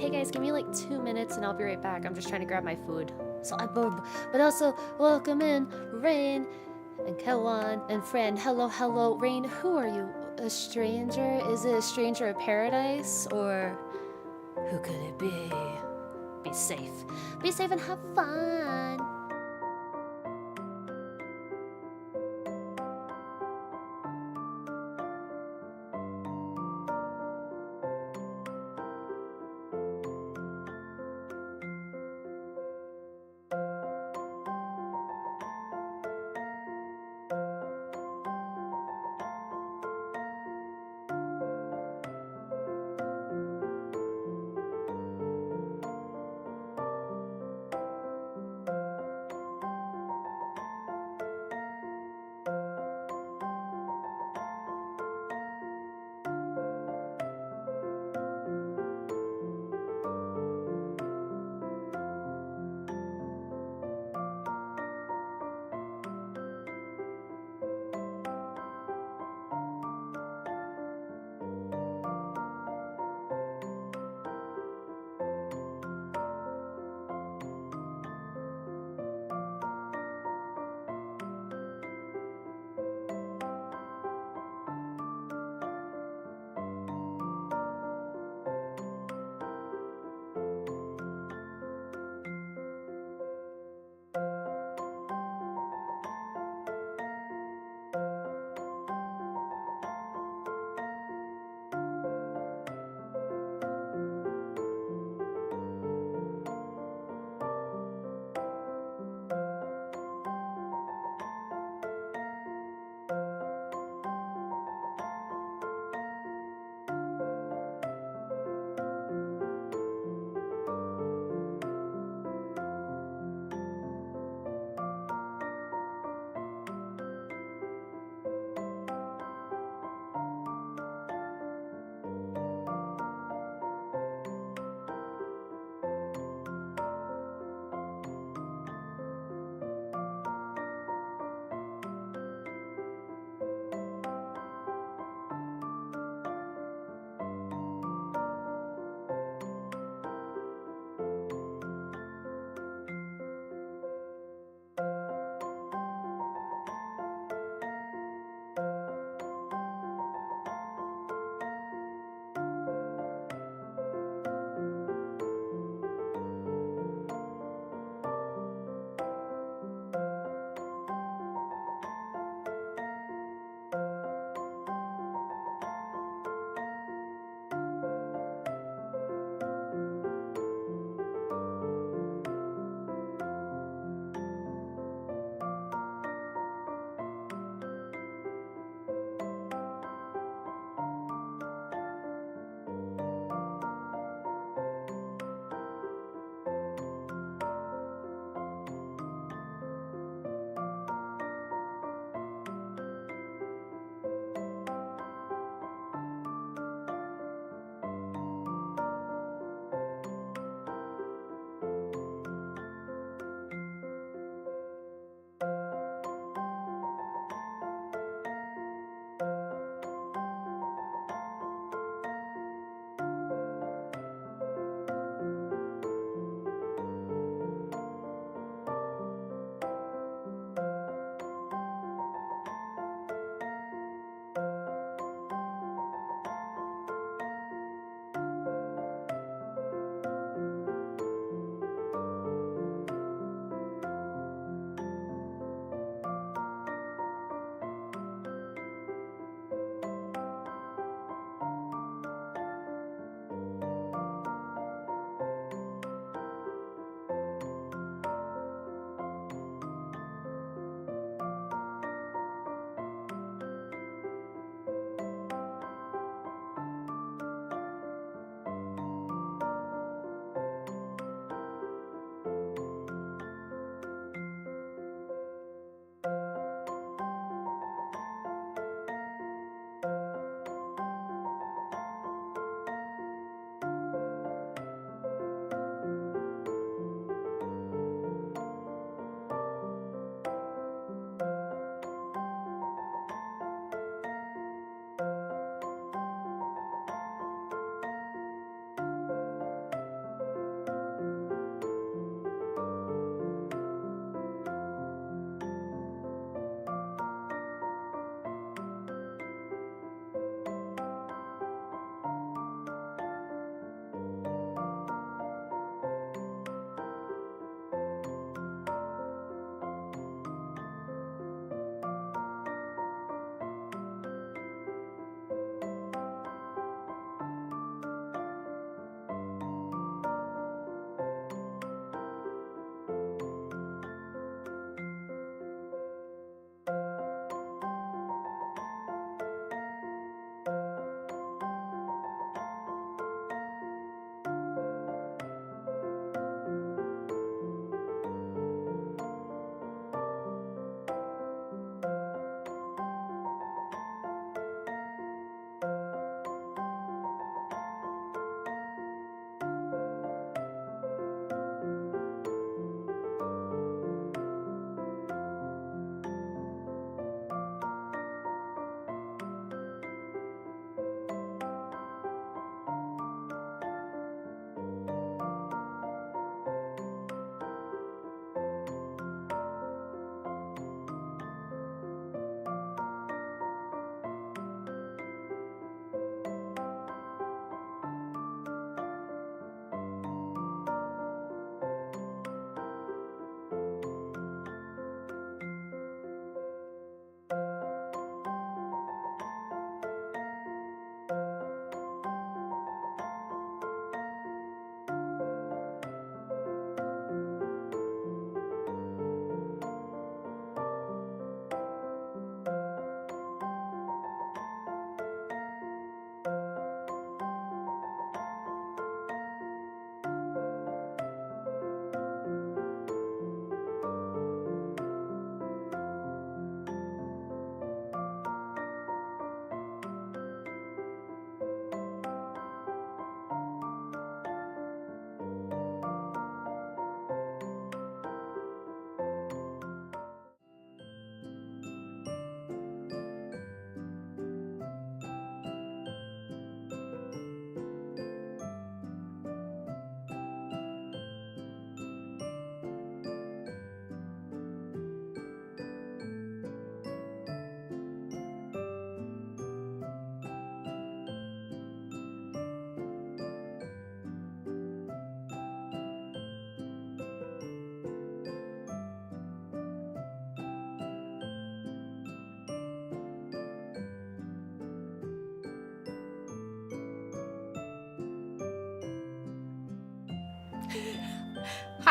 Hey guys, give me like 2 minutes and I'll be right back. I'm just trying to grab my food. So but also welcome in Rain and Kelwan and Fran. Hello, hello, Rain. Who are you? A stranger? Is it a stranger of paradise or who could it be? Be safe. Be safe and have fun.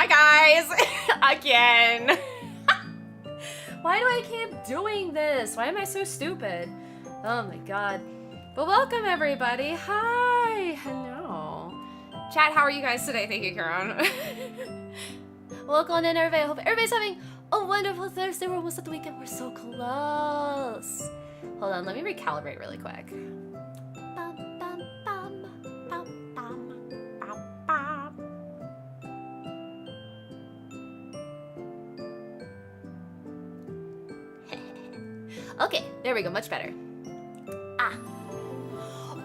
Hi guys! Again! Why do I keep doing this? Why am I so stupid? Oh my god. But welcome everybody. Hi! Hello. Chat, how are you guys today? Thank you, Karen. Welcome in everybody. I hope everybody's having a wonderful Thursday. We're almost at the weekend. We're so close. Hold on, let me recalibrate really quick. Okay, there we go, much better. Ah.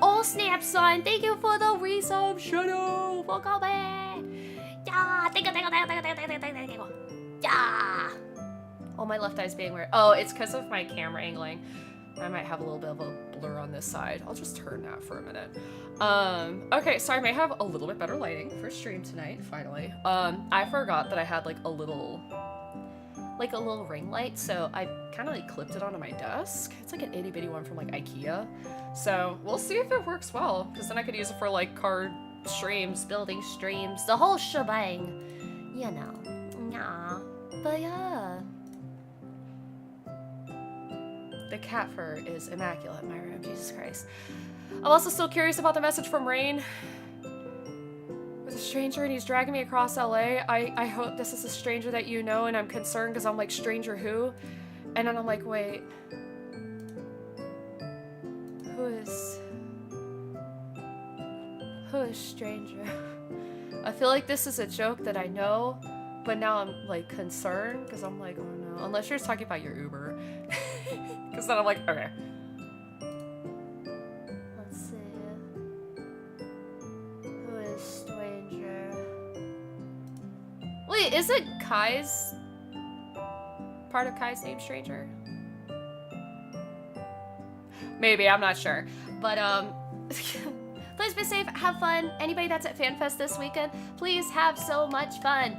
Oh snap, son, thank you for the resub, Shadow. Welcome back. Yeah, thank you. Yeah. Oh, my left eye's being weird. Oh, it's because of my camera angling. I might have a little bit of a blur on this side. I'll just turn that for a minute. Okay, so I may have a little bit better lighting for stream tonight, finally. I forgot that I had like a little ring light, so I kind of like clipped it onto my desk. It's like an itty bitty one from like IKEA. So we'll see if it works well, because then I could use it for like card streams, building streams, the whole shebang. You know. Yeah. But yeah. The cat fur is immaculate in my room, Jesus Christ. I'm also still curious about the message from Rain. With a stranger and he's dragging me across LA. I hope this is a stranger that you know, and I'm concerned because I'm like, stranger who? And then I'm like, wait. Who is stranger? I feel like this is a joke that I know, but now I'm like concerned because I'm like, oh no. Unless you're just talking about your Uber. Because then I'm like, okay. Let's see. Who is stranger? Wait, is it Kai's? Part of Kai's name Stranger? Maybe, I'm not sure. But, please be safe, have fun. Anybody that's at FanFest this weekend, please have so much fun.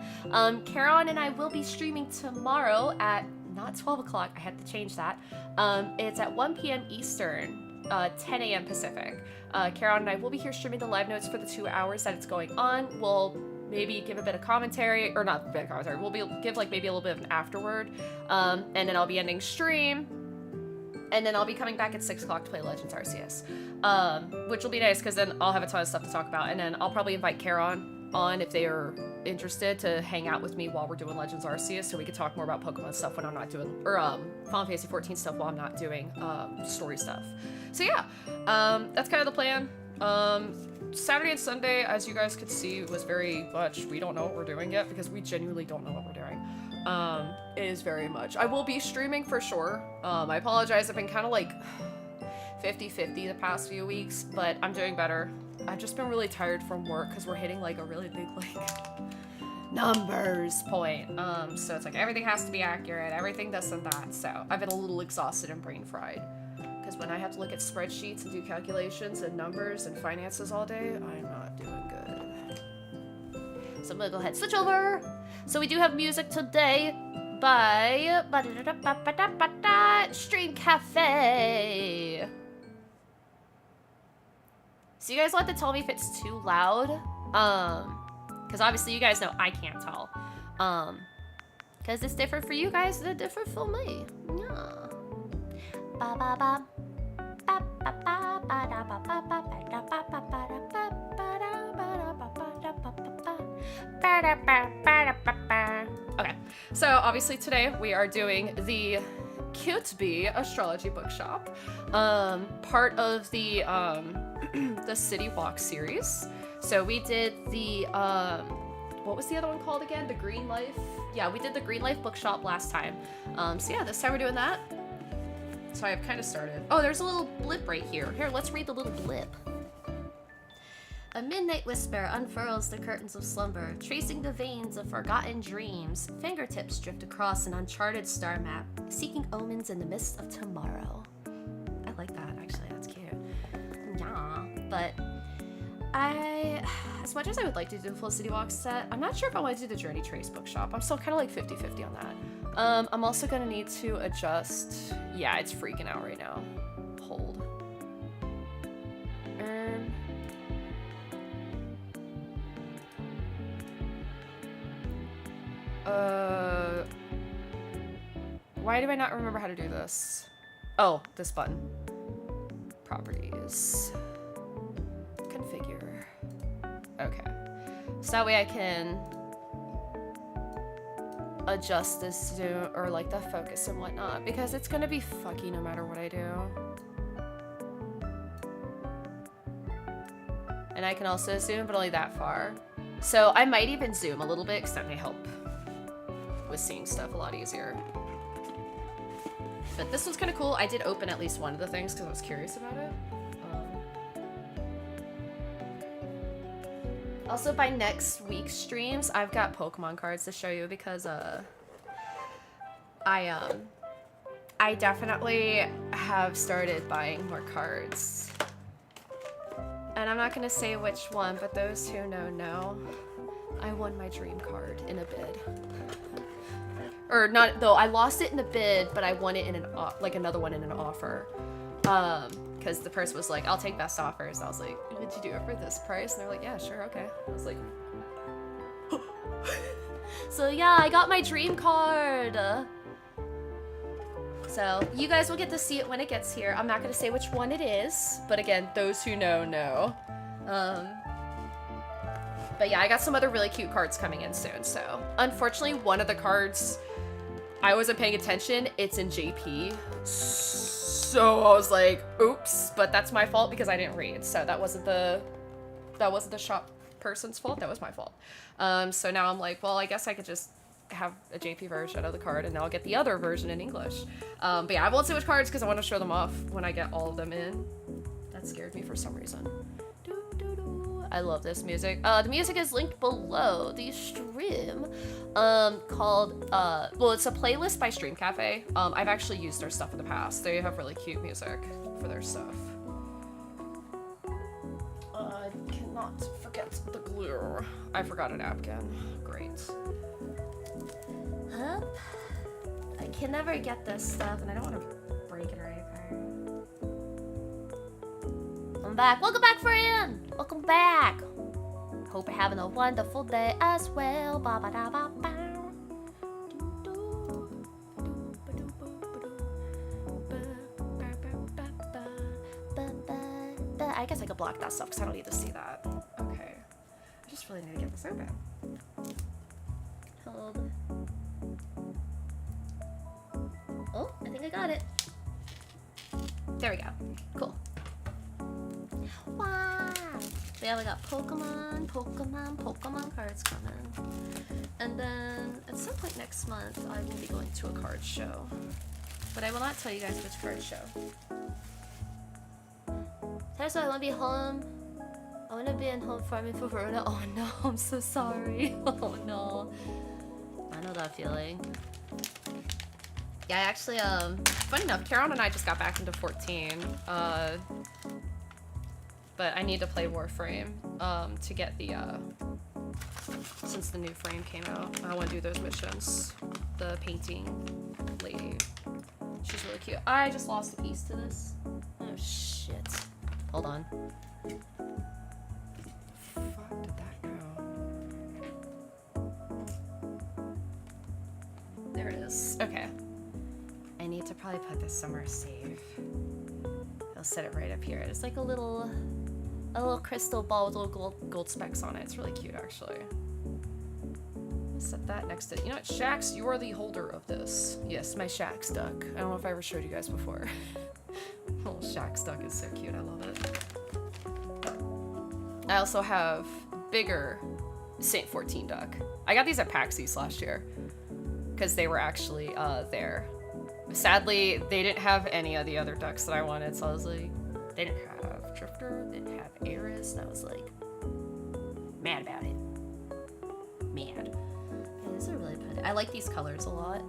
Karen and I will be streaming tomorrow at, not 12 o'clock, I had to change that. It's at 1 p.m. Eastern, 10 a.m. Pacific. Karen and I will be here streaming the live notes for the 2 hours that it's going on. We'll maybe give a bit of commentary, or not a bit of commentary, we'll give like maybe a little bit of an afterword. And then I'll be ending stream. And then I'll be coming back at 6 o'clock to play Legends Arceus. Which will be nice, because then I'll have a ton of stuff to talk about. And then I'll probably invite Karen on if they are interested to hang out with me while we're doing Legends Arceus, so we can talk more about Pokemon stuff when I'm not doing, or Final Fantasy 14 stuff while I'm not doing story stuff. So yeah, that's kind of the plan. Saturday and Sunday, as you guys could see, was very much, we don't know what we're doing yet, because we genuinely don't know what we're doing. Is very much. I will be streaming for sure. I apologize, I've been kind of like 50-50 the past few weeks, but I'm doing better. I've just been really tired from work because we're hitting like a really big like numbers point. So it's like everything has to be accurate, everything this and that. So I've been a little exhausted and brain fried. Because when I have to look at spreadsheets and do calculations and numbers and finances all day, I'm not doing good. So I'm gonna go ahead and switch over. So we do have music today by Stream Cafe. So you guys will have to tell me if it's too loud. Because obviously you guys know I can't tell. Because it's different for you guys and it's different for me. Yeah. Ba ba ba. Ba ba ba ba da ba ba ba ba da ba ba ba da ba ba da ba da ba ba da ba ba ba. Okay, so obviously today we are doing the Cutebee Astrology Bookshop, part of the the City Walk series. So we did the what was the other one called again? The Green Life? Yeah, we did the Green Life Bookshop last time. So yeah, this time we're doing that. So I've kind of started. Oh, there's a little blip right here. Here, let's read the little blip. A midnight whisper unfurls the curtains of slumber, tracing the veins of forgotten dreams. Fingertips drift across an uncharted star map, seeking omens in the mist of tomorrow. I like that, actually. That's cute. Yeah, but as much as I would like to do the full City Walk set, I'm not sure if I want to do the Journey Trace Bookshop. I'm still kind of like 50-50 on that. I'm also going to need to adjust. Yeah, it's freaking out right now. Hold. Why do I not remember how to do this? Oh, this button. Properties. Configure. Okay. So that way I can adjust this zoom or like the focus and whatnot, because it's gonna be fucky no matter what I do. And I can also zoom, but only that far. So I might even zoom a little bit, because that may help with seeing stuff a lot easier. But this one's kind of cool. I did open at least one of the things because I was curious about it. Also, by next week's streams, I've got Pokemon cards to show you, because I definitely have started buying more cards. And I'm not gonna say which one, but those who know. I won my dream card in a bid. Or not, though, I lost it in a bid, but I won it in an like another one in an offer. Because the person was like, I'll take best offers. I was like, would you do it for this price? And they're like, yeah, sure, okay. I was like, so yeah, I got my dream card. So you guys will get to see it when it gets here. I'm not gonna say which one it is, but again, those who know. But yeah, I got some other really cute cards coming in soon. So unfortunately, one of the cards, I wasn't paying attention. It's in JP. So I was like, oops, but that's my fault because I didn't read. So that wasn't the shop person's fault. That was my fault. So now I'm like, well, I guess I could just have a JP version of the card and I'll get the other version in English. But yeah, I won't say which cards because I want to show them off when I get all of them in. That scared me for some reason. I love this music. The music is linked below the stream, called, well, it's a playlist by Stream Cafe. I've actually used their stuff in the past. They have really cute music for their stuff. I cannot forget the glue. I forgot a napkin. Great. Hup. I can never get this stuff, and I don't want to break it or anything. I'm back. Welcome back, friend. Welcome back. Hope you're having a wonderful day as well. Ba ba da ba ba. I guess I could block that stuff because I don't need to see that. Okay. I just really need to get this open. Hold. Oh, I think I got it. There we go. Cool. Wow. Yeah, we got Pokemon cards coming. And then at some point next month, I will be going to a card show. But I will not tell you guys which card show. That's why I want to be home. I want to be in home farming for Verona. Oh no, I'm so sorry. Oh no. I know that feeling. Yeah, actually, funny enough, Karen and I just got back into 14. But I need to play Warframe, to get the, since the new frame came out. I want to do those missions. The painting lady. She's really cute. I just lost a piece to this. Oh, shit. Hold on. Fuck did that go? There it is. Okay. I need to probably put this somewhere safe. I'll set it right up here. It's like a little crystal ball with little gold specks on it. It's really cute, actually. Set that next to, you know what, Shax, you are the holder of this. Yes, my Shax duck. I don't know if I ever showed you guys before. Little Shax duck is so cute. I love it. I also have bigger Saint 14 duck. I got these at PAX East last year because they were actually there. Sadly, they didn't have any of the other ducks that I wanted, so I was like, they didn't have Drifter, they didn't have Aris, and I was like, mad about it. Mad. Yeah, these are really pretty. I like these colors a lot.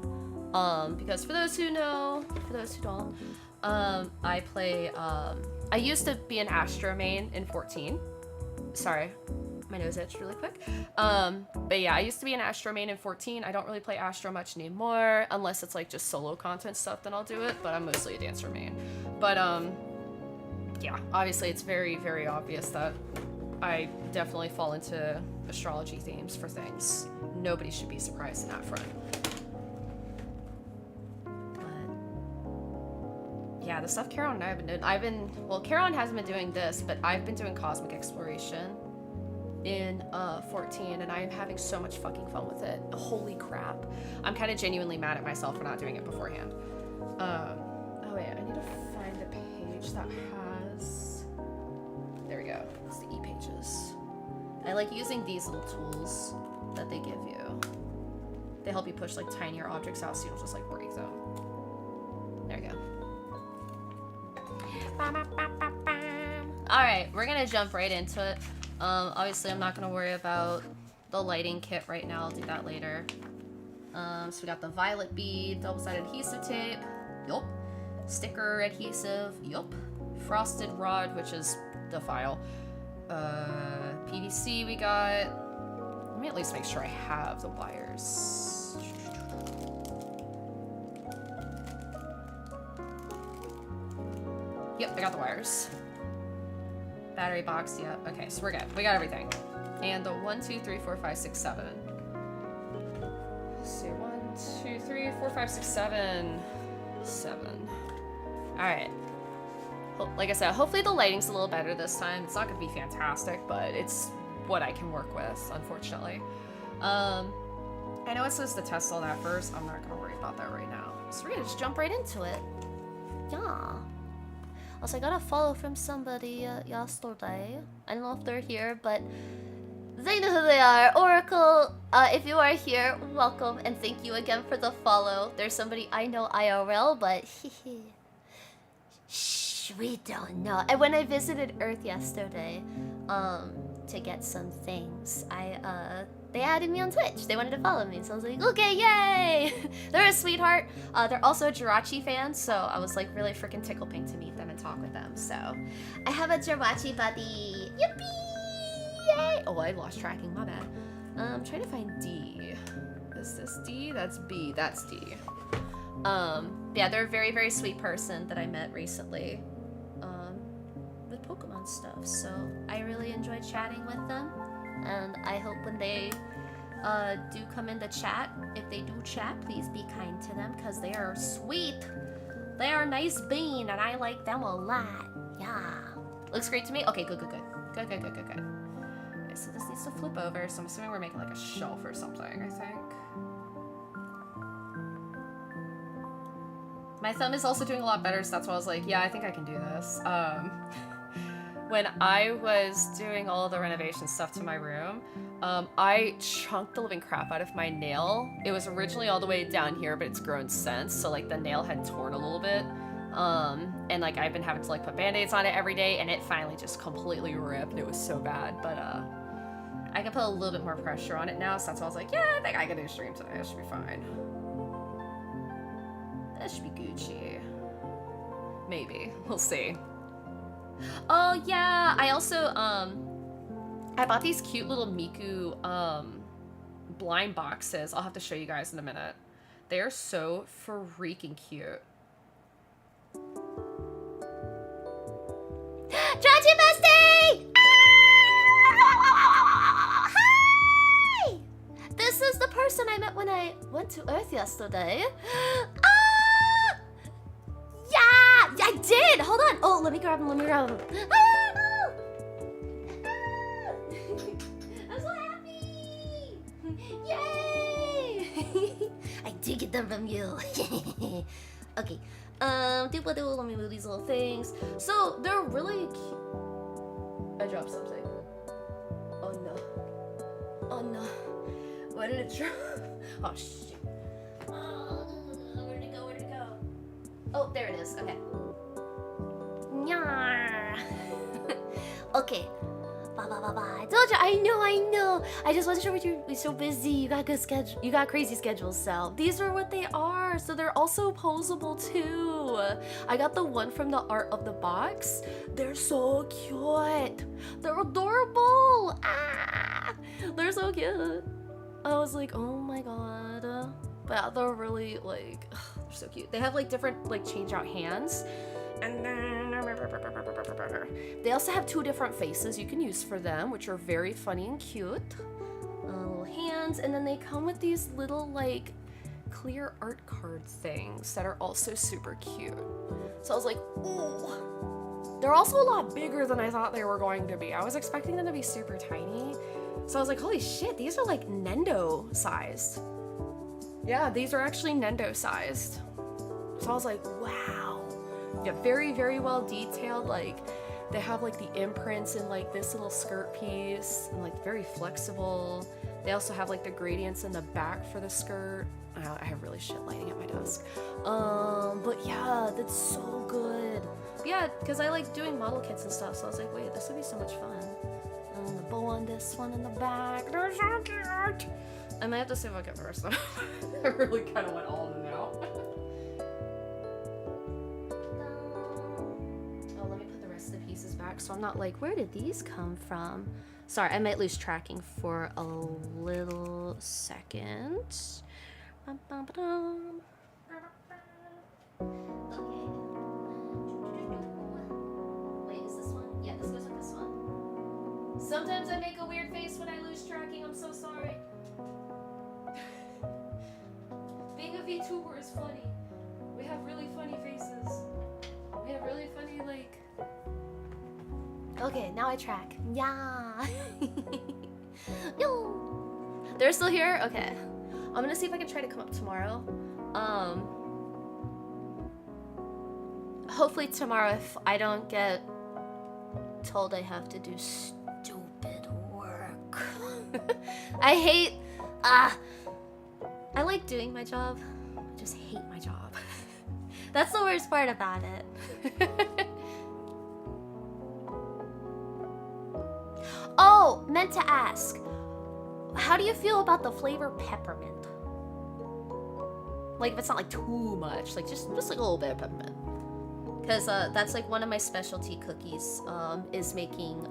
Because for those who know, for those who don't, I play, I used to be an Astro main in 14. Sorry, my nose itched really quick. But yeah, I used to be an Astro main in 14. I don't really play Astro much anymore, unless it's like just solo content stuff, then I'll do it, but I'm mostly a Dancer main. But, yeah, obviously it's very, very obvious that I definitely fall into astrology themes for things. Nobody should be surprised in that front. But yeah, the stuff Caroline and I have been doing, well, Caroline hasn't been doing this, but I've been doing cosmic exploration in 14, and I am having so much fucking fun with it. Holy crap. I'm kind of genuinely mad at myself for not doing it beforehand. Oh wait, I need to find a page that has, there we go, it's the e-pages. I like using these little tools that they give you. They help you push like tinier objects out so you don't just like break them. There we go. Alright, we're gonna jump right into it. Obviously I'm not gonna worry about the lighting kit right now, I'll do that later. So we got the violet bead, double-sided adhesive tape, yup. Sticker adhesive, yup. Frosted rod, which is the file. PVC we got. Let me at least make sure I have the wires. Yep, I got the wires. Battery box, yeah. Okay, so we're good. We got everything. And the 1, 2, 3, 4, 5, 6, 7. Let's see, 1, 2, 3, 4, 5, 6, 7. 7. Alright. Like I said, hopefully the lighting's a little better this time. It's not gonna be fantastic, but it's what I can work with, unfortunately. I know it says to test all that first. I'm not gonna worry about that right now. So we're gonna just jump right into it. Yeah. Also, I got a follow from somebody yesterday. I don't know if they're here, but they know who they are. Oracle, if you are here, welcome, and thank you again for the follow. There's somebody I know IRL, but shh, we don't know. And when I visited Earth yesterday, to get some things, they added me on Twitch. They wanted to follow me, so I was like, okay, yay! They're a sweetheart. They're also a Jirachi fan, so I was like really freaking tickle pink to meet them and talk with them. So I have a Jirachi buddy. Yippee! Yay! Oh, I lost tracking. My bad. I'm trying to find D. Is this D? That's B. That's D. Yeah, they're a very, very sweet person that I met recently. With Pokemon stuff. So I really enjoyed chatting with them. And I hope when they do come in the chat, if they do chat, please be kind to them because they are sweet. They are a nice bean and I like them a lot. Yeah. Looks great to me. Okay, good. Good. Okay, so this needs to flip over. So I'm assuming we're making like a shelf or something, I think. My thumb is also doing a lot better, so that's why I was like, yeah, I think I can do this. When I was doing all the renovation stuff to my room, I chunked the living crap out of my nail. It was originally all the way down here, but it's grown since, so like the nail had torn a little bit. And like I've been having to like put band-aids on it every day, and it finally just completely ripped. It was so bad, but I can put a little bit more pressure on it now, so that's why I was like, yeah, I think I can do a stream today. It should be fine. That should be Gucci. Maybe. We'll see. Oh yeah, I also I bought these cute little Miku blind boxes. I'll have to show you guys in a minute. They are so freaking cute. Judgy Bestie! Hi! This is the person I met when I went to Earth yesterday. Yeah, I did. Hold on. Oh, let me grab him. Ah, no. I'm so happy. Yay. I did get them from you. Okay. Let me move these little things. So they're really cute. I dropped something. Oh no. Where did it drop? Oh shit. Where'd it go? Oh, there it is. Okay. Okay. I told you. I know. I just wasn't sure what you're so busy. You got good schedule. You got crazy schedules. So these are what they are. So they're also posable too. I got the one from the art of the box. They're so cute. They're adorable. They're so cute. I was like, oh my god. But they're really like, they're so cute. They have like different like change out hands. And then they also have 2 different faces you can use for them, which are very funny and cute. Little hands, and then they come with these little like clear art card things that are also super cute. So I was like, ooh. They're also a lot bigger than I thought they were going to be. I was expecting them to be super tiny. So I was like, holy shit, these are like Nendo sized. Yeah, these are actually Nendo sized. So I was like, wow. Yeah, very, very well detailed. Like, they have like the imprints in like this little skirt piece and like very flexible. They also have like the gradients in the back for the skirt. I have really shit lighting at my desk. But yeah, that's so good. But yeah, because I like doing model kits and stuff, so I was like, wait, this would be so much fun. The bow on this one in the back. They're so cute. I might have to see if I get the rest of them. I really kind of went all in now. Oh, let me put the rest of the pieces back so I'm not like, where did these come from? Sorry, I might lose tracking for a little second. Okay. Wait, is this one? Yeah, this goes with this one. Sometimes I make a weird face when I lose tracking. I'm so sorry. Being a VTuber is funny. We have really funny faces. We have really funny, like... Okay, now I track. Yeah. Yo. They're still here? Okay. I'm gonna see if I can try to come up tomorrow. Hopefully tomorrow if I don't get told I have to do stupid work. I hate... I like doing my job. I just hate my job. That's the worst part about it. Oh, meant to ask. How do you feel about the flavor peppermint? Like if it's not like too much, like just like a little bit of peppermint. Because that's like one of my specialty cookies, is making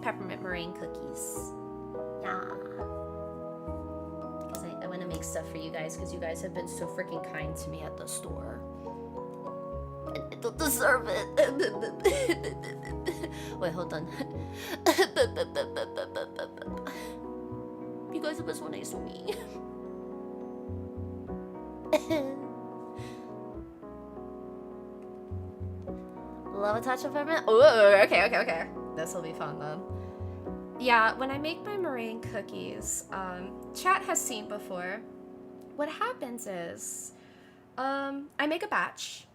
peppermint meringue cookies. Yeah. Because I want to make stuff for you guys because you guys have been so freaking kind to me at the store. I don't deserve it. Wait, hold on. You guys have been so nice to me. Love a touch of peppermint? Oh, okay. This will be fun then. Yeah, when I make my meringue cookies, chat has seen before. What happens is, I make a batch.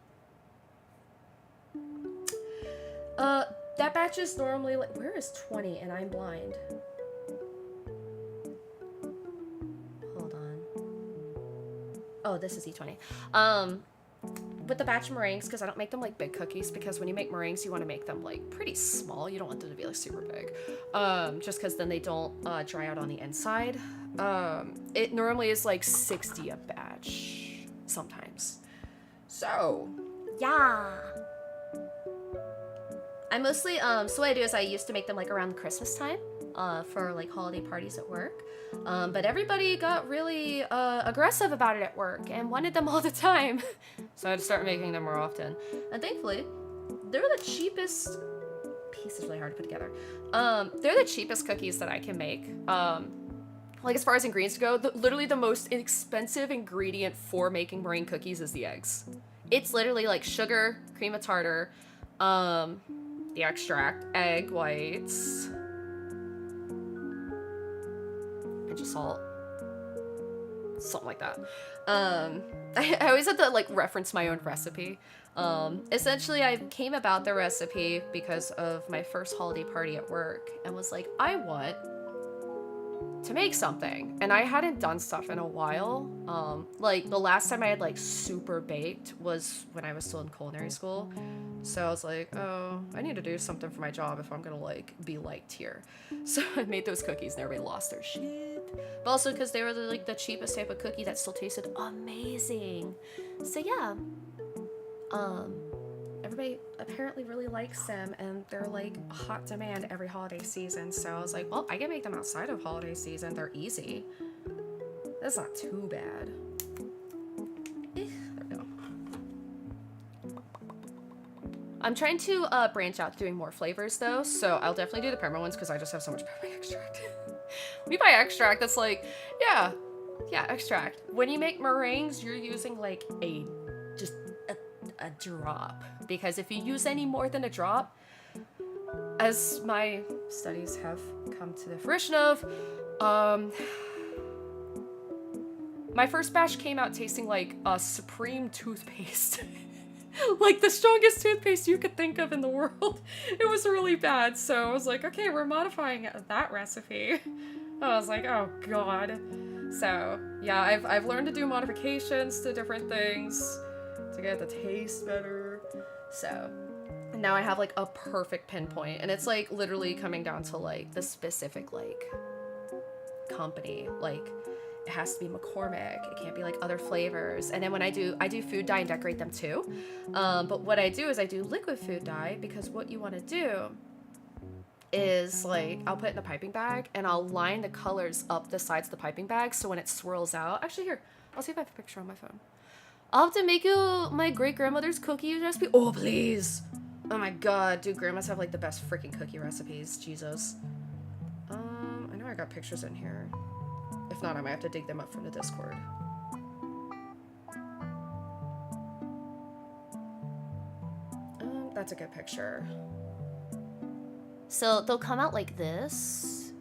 That batch is normally like, where is 20 and I'm blind? Hold on. Oh, this is E20. With the batch of meringues, because I don't make them like big cookies, because when you make meringues, you want to make them like pretty small. You don't want them to be like super big. Just because then they don't dry out on the inside. It normally is like 60 a batch, sometimes. So, yeah. I mostly, so what I do is I used to make them like around Christmas time, for like holiday parties at work. But everybody got really aggressive about it at work and wanted them all the time. So I had to start making them more often. And thankfully, they're the cheapest, piece is really hard to put together. They're the cheapest cookies that I can make. Like as far as ingredients go, literally the most inexpensive ingredient for making meringue cookies is the eggs. It's literally like sugar, cream of tartar, the extract, egg whites, pinch of salt, something like that. I always have to like reference my own recipe. Essentially I came about the recipe because of my first holiday party at work and was like, I want to make something, and I hadn't done stuff in a while. Like the last time I had like super baked was when I was still in culinary school. So I was like, oh, I need to do something for my job if I'm gonna like be liked here. So I made those cookies and everybody lost their shit. But also because they were like the cheapest type of cookie that still tasted amazing. So yeah, everybody apparently really likes them and they're like hot demand every holiday season. So I was like, well, I can make them outside of holiday season. They're easy. That's not too bad. There we go. I'm trying to branch out doing more flavors though, so I'll definitely do the peppermint ones because I just have so much peppermint extract. When you buy extract, that's like, yeah, extract. When you make meringues, you're using like just a drop, because if you use any more than a drop, as my studies have come to the fruition of, my first batch came out tasting like a supreme toothpaste. Like the strongest toothpaste you could think of in the world. It was really bad, so I was like, okay, we're modifying that recipe. I was like, oh god. So yeah, I've learned to do modifications to different things to get the taste better. So now I have like a perfect pinpoint, and it's like literally coming down to like the specific like company. Like it has to be McCormick. It can't be like other flavors. And then when I do food dye and decorate them too. But what I do is I do liquid food dye, because what you want to do is like I'll put it in the piping bag and I'll line the colors up the sides of the piping bag, so when it swirls out, actually here, I'll see if I have a picture on my phone. I'll have to make you my great grandmother's cookie recipe. Oh please. Oh my god, dude, grandmas have like the best freaking cookie recipes. Jesus. I know I got pictures in here. If not, I might have to dig them up from the Discord. That's a good picture. So they'll come out like this.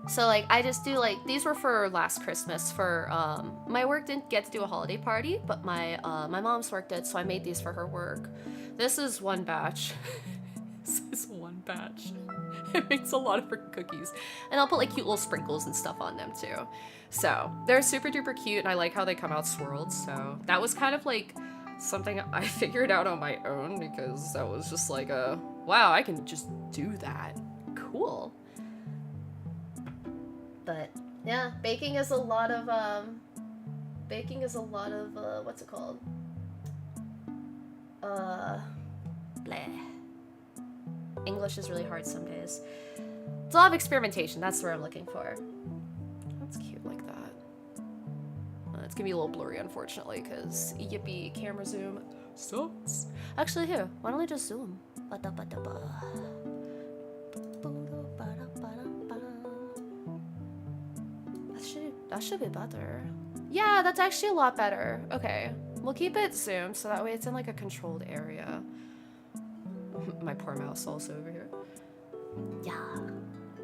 So like I just do like, these were for last Christmas for my work didn't get to do a holiday party, but my mom's work did, so I made these for her work. This is one batch. This is one batch. It makes a lot of freaking cookies. And I'll put like cute little sprinkles and stuff on them too. So they're super duper cute, and I like how they come out swirled. So that was kind of like something I figured out on my own, because that was just like a, wow, I can just do that. Cool. But yeah, baking is a lot of what's it called? Bleh. English is really hard some days. It's a lot of experimentation. That's what I'm looking for. That's cute like that. It's gonna be a little blurry, unfortunately, because yippee camera zoom sucks. Actually, here, why don't I just zoom? That should be better. Yeah, that's actually a lot better. Okay, we'll keep it zoomed so that way it's in like a controlled area. My poor mouse also over here. Yeah.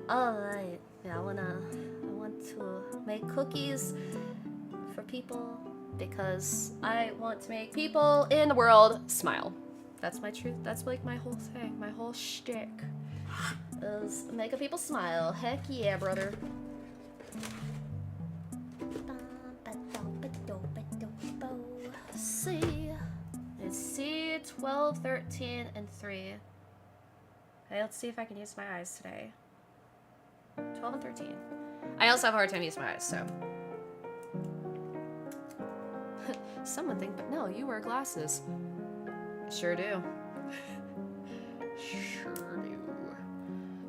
Alright. Yeah, I want to make cookies for people because I want to make people in the world smile. That's my truth. That's like my whole thing. My whole shtick is making people smile. Heck yeah, brother. C 12, 13, and 3. Okay, let's see if I can use my eyes today. 12 and 13. I also have a hard time using my eyes, so. Some would think, but no, you wear glasses. Sure do. Sure do.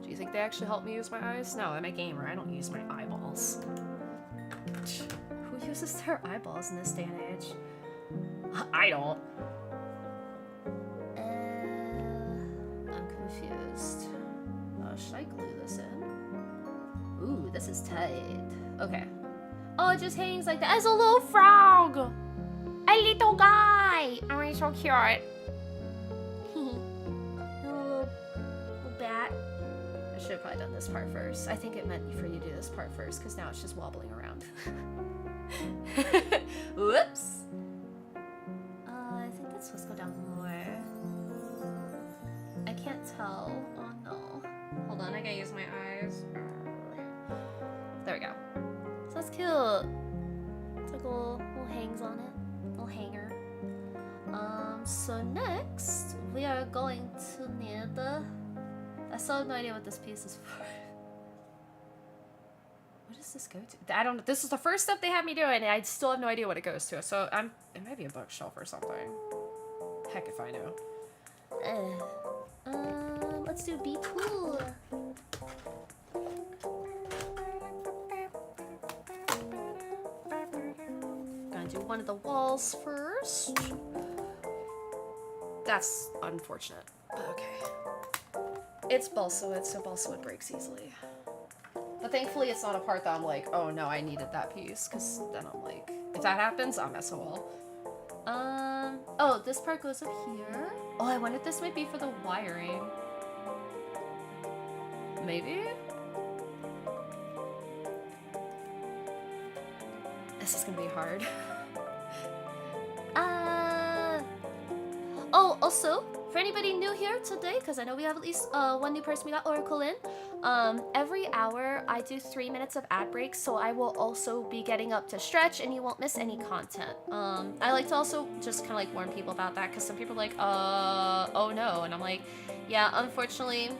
Do you think they actually help me use my eyes? No, I'm a gamer. I don't use my eyeballs. Who uses their eyeballs in this day and age? I don't. I'm confused. Should I glue this in? Ooh, this is tight. Okay. Oh, it just hangs like that. As a little frog! A little guy! Oh, he's so cute. A little bat. I should have probably done this part first. I think it meant for you to do this part first, because now it's just wobbling around. Whoops. I think that's supposed to go down lower. I can't tell. Oh no. Hold on, I gotta use my eyes. There we go. So that's cute. It's like little hangs on it. Little hanger. So next we are going to need I still have no idea what this piece is for. What does this go to? I don't. This is the first step they had me doing, and I still have no idea what it goes to. So it might be a bookshelf or something. Heck if I know. Let's do be cool. Gonna do one of the walls first. That's unfortunate, but okay. It's balsa-wood, so balsa-wood breaks easily. But thankfully it's not a part that I'm like, oh no, I needed that piece, because then I'm like, if that happens, I'm SOL. Oh, this part goes up here. Oh, I wonder if this might be for the wiring. Maybe? This is gonna be hard. Oh, also, for anybody new here today, because I know we have at least one new person we got Oracle in, every hour I do 3 minutes of ad breaks, so I will also be getting up to stretch and you won't miss any content. I like to also just kind of like warn people about that, because some people are like, oh no, and I'm like, yeah, unfortunately,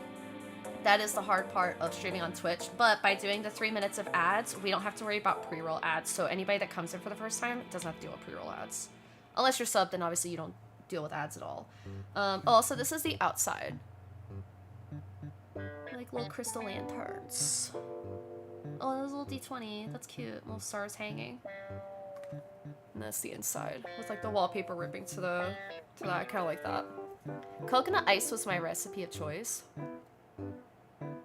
that is the hard part of streaming on Twitch, but by doing the 3 minutes of ads, we don't have to worry about pre-roll ads, so anybody that comes in for the first time doesn't have to deal with pre-roll ads. Unless you're subbed, then obviously you don't deal with ads at all. Also, this is the outside. Like little crystal lanterns. Oh, there's a little D20. That's cute. Little stars hanging. And that's the inside, with like the wallpaper ripping to that. I kind of like that. Coconut ice was my recipe of choice.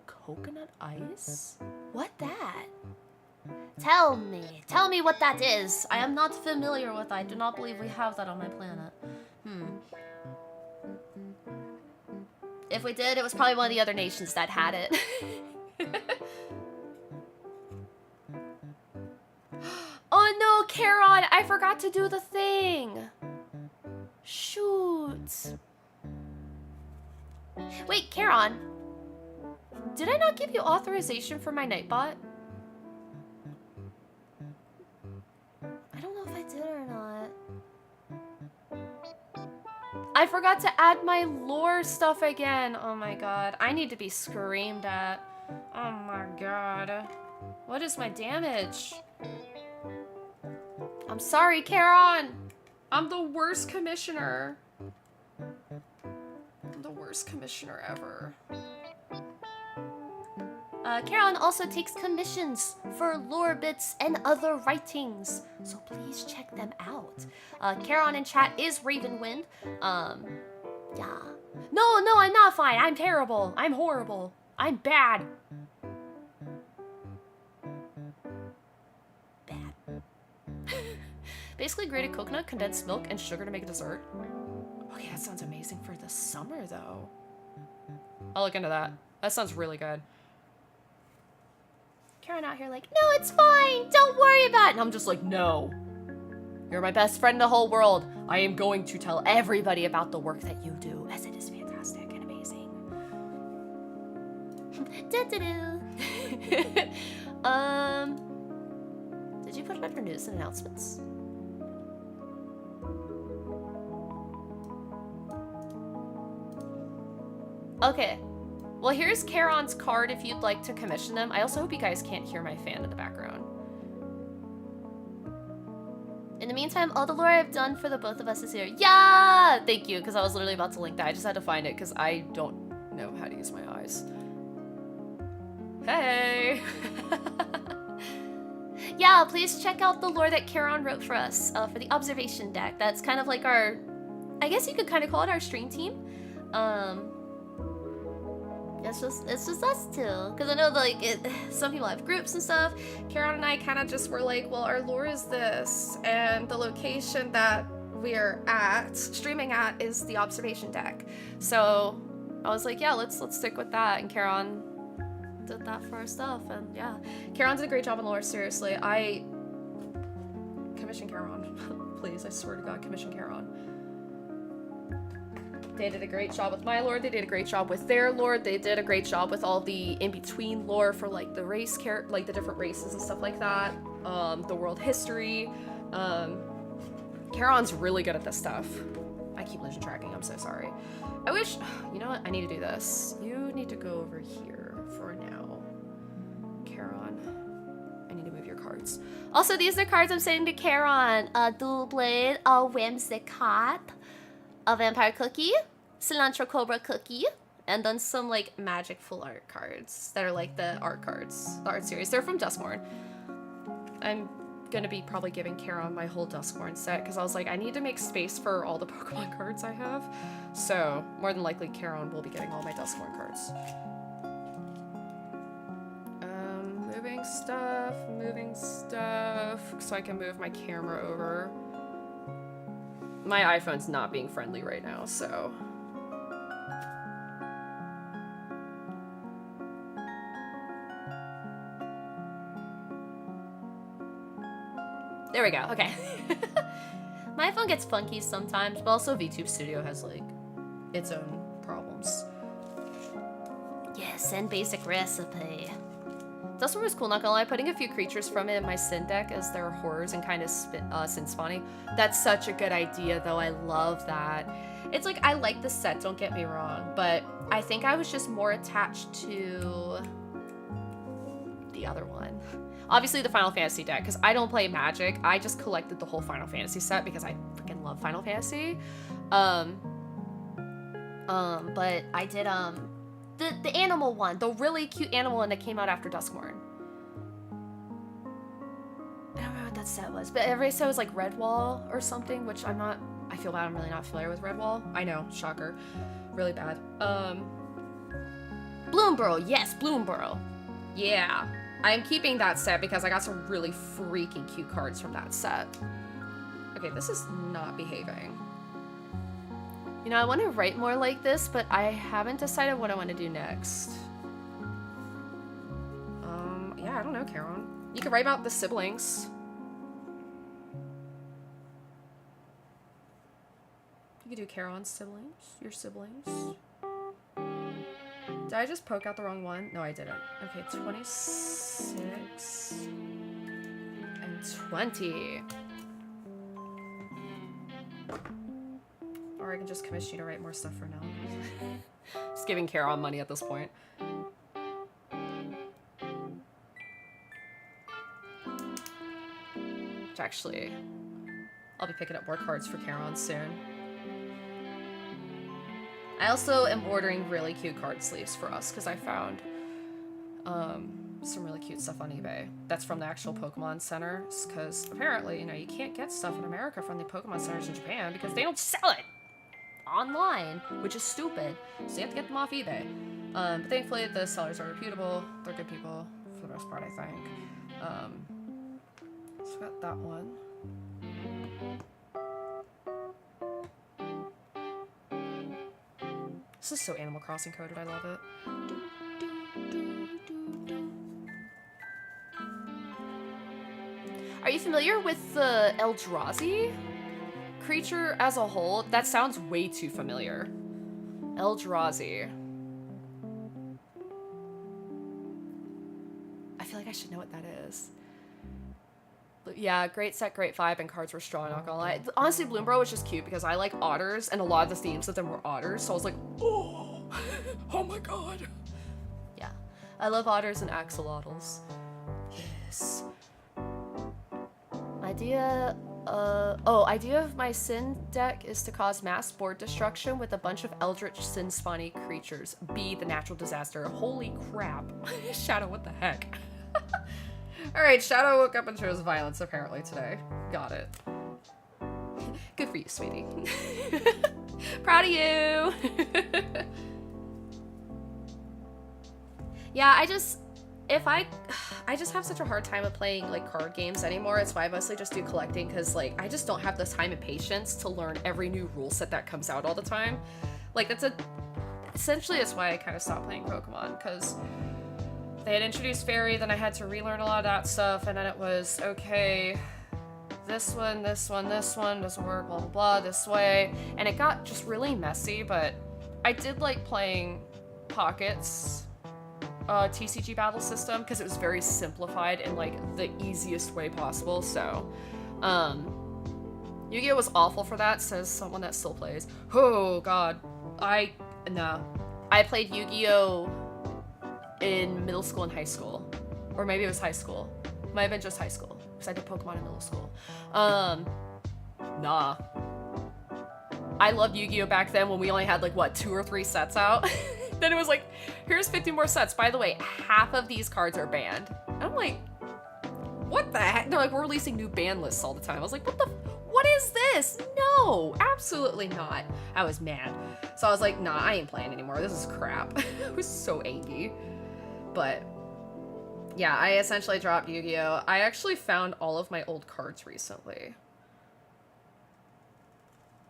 Coconut ice? What that? Tell me what that is. I am not familiar with that. I do not believe we have that on my planet. If we did, it was probably one of the other nations that had it. Oh no, Charon! I forgot to do the thing! Shoot. Wait, Charon. Did I not give you authorization for my Nightbot? I don't know if I did or not. I forgot to add my lore stuff again. Oh my god. I need to be screamed at. Oh my god. What is my damage? I'm sorry, Charon. I'm the worst commissioner. I'm the worst commissioner ever. Charon also takes commissions for lore bits and other writings, so please check them out. Charon in chat is Ravenwind. Yeah. No, I'm not fine. I'm terrible. I'm horrible. I'm bad. Bad. Basically grated coconut, condensed milk, and sugar to make a dessert. Okay, that sounds amazing for the summer, though. I'll look into that. That sounds really good. Karen out here like, no, it's fine. Don't worry about it. And I'm just like, no. You're my best friend in the whole world. I am going to tell everybody about the work that you do, as it is fantastic and amazing. Did you put it under news and announcements? Okay. Well, here's Charon's card if you'd like to commission them. I also hope you guys can't hear my fan in the background. In the meantime, all the lore I've done for the both of us is here. Yeah! Thank you, because I was literally about to link that. I just had to find it because I don't know how to use my eyes. Hey! Yeah, please check out the lore that Charon wrote for us for the observation deck. That's kind of like our, I guess you could kind of call it our stream team. It's just us two, because I know like some people have groups and stuff. Charon and I kind of just were like, well, our lore is this, and the location that we're at streaming at is the observation deck. So I was like, yeah, let's stick with that. And Charon did that for our stuff, and yeah, Charon did a great job on lore. Seriously, I commission Charon, please. I swear to God, commission Charon. They did a great job with my lore. They did a great job with their lore. They did a great job with all the in-between lore for like the race like the different races and stuff like that. The world history. Charon's really good at this stuff. I keep losing tracking. I'm so sorry. I wish, you know what? I need to do this. You need to go over here for now. Charon. I need to move your cards. Also, these are cards I'm sending to Charon. A Dual Blade, a Whimsicott, a Vampire Cookie, Cilantro Cobra Cookie, and then some like magic full art cards that are like the art cards, the art series. They're from Dustmorn. I'm gonna be probably giving Kara my whole Duskborn set because I was like, I need to make space for all the Pokemon cards I have. So more than likely Kara will be getting all my Duskborn cards. Moving stuff so I can move my camera over. My iPhone's not being friendly right now, so. There we go, okay. My phone gets funky sometimes, but also VTube Studio has like its own problems. Yes, and basic recipe. This one was cool, not gonna lie. Putting a few creatures from it in my Sin deck as their horrors and kind of Sin spawning. That's such a good idea, though. I love that. It's like, I like the set, don't get me wrong, but I think I was just more attached to the other one. Obviously the Final Fantasy deck, because I don't play Magic. I just collected the whole Final Fantasy set because I freaking love Final Fantasy. But I did, the animal one, the really cute animal one that came out after Duskborn. I don't remember what that set was, but everybody said it was like Redwall or something, which I'm not, I feel bad, I'm really not familiar with Redwall. I know, shocker. Really bad. Bloomborough, yes, Bloomborough. Yeah, I'm keeping that set because I got some really freaking cute cards from that set. Okay, this is not behaving. You know, I want to write more like this, but I haven't decided what I want to do next. Yeah, I don't know, Karen. You could write about the siblings. You could do Karen's siblings, your siblings. Did I just poke out the wrong one? No, I didn't. Okay, 26 and 20. Or I can just commission you to write more stuff for Nell. Just giving Kara money at this point. Which actually, I'll be picking up more cards for Karen soon. I also am ordering really cute card sleeves for us because I found some really cute stuff on eBay. That's from the actual Pokemon centers because apparently, you know, you can't get stuff in America from the Pokemon centers in Japan because they don't sell it online, which is stupid. So you have to get them off eBay. But thankfully the sellers are reputable. They're good people for the most part, I think. So I got that one. This is so Animal Crossing coded, I love it. Are you familiar with the Eldrazi creature as a whole? That sounds way too familiar. Eldrazi. I feel like I should know what that is. But yeah, great set, great vibe, and cards were strong, not gonna lie. Honestly, Bloomborough was just cute because I like otters, and a lot of the themes of them were otters, so I was like, oh, oh my god. Yeah, I love otters and axolotls. Yes. Idea of my Sin deck is to cause mass board destruction with a bunch of eldritch Sin spawny creatures. Be the natural disaster. Holy crap. Shadow, what the heck? Alright, Shadow woke up and chose violence apparently today. Got it. Good for you, sweetie. Proud of you! Yeah, I just have such a hard time of playing like card games anymore. It's why I mostly just do collecting because like I just don't have the time and patience to learn every new rule set that comes out all the time. Like essentially that's why I kind of stopped playing Pokemon because they had introduced Fairy, then I had to relearn a lot of that stuff, and then it was okay, this one doesn't work, blah blah blah, this way, and it got just really messy. But I did like playing Pocket's TCG battle system because it was very simplified in like the easiest way possible. So Yu-Gi-Oh was awful for that, says someone that still plays. Oh god, I played Yu-Gi-Oh in middle school and high school, or maybe it was high school. Might have been just high school because I did Pokemon in middle school. Nah, I loved Yu-Gi-Oh back then when we only had like what 2 or 3 sets out. Then it was like, here's 50 more sets. By the way, half of these cards are banned. And I'm like, what the heck? They're like, we're releasing new ban lists all the time. I was like, what is this? No, absolutely not. I was mad. So I was like, nah, I ain't playing anymore. This is crap. I was so angry. But yeah, I essentially dropped Yu-Gi-Oh! I actually found all of my old cards recently.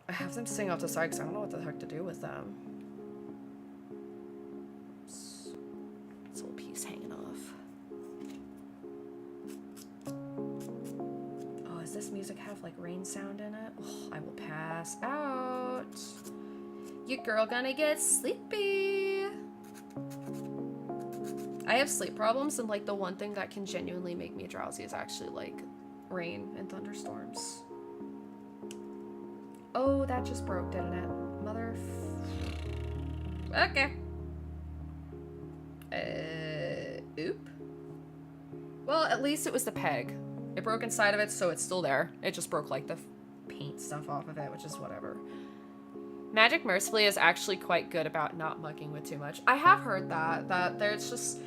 I have them sitting off the side because I don't know what the heck to do with them. Oops. This little piece hanging off. Oh, does this music have like rain sound in it? Oh, I will pass out. You girl gonna get sleepy. I have sleep problems, and like the one thing that can genuinely make me drowsy is actually like rain and thunderstorms. Oh, that just broke, didn't it? Mother. Okay. Oop. Well, at least it was the peg. It broke inside of it, so it's still there. It just broke like the paint stuff off of it, which is whatever. Magic Mercifully is actually quite good about not mucking with too much. I have heard that there's just,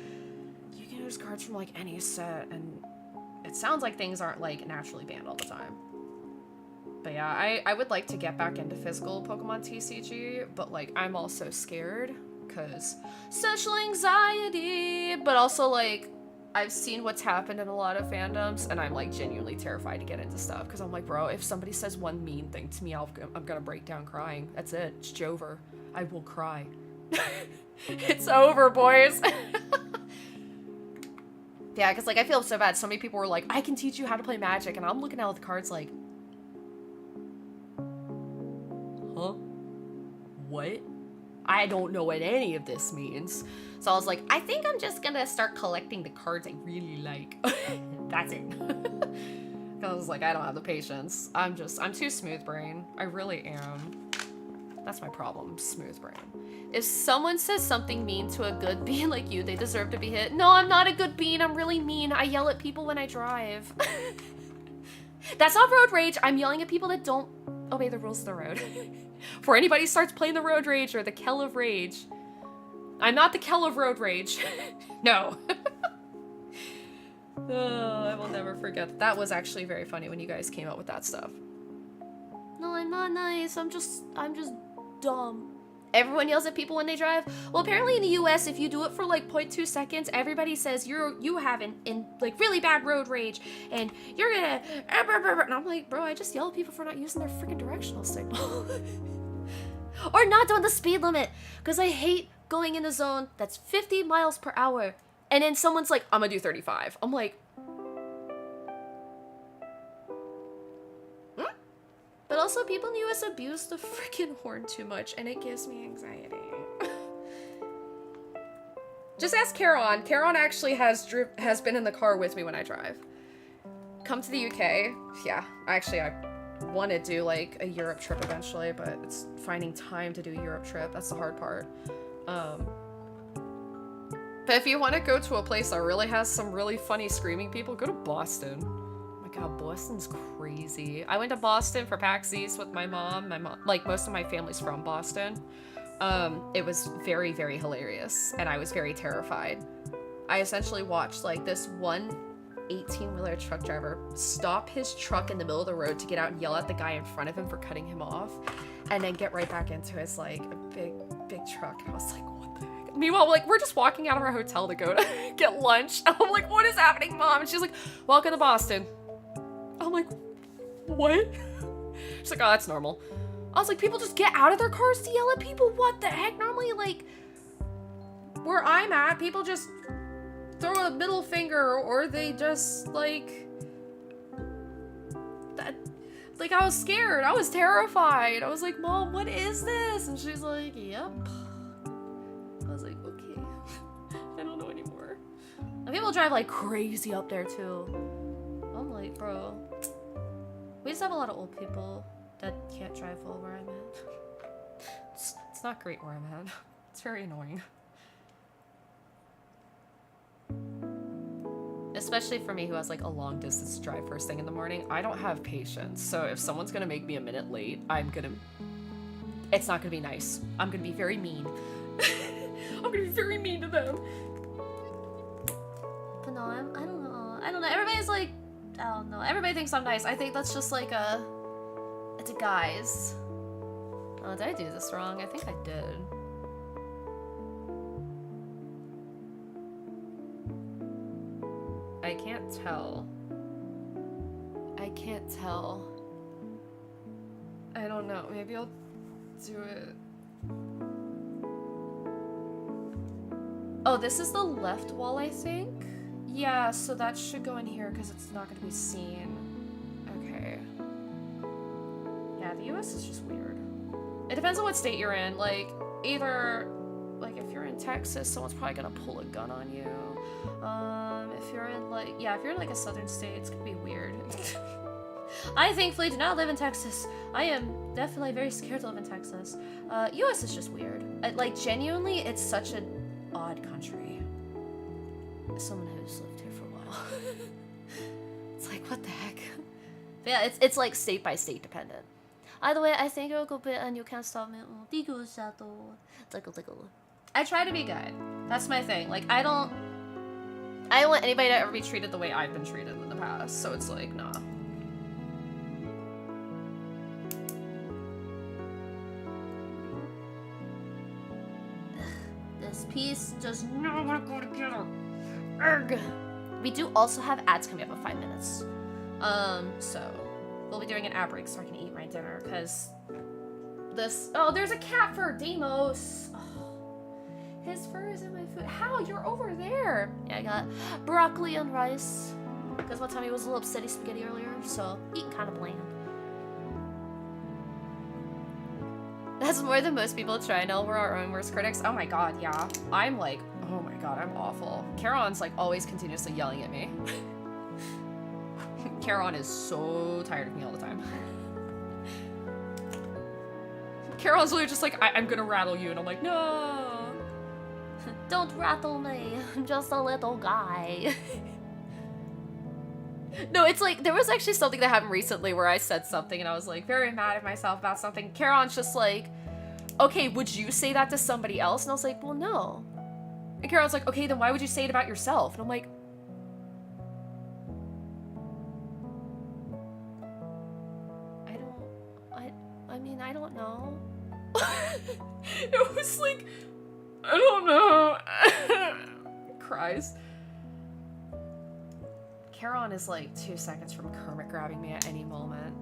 you can use cards from like any set, and it sounds like things aren't like naturally banned all the time. But yeah, I would like to get back into physical Pokemon TCG, but like I'm also scared because social anxiety, but also like I've seen what's happened in a lot of fandoms, and I'm like genuinely terrified to get into stuff because I'm like, bro, if somebody says one mean thing to me, I'm gonna break down crying. That's it. It's over. I will cry. It's over, boys. Yeah, because like I feel so bad. So many people were like, I can teach you how to play Magic, and I'm looking at all the cards like, huh? What? I don't know what any of this means. So I was like, I think I'm just gonna start collecting the cards I really like. That's it. Because I was like, I don't have the patience. I'm too smooth brain. I really am. That's my problem, smooth brain. If someone says something mean to a good bean like you, they deserve to be hit. No, I'm not a good bean. I'm really mean. I yell at people when I drive. That's not road rage. I'm yelling at people that don't obey the rules of the road. Before anybody starts playing the road rage or the Kell of Rage. I'm not the Kell of Road Rage. No. Oh, I will never forget. That was actually very funny when you guys came out with that stuff. No, I'm not nice. I'm just dumb. Everyone yells at people when they drive. Well, apparently in the US, if you do it for like 0.2 seconds, everybody says you have in like really bad road rage, and you're gonna. And I'm like, bro, I just yell at people for not using their freaking directional signal, or not doing the speed limit, because I hate going in a zone that's 50 miles per hour, and then someone's like, I'm gonna do 35. I'm like. But also, people in the US abuse the freaking horn too much, and it gives me anxiety. Just ask Caron. Caron actually has been in the car with me when I drive. Come to the UK. Yeah, actually, I want to do like a Europe trip eventually, but it's finding time to do a Europe trip. That's the hard part. But if you want to go to a place that really has some really funny screaming people, go to Boston. God, Boston's crazy. I went to Boston for PAX East with my mom. Like, most of my family's from Boston. It was very, very hilarious, and I was very terrified. I essentially watched, like, this one 18-wheeler truck driver stop his truck in the middle of the road to get out and yell at the guy in front of him for cutting him off, and then get right back into his, like, a big truck. And I was like, what the heck? Meanwhile, like, we're just walking out of our hotel to go to get lunch. And I'm like, what is happening, Mom? And she's like, welcome to Boston. I'm like, what? She's like, oh, that's normal. I was like, people just get out of their cars to yell at people? What the heck? Normally, like, where I'm at, people just throw a middle finger, or they just, like, that. Like, I was scared. I was terrified. I was like, Mom, what is this? And she's like, yep. I was like, okay. I don't know anymore. And people drive like crazy up there, too. I'm like, bro. We just have a lot of old people that can't drive well where I'm at. It's not great where I'm at. It's very annoying. Especially for me, who has like a long distance drive first thing in the morning. I don't have patience. So if someone's gonna make me a minute late, it's not gonna be nice. I'm gonna be very mean. I'm gonna be very mean to them. But no, I don't know. Everybody's like, I don't know. Everybody thinks I'm nice. I think that's just like it's a guise. Oh, did I do this wrong? I think I did. I can't tell. I can't tell. I don't know. Maybe I'll do it. Oh, this is the left wall, I think? Yeah, so that should go in here because it's not going to be seen. Okay. Yeah, the US is just weird. It depends on what state you're in. Like, either, like, if you're in Texas, someone's probably going to pull a gun on you. If you're in, like, yeah, if you're in, like, a southern state, it's going to be weird. I thankfully do not live in Texas. I am definitely very scared to live in Texas. US is just weird. Like, genuinely, it's such an odd country. Someone who's lived here for a while. It's like, what the heck? But yeah, it's like state by state dependent. Either way, I think it'll go bit and you can't stop me. I try to be good. That's my thing. Like, I don't want anybody to ever be treated the way I've been treated in the past. So it's like, nah. This piece does not want to go together. Urgh. We do also have ads coming up in 5 minutes. So we'll be doing an ad break so I can eat my dinner because this. Oh, there's a cat fur, Demos. Oh, his fur is in my food. How? You're over there. Yeah, I got broccoli and rice because one time he was a little upsetty spaghetti earlier, so eating kind of bland. That's more than most people try. Nell, we're our own worst critics. Oh my god, yeah. I'm like, oh my god, I'm awful. Charon's like always continuously yelling at me. Charon is so tired of me all the time. Charon's literally just like, I'm gonna rattle you, and I'm like, no. Don't rattle me. I'm just a little guy. No, it's like, there was actually something that happened recently where I said something and I was like very mad at myself about something. Charon's just like, okay, would you say that to somebody else? And I was like, well, no. And Charon's like, okay, then why would you say it about yourself? And I'm like, I mean, I don't know. It was like, I don't know. Cries. Charon is like 2 seconds from Kermit grabbing me at any moment.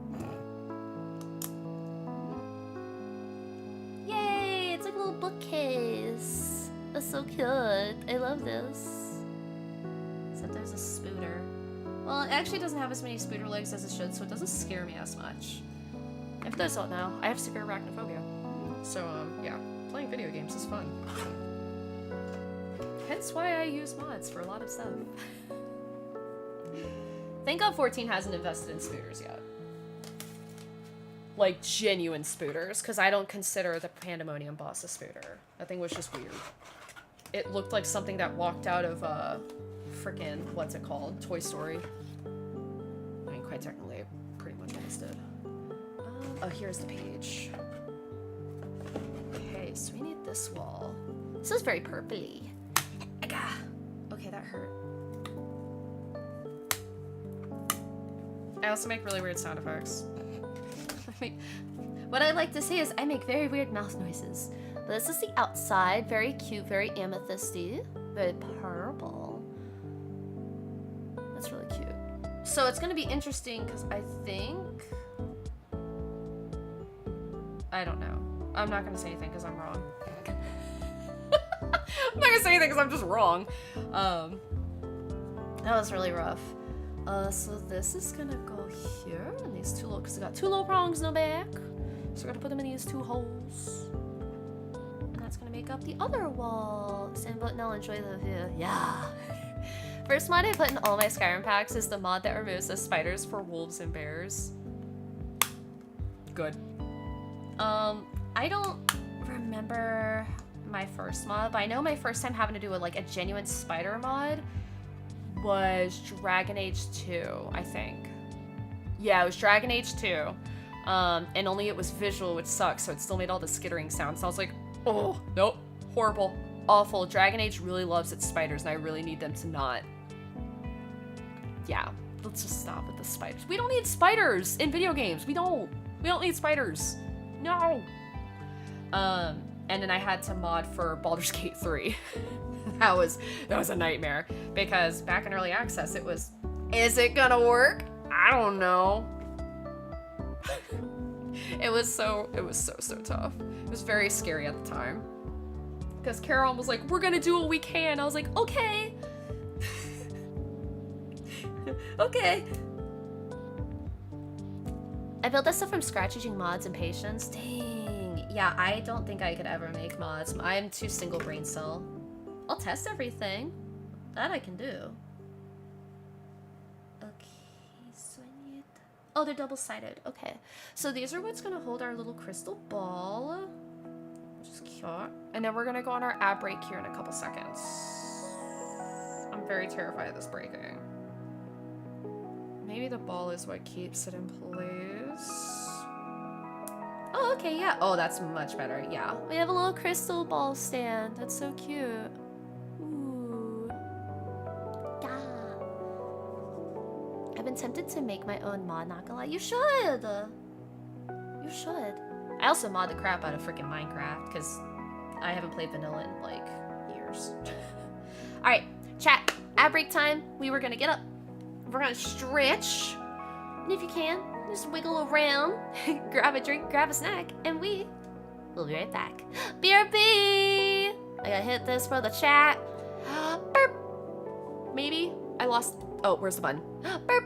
Yay! It's like a little bookcase. That's so cute. I love this. Except there's a spooter. Well, it actually doesn't have as many spooter legs as it should, so it doesn't scare me as much. If those don't know, I have severe arachnophobia. So, yeah, playing video games is fun. Hence why I use mods for a lot of stuff. Thank God 14 hasn't invested in spooters yet. Like, genuine spooters, because I don't consider the Pandemonium boss a spooter. That thing was just weird. It looked like something that walked out of, frickin', what's it called? Toy Story. I mean, quite technically, it pretty much almost did. Oh, here's the page. Okay, so we need this wall. This is very purpley. Okay, that hurt. I also make really weird sound effects. What I like to say is I make very weird mouth noises. But this is the outside, very cute, very amethysty, very purple. That's really cute. So it's gonna be interesting because I think, I don't know. I'm not gonna say anything because I'm wrong. I'm not gonna say anything because I'm just wrong. That was really rough. So this is gonna go here, and these two little, because I got two little prongs in the back. So we're gonna put them in these two holes. And that's gonna make up the other wall. Same but Nell, enjoy the view. Yeah. First mod I put in all my Skyrim packs is the mod that removes the spiders for wolves and bears. Good. I don't remember my first mod, but I know my first time having to do a genuine spider mod was Dragon Age 2, I think. Yeah, it was Dragon Age 2. And only it was visual, which sucks, so it still made all the skittering sounds. So I was like, oh, nope, horrible, awful. Dragon Age really loves its spiders, and I really need them to not. Yeah, let's just stop with the spiders. We don't need spiders in video games. We don't need spiders. No. And then I had to mod for Baldur's Gate 3. that was a nightmare because back in early access it was, is it gonna work? I don't know. It was so tough. It was very scary at the time. Because Carol was like, we're gonna do what we can. I was like, okay. Okay. I built that stuff from scratch using mods and patience. Dang. Yeah, I don't think I could ever make mods. I'm too single brain cell. I'll test everything. That I can do. Okay, so I need... Oh, they're double-sided. Okay. So these are what's gonna hold our little crystal ball. Which is cute. And then we're gonna go on our ad break here in a couple seconds. I'm very terrified of this breaking. Maybe the ball is what keeps it in place. Oh, okay, yeah. Oh, that's much better, yeah. We have a little crystal ball stand. That's so cute. Ooh. Yeah. I've been tempted to make my own mod, not gonna lie. You should! You should. I also mod the crap out of freaking Minecraft, because I haven't played vanilla in, like, years. Alright, chat. Ad break time. We were gonna get up. We're gonna stretch. And if you can, just wiggle around, grab a drink, grab a snack, and we will be right back. BRB! I gotta hit this for the chat. Burp! Maybe? I lost... Oh, where's the button? Burp!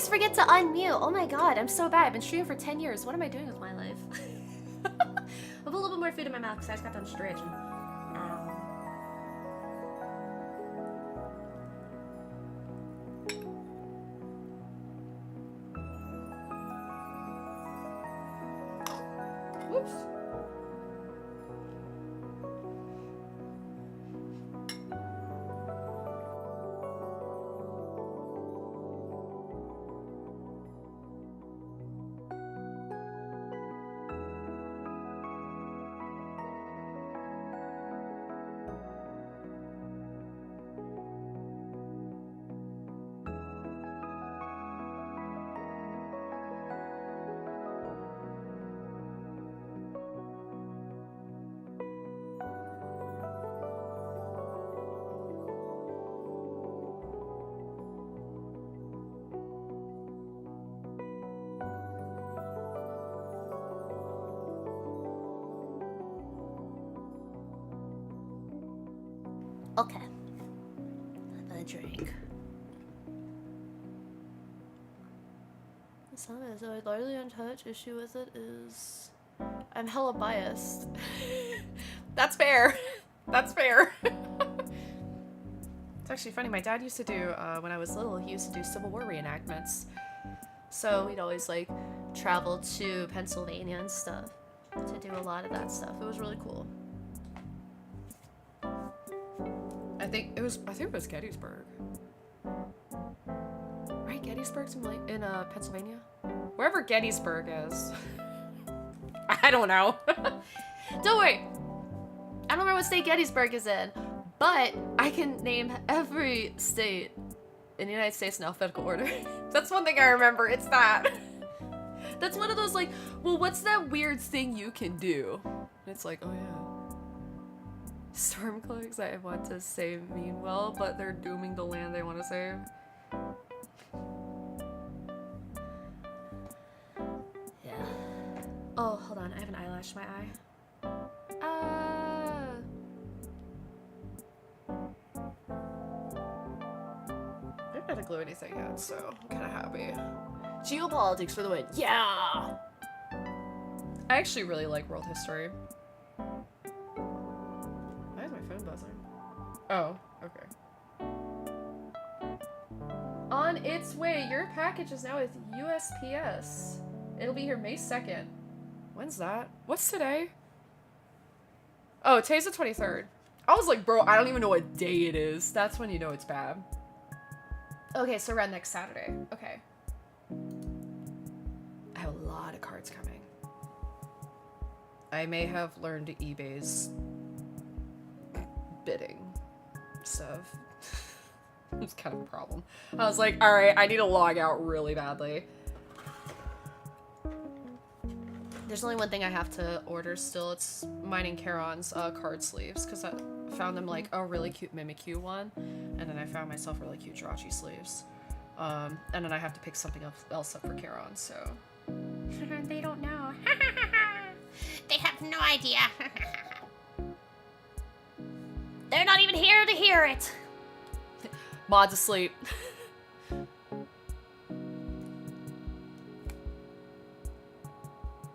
always forget to unmute. Oh my god, I'm so bad. I've been streaming for 10 years. What am I doing with my life? I'll put a little bit more food in my mouth because I just got done stretching. Whoops. Okay. A drink. Some is a largely untouched issue with it is I'm hella biased. That's fair. That's fair. It's actually funny. My dad used to do, when I was little, he used to do Civil War reenactments. So we'd always like travel to Pennsylvania and stuff to do a lot of that stuff. It was really cool. I think it was Gettysburg. Right, Gettysburg's in Pennsylvania? Wherever Gettysburg is. I don't know. Don't worry. I don't remember what state Gettysburg is in, but I can name every state in the United States in alphabetical order. That's one thing I remember. It's that. That's one of those like, well, what's that weird thing you can do? And it's like, oh yeah. Stormcloaks, I want to say mean well, but they're dooming the land they want to save. Yeah. Oh, hold on. I have an eyelash in my eye. I haven't had to glue anything yet, so I'm kind of happy. Geopolitics for the win. Yeah! I actually really like world history. Why is my phone buzzing? Oh, okay. On its way. Your package is now with USPS. It'll be here May 2nd. When's that? What's today? Oh, today's the 23rd. I was like, bro, I don't even know what day it is. That's when you know it's bad. Okay, so around next Saturday. Okay. I have a lot of cards coming. I may have learned eBay's bidding stuff. It's kind of a problem. I was like, alright, I need to log out really badly. There's only one thing I have to order still. It's mine and Charon's card sleeves, because I found them like a really cute Mimikyu one, and then I found myself really cute Jirachi sleeves. And then I have to pick something else up for Charon, so. They don't know. They have no idea. They're not even here to hear it. Mod's asleep.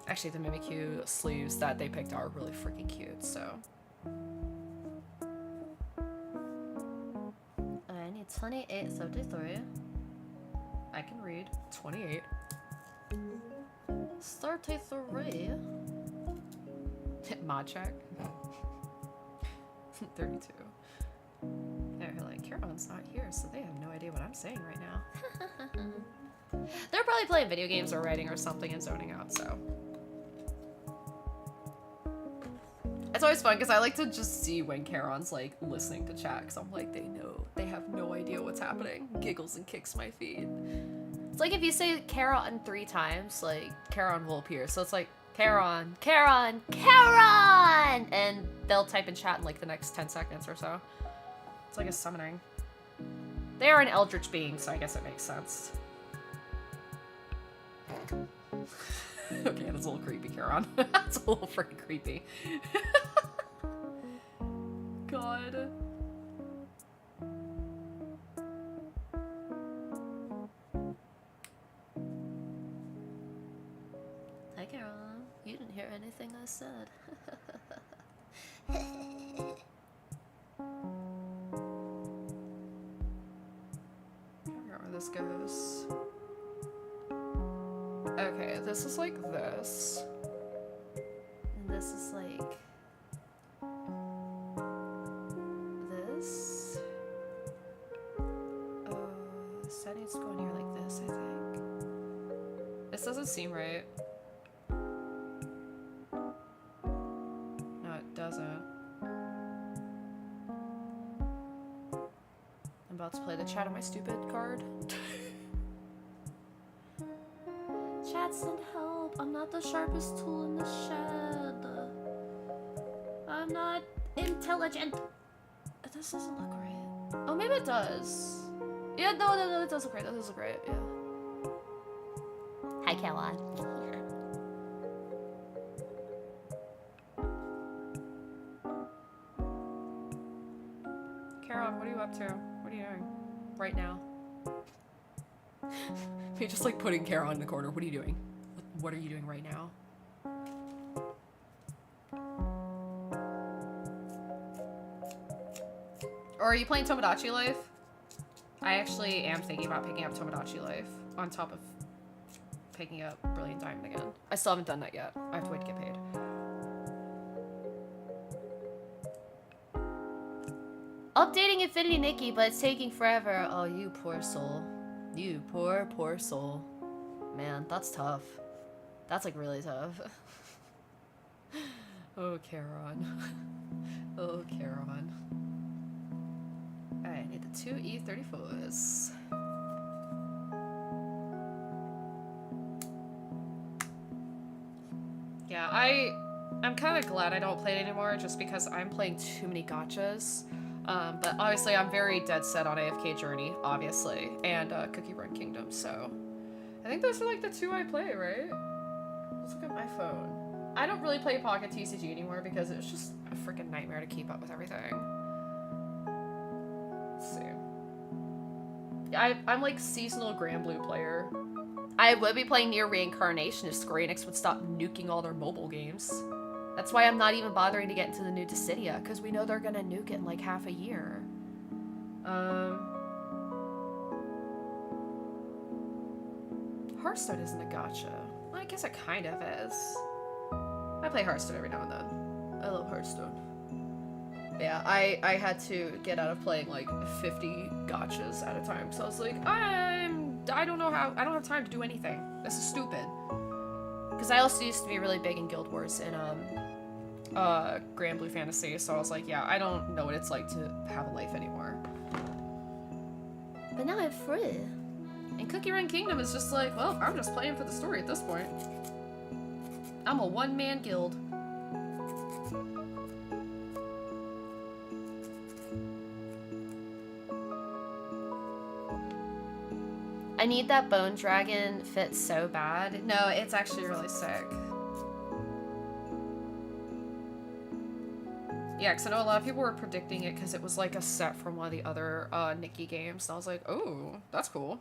Actually, the Mimikyu sleeves that they picked are really freaking cute, so. I need 2873. I can read. 28. 33. Mod check. 32. They're like, Charon's not here, so they have no idea what I'm saying right now. They're probably playing video games or writing or something and zoning out, so. It's always fun because I like to just see when Charon's like listening to chat, because I'm like, they have no idea what's happening. Giggles and kicks my feet. It's like if you say Charon 3 times, like Charon will appear. So it's like Charon, Charon, Charon, and they'll type in chat in like the next 10 seconds or so. It's like a summoning. They are an eldritch being, so I guess it makes sense. Okay, that's a little creepy, Charon. That's a little freaking creepy. God. hear anything I said. I forgot where this goes. Okay, this is like this. And this is like this. This needs to go in here like this, I think. This doesn't seem right. No, it doesn't. I'm about to play the chat on my stupid card. Chat send help. I'm not the sharpest tool in the shed. I'm not intelligent. This doesn't look right. Oh, maybe it does. Yeah, no, it does look right. That does look right, yeah. Hi, Kella. Karen, what are you up to? What are you doing right now? Me just like putting Kara in the corner. What are you doing? What are you doing right now? Or are you playing Tomodachi Life? I actually am thinking about picking up Tomodachi Life on top of picking up Brilliant Diamond again. I still haven't done that yet. I have to wait to get paid. Updating Infinity Nikki, but it's taking forever. Oh, you poor soul. You poor, poor soul. Man, that's tough. That's like really tough. Oh, Charon. Oh, Charon. Alright, I need the 2 E34s. Yeah, I'm kind of glad I don't play it anymore just because I'm playing too many gachas. But obviously I'm very dead set on AFK Journey, obviously, and Cookie Run Kingdom, so I think those are like the 2 I play, right? Let's look at my phone. I don't really play Pocket TCG anymore because it's just a freaking nightmare to keep up with everything. Let's see. Yeah, I'm like seasonal Grand Blue player. I would be playing Near Reincarnation if Square Enix would stop nuking all their mobile games. That's why I'm not even bothering to get into the new Dissidia, because we know they're gonna nuke it in like half a year. Hearthstone isn't a gacha. Well, I guess it kind of is. I play Hearthstone every now and then. I love Hearthstone. Yeah, I had to get out of playing like 50 gachas at a time, so I was like, I don't know how, I don't have time to do anything. This is stupid. Because I also used to be really big in Guild Wars and Grand Blue Fantasy, so I was like, yeah, I don't know what it's like to have a life anymore. But now I'm free. And Cookie Run Kingdom is just like, well, I'm just playing for the story at this point. I'm a one-man guild. I need that bone dragon fit so bad. No, it's actually really sick. Yeah, because I know a lot of people were predicting it because it was like a set from one of the other Nikki games. And I was like, oh, that's cool.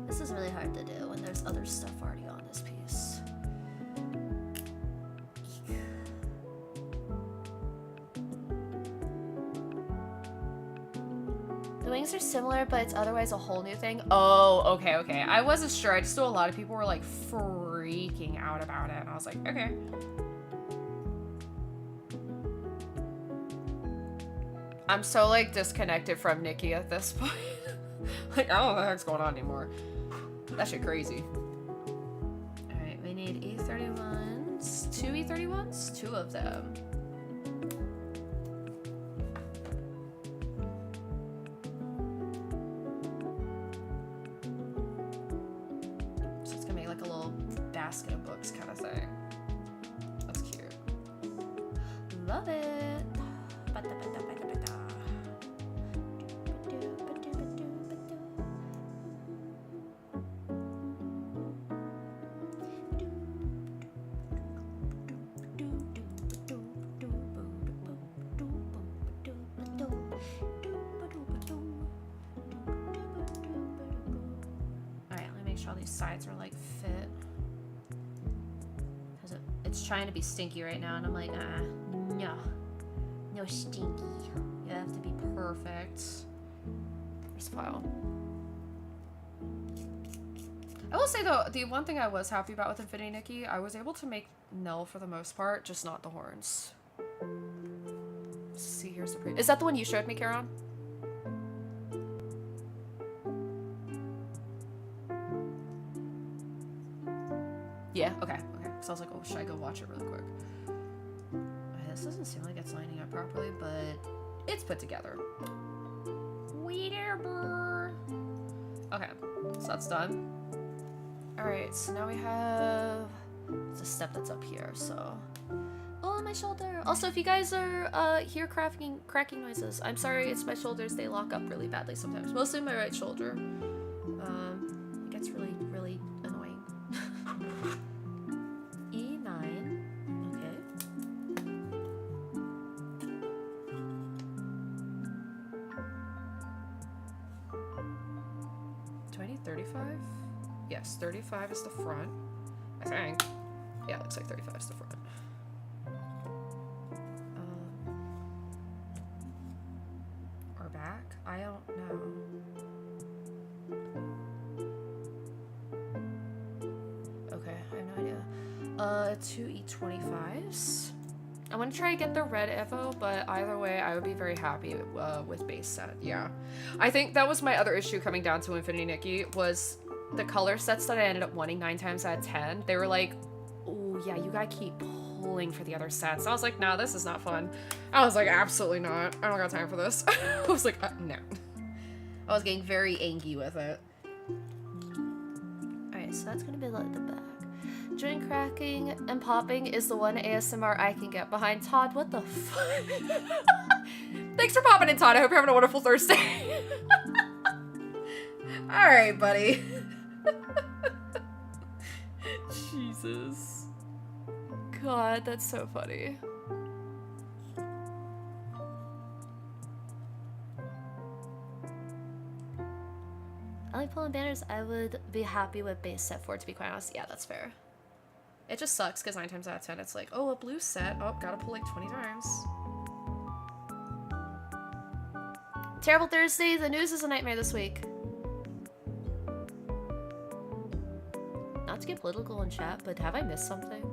This is really hard to do when there's other stuff already on this piece. The wings are similar, but it's otherwise a whole new thing. Oh, okay, okay. I wasn't sure. I just knew a lot of people were like freaking out about it. And I was like, okay. I'm so like disconnected from Nikki at this point. Like, I don't know what the heck's going on anymore. That shit crazy. Alright, we need E31s. 2 E31s? 2 of them. So it's gonna make like a little basket of books kind of thing. That's cute. Love it. sure all these sides are like fit. Because it's trying to be stinky right now, and I'm like, no. No stinky. You have to be perfect. Where's the file? I will say though, the one thing I was happy about with Infinity Nikki, I was able to make Nell for the most part, just not the horns. Let's see, here's the is that the one you showed me, Karen? Yeah, okay. So I was like, oh, should I go watch it really quick? This doesn't seem like it's lining up properly, but it's put together. Whatever. Okay, so that's done. Alright, so now we have the step that's up here, so. Oh, my shoulder. Also, if you guys are hear cracking noises, I'm sorry, it's my shoulders. They lock up really badly sometimes. Mostly my right shoulder. It gets really, really annoying. E9. Okay. 35? Yes, 35 is the front, I think. Yeah, it looks like 35 is the front. Or back? I don't know. Okay, I have no idea. 2 E25s. I want to try to get the red Evo, but either way, I would be very happy with base set. Yeah, I think that was my other issue coming down to Infinity Nikki was the color sets that I ended up wanting 9 times out of 10. They were like, oh yeah, you gotta keep pulling for the other sets. I was like, nah, this is not fun. I was like, absolutely not. I don't got time for this. I was like, no. I was getting very angry with it. Alright, so that's gonna be like the back. Joint cracking and popping is the one ASMR I can get behind. Todd, what the fuck? Thanks for popping in, Todd. I hope you're having a wonderful Thursday. Alright, buddy. Jesus. God, that's so funny. I like pulling banners. I would be happy with base set 4, to be quite honest. Yeah, that's fair. It just sucks because 9 times out of 10 it's like, oh, a blue set. Oh, gotta pull like 20 times. Terrible Thursday. The news is a nightmare this week. Not to get political in chat, but have I missed something?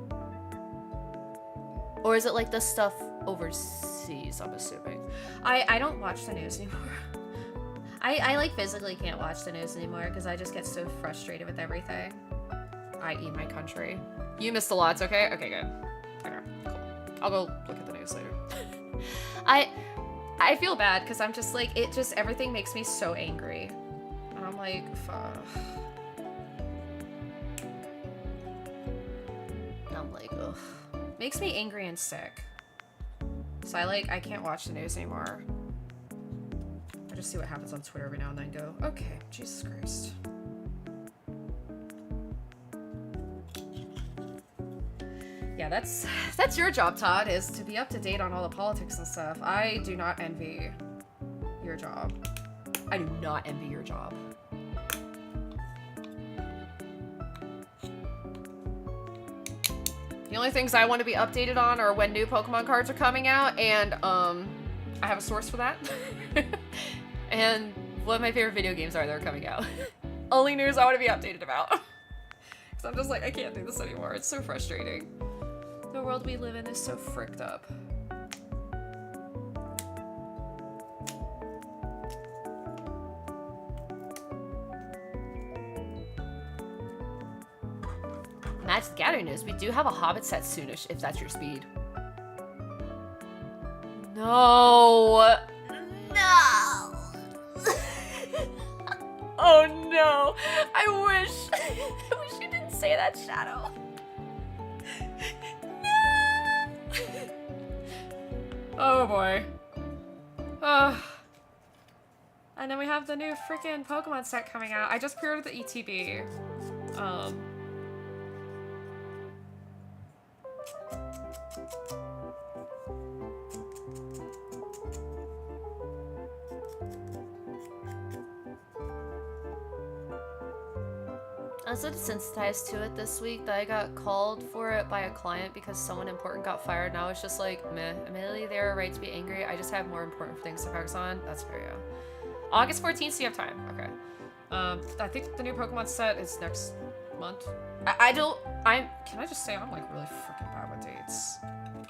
Or is it like the stuff overseas, I'm assuming? I don't watch the news anymore. I like physically can't watch the news anymore because I just get so frustrated with everything. I.e. my country. You missed a lot, it's okay? Okay, good. Okay, cool. I'll go look at the news later. I feel bad because I'm just like, everything makes me so angry. And I'm like, fuck. I'm like, ugh. Makes me angry and sick. So I can't watch the news anymore. I just see what happens on Twitter every now and then and go, okay, Jesus Christ. Yeah, that's your job, Todd, is to be up to date on all the politics and stuff. I do not envy your job. I do not envy your job. The only things I want to be updated on are when new Pokemon cards are coming out, and I have a source for that. And what my favorite video games are that are coming out. Only news I want to be updated about. Because I'm just like, I can't do this anymore. It's so frustrating. The world we live in is so fricked up. Magic the Gathering news. We do have a Hobbit set soonish, if that's your speed. No. No. Oh no. I wish you didn't say that, Shadow. Oh boy. And then we have the new freaking Pokemon set coming out. I just pre-ordered the ETB. I'm so desensitized to it this week that I got called for it by a client because someone important got fired, and I was just like, meh. Admittedly, they're right to be angry. I just have more important things to focus on. That's fair, yeah. August 14th, so you have time. Okay. I think the new Pokemon set is next month. Can I just say I'm like really freaking bad with dates.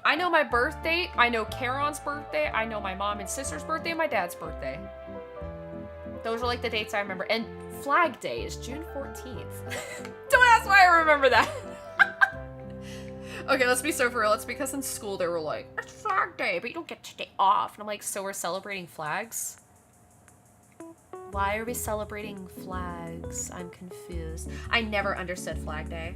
I know my birth date, I know Karon's birthday, I know my mom and sister's birthday, and my dad's birthday. Those are like the dates I remember. And Flag Day is June 14th. Don't ask why I remember that. Okay, let's be so for real. It's because in school they were like, it's Flag Day, but you don't get today off. And I'm like, so we're celebrating flags? Why are we celebrating flags? I'm confused. I never understood Flag Day.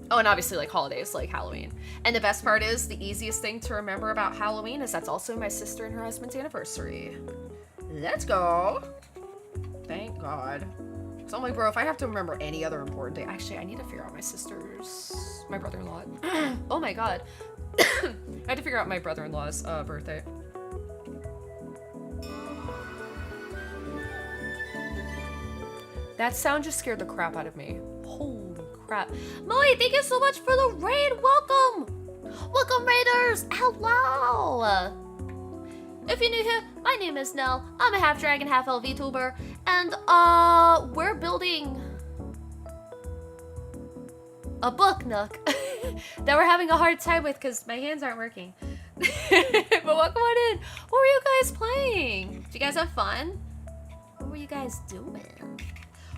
Oh, and obviously like holidays like Halloween. And the best part is the easiest thing to remember about Halloween is that's also my sister and her husband's anniversary. Let's go. Thank God. So I'm like, bro, if I have to remember any other important day, actually I need to figure out my brother-in-law. Oh my God. I had to figure out my brother-in-law's birthday. That sound just scared the crap out of me. Holy crap. Moe, thank you so much for the raid. Welcome. Welcome, raiders. Hello. If you're new here, my name is Nell. I'm a half dragon, half elf VTuber. And, we're building a book, Nook, that we're having a hard time with because my hands aren't working. But welcome on in. What were you guys playing? Did you guys have fun? What were you guys doing?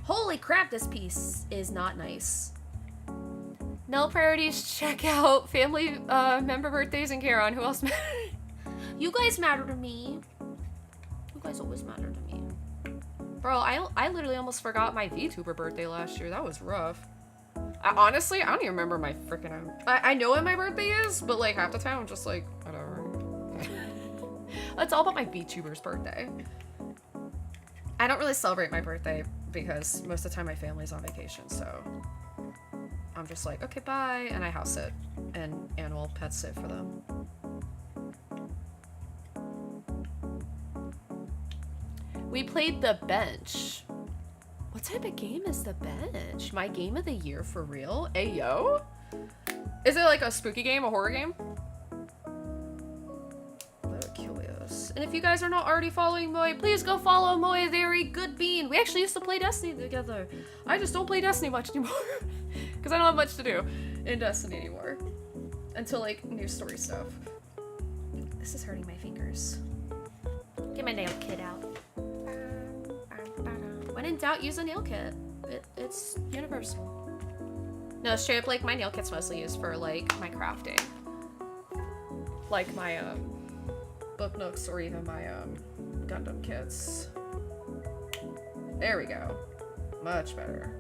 Holy crap, this piece is not nice. No priorities, check out family member birthdays and Karen. Who else matters? You guys matter to me. You guys always matter to me. Bro, I literally almost forgot my VTuber birthday last year. That was rough. Honestly, I don't even remember my freaking... I know when my birthday is, but like half the time I'm just like, whatever. It's all about my VTuber's birthday. I don't really celebrate my birthday because most of the time my family's on vacation, so I'm just like, okay, bye, and I house sit and animal pet sit for them. We played The Bench. What type of game is The Bench? My game of the year for real? Ayo? Is it like a spooky game, a horror game? Curious. And if you guys are not already following Moe, please go follow Moe. Very good bean. We actually used to play Destiny together. I just don't play Destiny much anymore because I don't have much to do in Destiny anymore until like new story stuff. This is hurting my fingers. Get my nail kit out. When in doubt, use a nail kit. It's universal. No, straight up, like, my nail kit's mostly used for, like, my crafting. Like my, book nooks or even my, Gundam kits. There we go. Much better.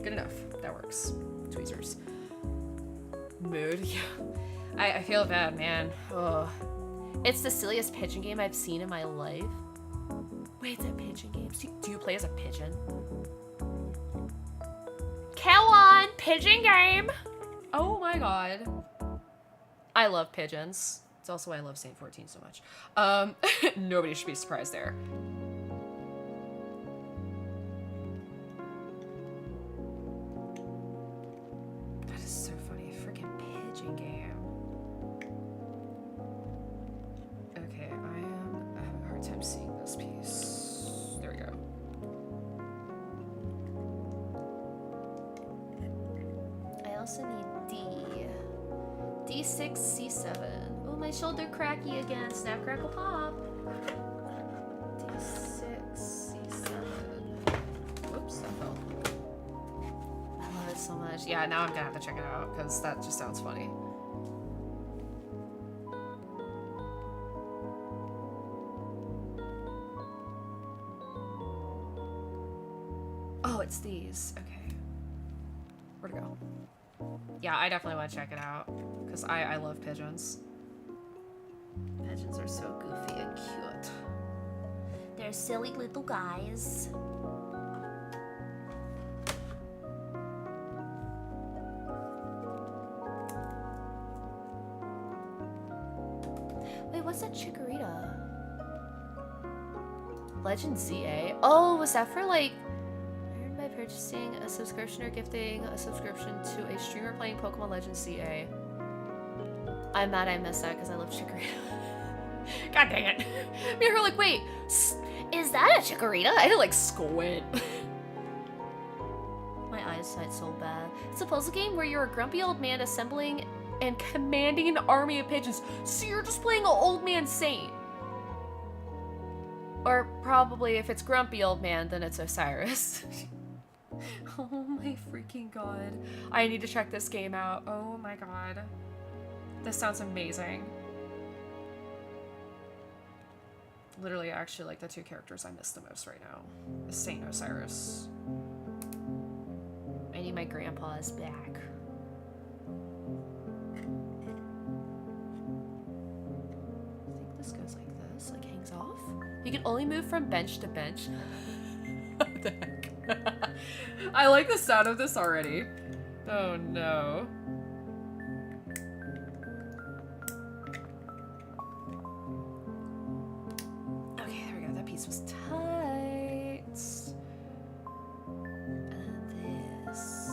Good enough. That works. Tweezers. Mood. Yeah. I feel bad, man. Ugh. It's the silliest pigeon game I've seen in my life. Wait, it's a pigeon game. Do you play as a pigeon? Kelon, pigeon game. Oh my God. I love pigeons. It's also why I love Saint 14 so much. Nobody should be surprised there. That is so funny. Freaking pigeon game. Okay, I'm having a hard time seeing this piece. There we go. I also need D6, C7. Oh, my shoulder cracky again. Snap, crackle, pop. D6, C7. Whoops, that fell. I love it so much. Yeah, now I'm gonna have to check it out because that just sounds funny. Oh, it's these. Okay. Where'd it go? Yeah, I definitely want to check it out because I love pigeons. Pigeons are so goofy and cute. They're silly little guys. Wait, what's that chikorita? Legend ZA? Oh, was that for like earned by purchasing a subscription or gifting a subscription to a streamer playing Pokemon Legends CA? I'm mad I missed that because I love Chikorita. God dang it. Me and her like, wait, Is that a Chikorita? I had to like squint. My eyesight's so bad. It's a puzzle game where you're a grumpy old man assembling and commanding an army of pigeons. So you're just playing an old man saint. Or probably if it's grumpy old man, then it's Osiris. Oh my freaking god. I need to check this game out. Oh my god. This sounds amazing. Literally, actually, like the two characters I miss the most right now is Saint Osiris. I need my grandpa's back. I think this goes like this, like hangs off. You can only move from bench to bench. What the heck? I like the sound of this already. Oh no. Okay, there we go. That piece was tight. And this.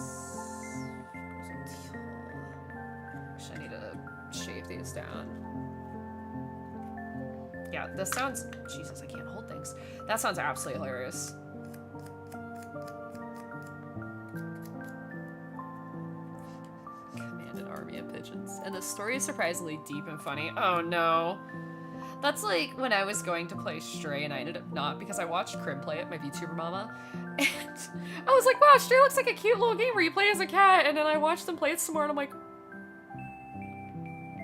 Actually, I need to shave these down. Yeah, this sounds... Jesus, I can't hold things. That sounds absolutely hilarious. Command an army of pigeons. And the story is surprisingly deep and funny. Oh no. That's like when I was going to play Stray and I ended up not because I watched Crim play it, my VTuber mama. And I was like, wow, Stray looks like a cute little game where you play as a cat. And then I watched them play it some more and I'm like,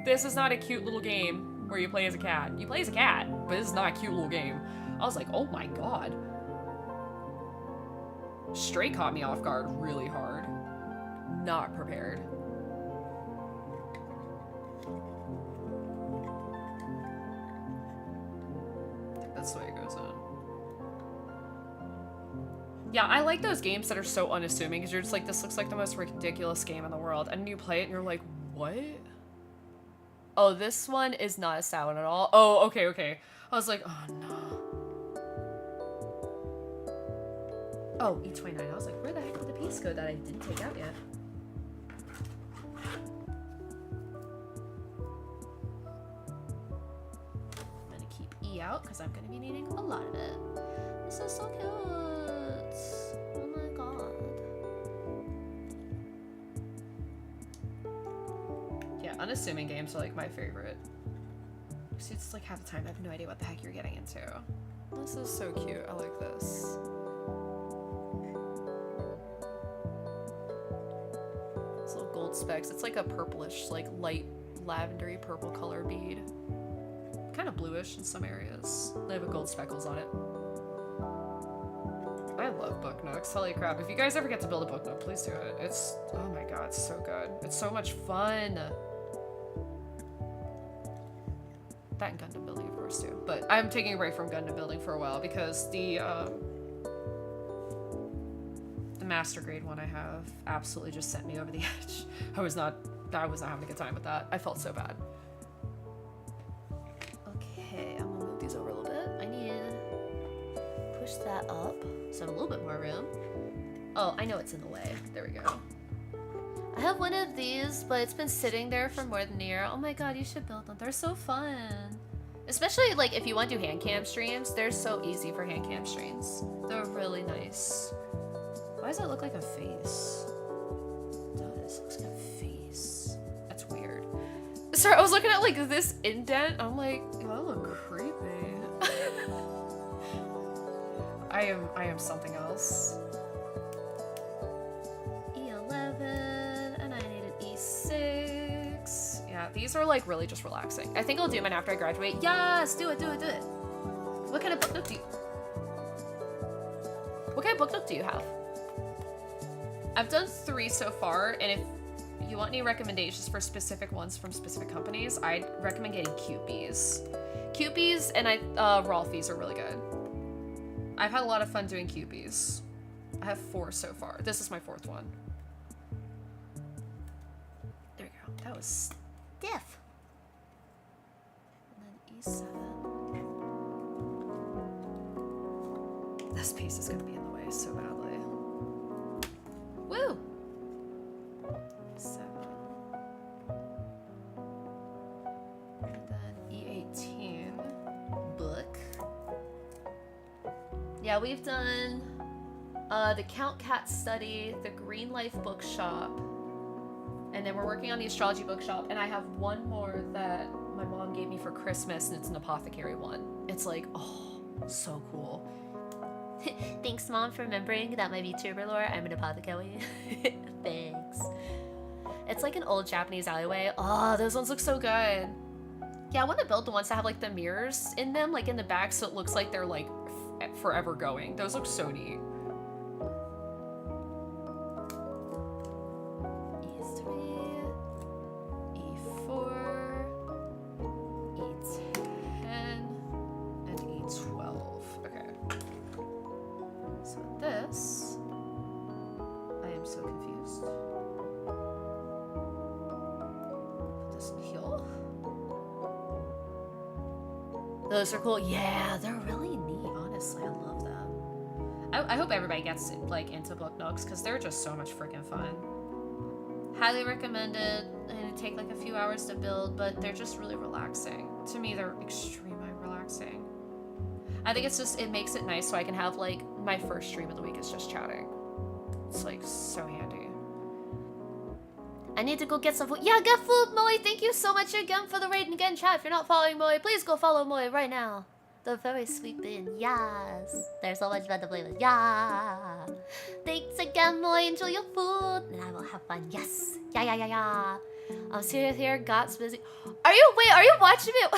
this is not a cute little game where you play as a cat. You play as a cat, but this is not a cute little game. I was like, oh my god. Stray caught me off guard really hard. Not prepared. I think that's the way it goes on. Yeah, I like those games that are so unassuming because you're just like, this looks like the most ridiculous game in the world. And then you play it and you're like, what? Oh, this one is not a sad one at all. Oh, okay, okay. I was like, oh no. Oh, E29. I was like, where the heck did the piece go that I didn't take out yet? I'm gonna keep E out because I'm gonna be needing a lot of it. This is so cute. Oh my god. Yeah, unassuming games are like my favorite. So it's like half the time I have no idea what the heck you're getting into. This is so cute. I like this. These little gold specks. It's like a purplish, like light lavendery purple color bead. Kind of bluish in some areas. They have a gold speckles on it. I love book nooks. Holy crap. If you guys ever get to build a book nook, please do it. It's, oh my god, it's so good. It's so much fun. That and Gundam building, of course, too. But I'm taking a break from Gundam building for a while because the master grade one I have absolutely just sent me over the edge. I was not having a good time with that. I felt so bad. Okay, I'm gonna move these over a little bit. I need to push that up so I have a little bit more room. Oh, I know it's in the way. There we go. I have one of these, but it's been sitting there for more than a year. Oh my god, you should build them. They're so fun. Especially like if you want to do hand cam streams, they're so easy for hand cam streams. They're really nice. Why does it look like a face? It does. It looks like a face. That's weird. Sorry, I was looking at like this indent. I'm like, oh, I look creepy. I am something else. E11. Yeah, these are like really just relaxing. I think I'll do mine after I graduate. Yes, do it, do it, do it. What kind of book nook do you? What kind of book nook do you have? I've done 3 so far, and if you want any recommendations for specific ones from specific companies, I'd recommend getting Cutebees. Cutebees and Rolfies are really good. I've had a lot of fun doing Cutebees. I have 4 so far. This is my 4th one. There we go. That was stiff. And then E7. toothpaste is gonna be in the way so badly. Woo! 7. And then E18. Book. Yeah, we've done the Count Cat Study, the Green Life Bookshop, and then we're working on the Astrology Bookshop, and I have one more that my mom gave me for Christmas, and it's an apothecary one. It's like, oh, so cool. Thanks, Mom, for remembering that my VTuber lore, I'm an apothecary. Thanks. It's like an old Japanese alleyway. Oh, those ones look so good. Yeah, I want to build the ones that have like the mirrors in them, like in the back, so it looks like they're like forever going. Those look so neat. E3, E4, E10, and E12. Okay. So this, I am so confused. Put this in here. Those are cool. Yeah, they're really neat, honestly. I love them. I hope everybody gets like into book nooks because they're just so much freaking fun. Highly recommended. And it take like a few hours to build, but they're just really relaxing. To me, they're extremely relaxing. I think it's just, it makes it nice so I can have like my first stream of the week is just chatting. It's like so handy. I need to go get some food. Yeah, get food, Moe. Thank you so much again for the raid. And again, chat, if you're not following Moe, please go follow Moe right now. The very sweet bin. Yes. There's so much fun to play with. Yeah. Thanks again, Moe. Enjoy your food. And I will have fun. Yes. Yeah, yeah, yeah, yeah. I'm serious here. Got's busy. Are you watching it?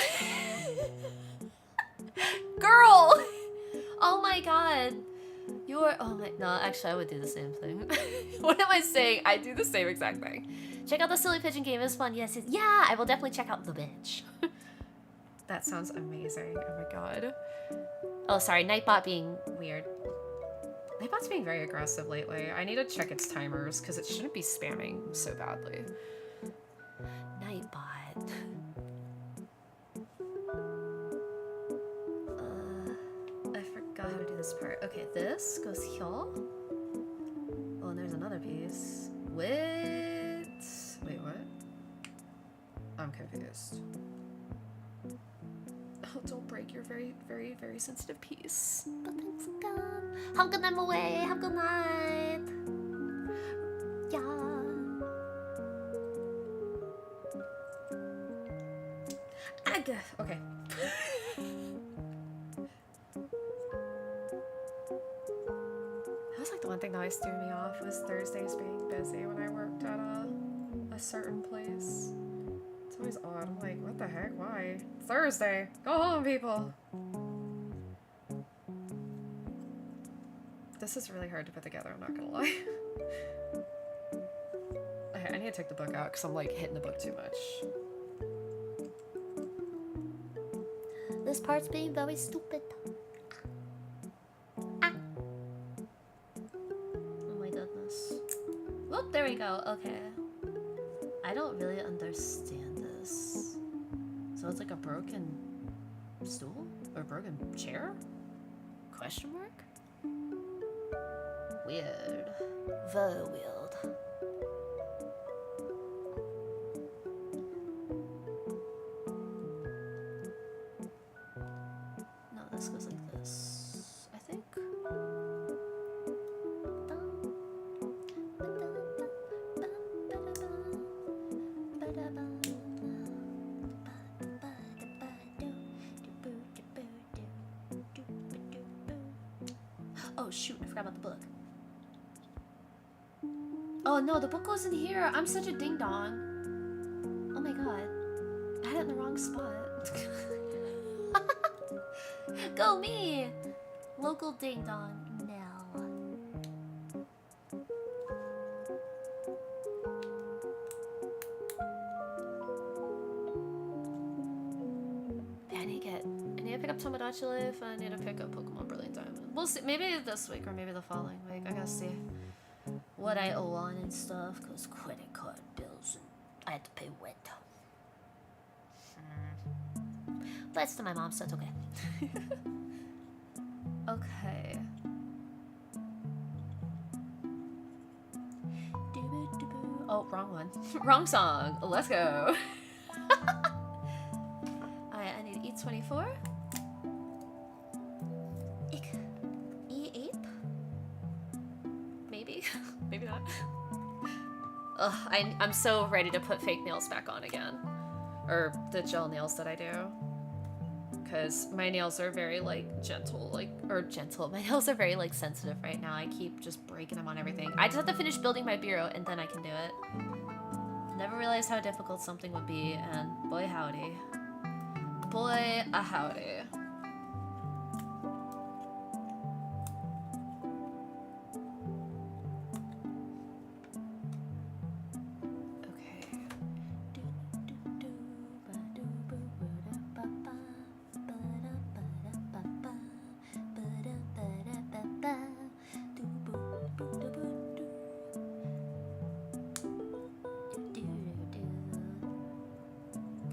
Girl. Oh my god. No, actually I would do the same thing. What am I saying? I do the same exact thing. Check out the Silly Pigeon game, it was fun. Yes, yeah, I will definitely check out the bitch. That sounds amazing, oh my god. Oh, sorry, Nightbot being weird. Nightbot's being very aggressive lately. I need to check its timers, because it shouldn't be spamming so badly. Nightbot. I forgot how to do this part. Okay, this goes here. Oh, and there's another piece. Wait, what? I'm confused. Oh, don't break your very, very, very sensitive piece. But thanks again. Have a good night, away. Have a good night. Yeah. Okay. That was like the one thing that always threw me off was Thursdays being busy when I worked at a certain place. It's always odd. I'm like, what the heck? Why? It's Thursday. Go home, people. This is really hard to put together, I'm not gonna lie. Okay, I need to take the book out because I'm like hitting the book too much. This part's being very stupid. Ah. Oh my goodness. Whoop, there we go. Okay. I don't really understand this. So it's like a broken stool? Or broken chair? Question mark? Weird. Very weird. No, this goes like this, I think. Oh shoot, I forgot about the book. Oh no, the book goes in here. I'm such a ding dong. Oh my god. I had it in the wrong spot. Go me! Local ding dong, Nell. I need to pick up Tomodachi Life. I need to pick up Pokemon Brilliant Diamond. We'll see. Maybe this week or maybe the following week. I gotta see what I owe on and stuff, because credit card bills and I had to pay rent. But it's to my mom, so it's okay. Okay. Oh, wrong one. Wrong song. Let's go. Alright, I need E24. Ick. E8? Maybe? Maybe not. Ugh, I'm so ready to put fake nails back on again. Or the gel nails that I do. Because my nails are very, like, gentle, my nails are very, like, sensitive right now. I keep just breaking them on everything. I just have to finish building my bureau, and then I can do it. Never realized how difficult something would be, and boy howdy. Boy a howdy.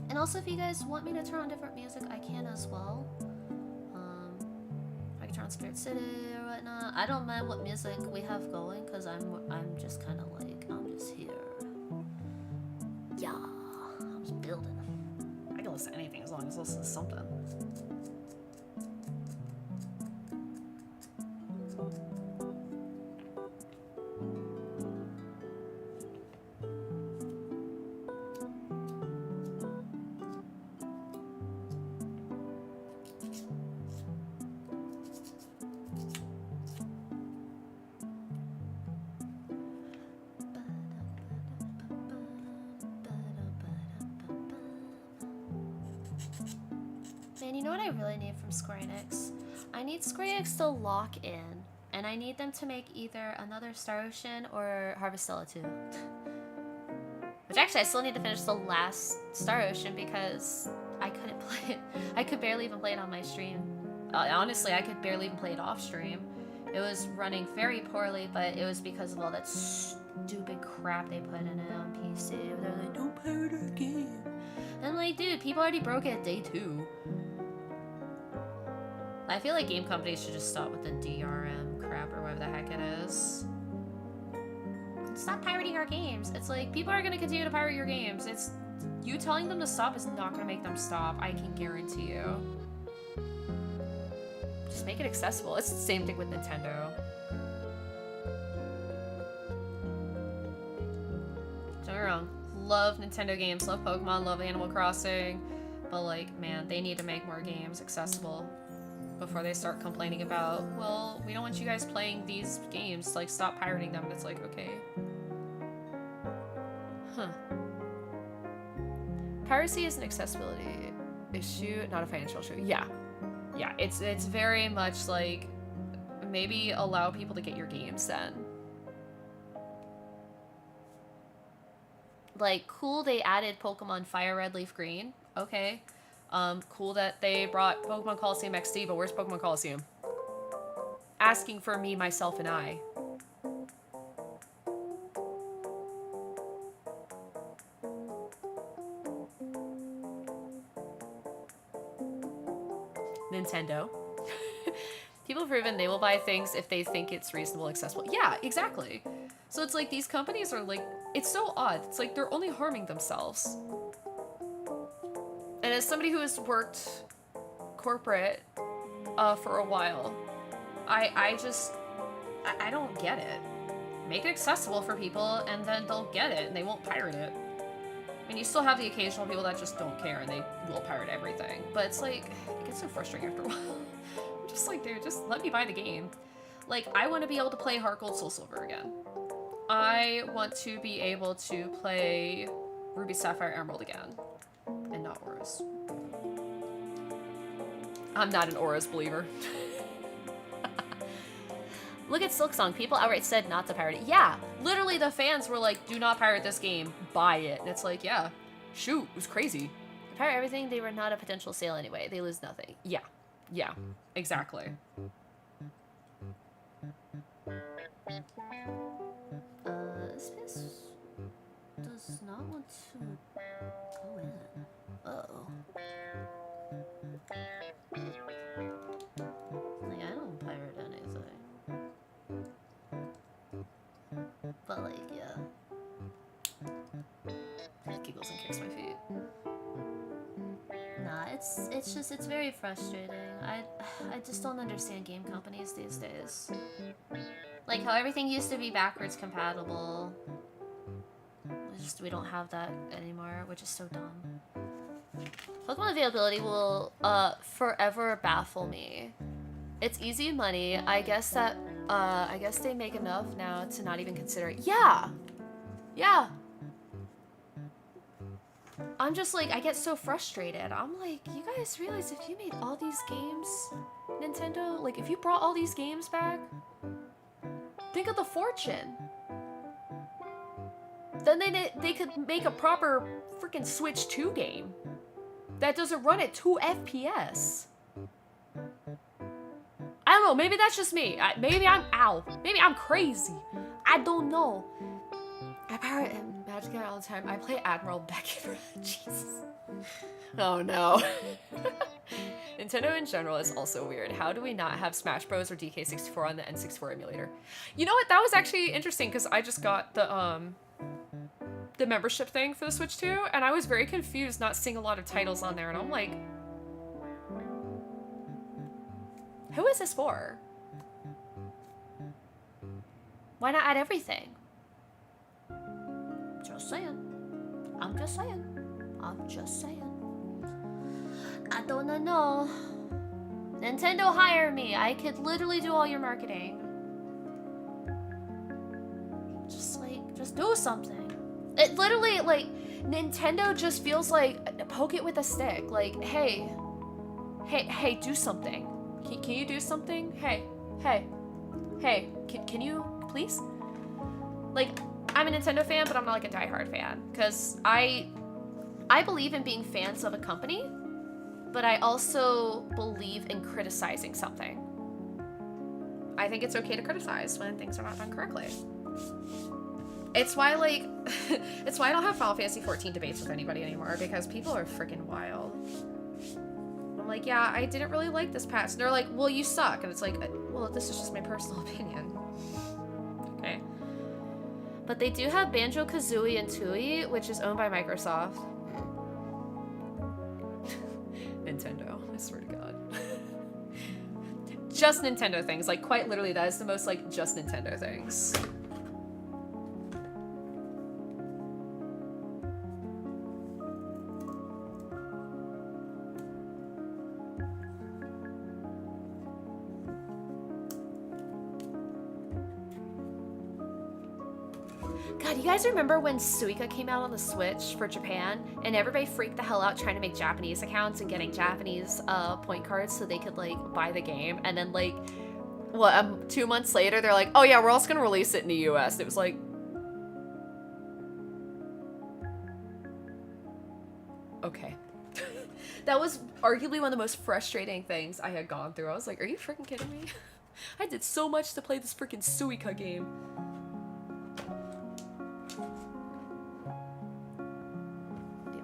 And also, if you guys want me to turn on different music, I can as well. I can turn on Spirit City or whatnot. I don't mind what music we have going, because I'm just kind of like, I'm just here. Yeah, I'm just building. I can listen to anything as long as I listen to something. Man, you know what I really need from Square Enix? I need Square Enix to lock in, and I need them to make either another Star Ocean or Harvestella 2. Which actually, I still need to finish the last Star Ocean because I couldn't play it. I could barely even play it on my stream. Honestly, I could barely even play it off stream. It was running very poorly, but it was because of all that stupid crap they put in it on PC. They're like, don't pirate our game. And I'm like, dude, people already broke it at day 2. I feel like game companies should just stop with the DRM crap or whatever the heck it is. Stop pirating our games. It's like, people are gonna continue to pirate your games. It's, you telling them to stop is not gonna make them stop, I can guarantee you. Just make it accessible. It's the same thing with Nintendo. Don't get me wrong. Love Nintendo games, love Pokemon, love Animal Crossing. But like, man, they need to make more games accessible before they start complaining about, well, we don't want you guys playing these games, like, stop pirating them. And it's like, okay. Huh. Piracy is an accessibility issue, not a financial issue. Yeah. Yeah, it's very much like, maybe allow people to get your games then. Like, cool they added Pokemon Fire Red, Leaf Green. Okay. Cool that they brought Pokemon Coliseum XD, but where's Pokemon Coliseum? Asking for me, myself, and I. Nintendo. People have proven they will buy things if they think it's reasonable, accessible. Yeah, exactly. So it's like these companies are like, it's so odd. It's like they're only harming themselves. And as somebody who has worked corporate for a while, I don't get it. Make it accessible for people and then they'll get it and they won't pirate it. I mean, you still have the occasional people that just don't care and they will pirate everything. But it's like, it gets so frustrating after a while. I'm just like, dude, just let me buy the game. Like, I want to be able to play Heart Gold Soul Silver again. I want to be able to play Ruby Sapphire Emerald again. And not Auras. I'm not an Auras believer. Look at Silksong. People outright said not to pirate it. Yeah, literally the fans were like, do not pirate this game. Buy it. And it's like, yeah, shoot, it was crazy. They pirate everything, they were not a potential sale anyway. They lose nothing. Yeah, yeah, exactly. Space does not want to go in. Uh-oh. Like, I don't pirate anything. But, like, yeah. giggles and kicks my feet. Nah, it's very frustrating. I just don't understand game companies these days. Like how everything used to be backwards compatible. We don't have that anymore, which is so dumb. Pokemon availability will forever baffle me. It's easy money. I guess they make enough now to not even consider it. Yeah. Yeah. I'm just like, I get so frustrated. I'm like, you guys realize if you made all these games, Nintendo, like if you brought all these games back, think of the fortune. Then they could make a proper freaking Switch 2 game that doesn't run at 2 FPS. I don't know, maybe that's just me. Maybe I'm crazy. I don't know. I pirate and Magic all the time. I play Admiral Beckett. Jesus. Oh no. Nintendo in general is also weird. How do we not have Smash Bros or DK64 on the N64 emulator? You know what? That was actually interesting because I just got the membership thing for the Switch 2, and I was very confused not seeing a lot of titles on there, and I'm like, who is this for? Why not add everything? Just saying. I'm just saying. I don't know. Nintendo, hire me. I could literally do all your marketing. Just do something. It literally, like, Nintendo just feels like, poke it with a stick. Like, hey, do something. Can you do something? Hey, can you, please? Like, I'm a Nintendo fan, but I'm not like a diehard fan. Because I believe in being fans of a company, but I also believe in criticizing something. I think it's okay to criticize when things are not done correctly. It's why, like, it's why I don't have Final Fantasy 14 debates with anybody anymore, because people are freaking wild. I'm like, yeah, I didn't really like this patch. And they're like, well, you suck. And it's like, well, this is just my personal opinion. Okay. But they do have Banjo-Kazooie and Tooie, which is owned by Microsoft. Nintendo, I swear to God. Just Nintendo things. Like, quite literally, that is the most, like, just Nintendo things. God, you guys remember when Suica came out on the Switch for Japan and everybody freaked the hell out trying to make Japanese accounts and getting Japanese point cards so they could like buy the game, and then like what 2 months later they're like, oh yeah, we're also gonna release it in the US. It was like, okay. That was arguably one of the most frustrating things I had gone through. I was like, are you freaking kidding me? I did so much to play this freaking Suica game.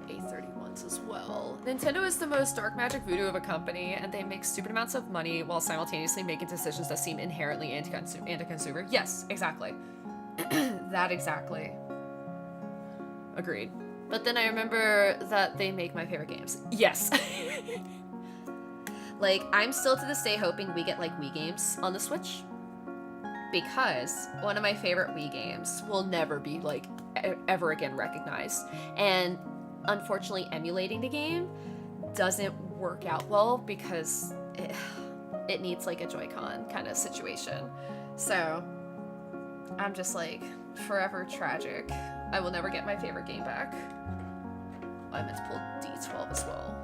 A31s as well. Nintendo is the most dark magic voodoo of a company, and they make stupid amounts of money while simultaneously making decisions that seem inherently anti-consumer. Yes, exactly. That exactly. Agreed. But then I remember that they make my favorite games. Yes. Like, I'm still to this day hoping we get like Wii games on the Switch, because one of my favorite Wii games will never be like ever again recognized, and unfortunately emulating the game doesn't work out well because it needs like a Joy-Con kind of situation. So I'm just like forever tragic. I will never get my favorite game back. I meant to pull D12 as well.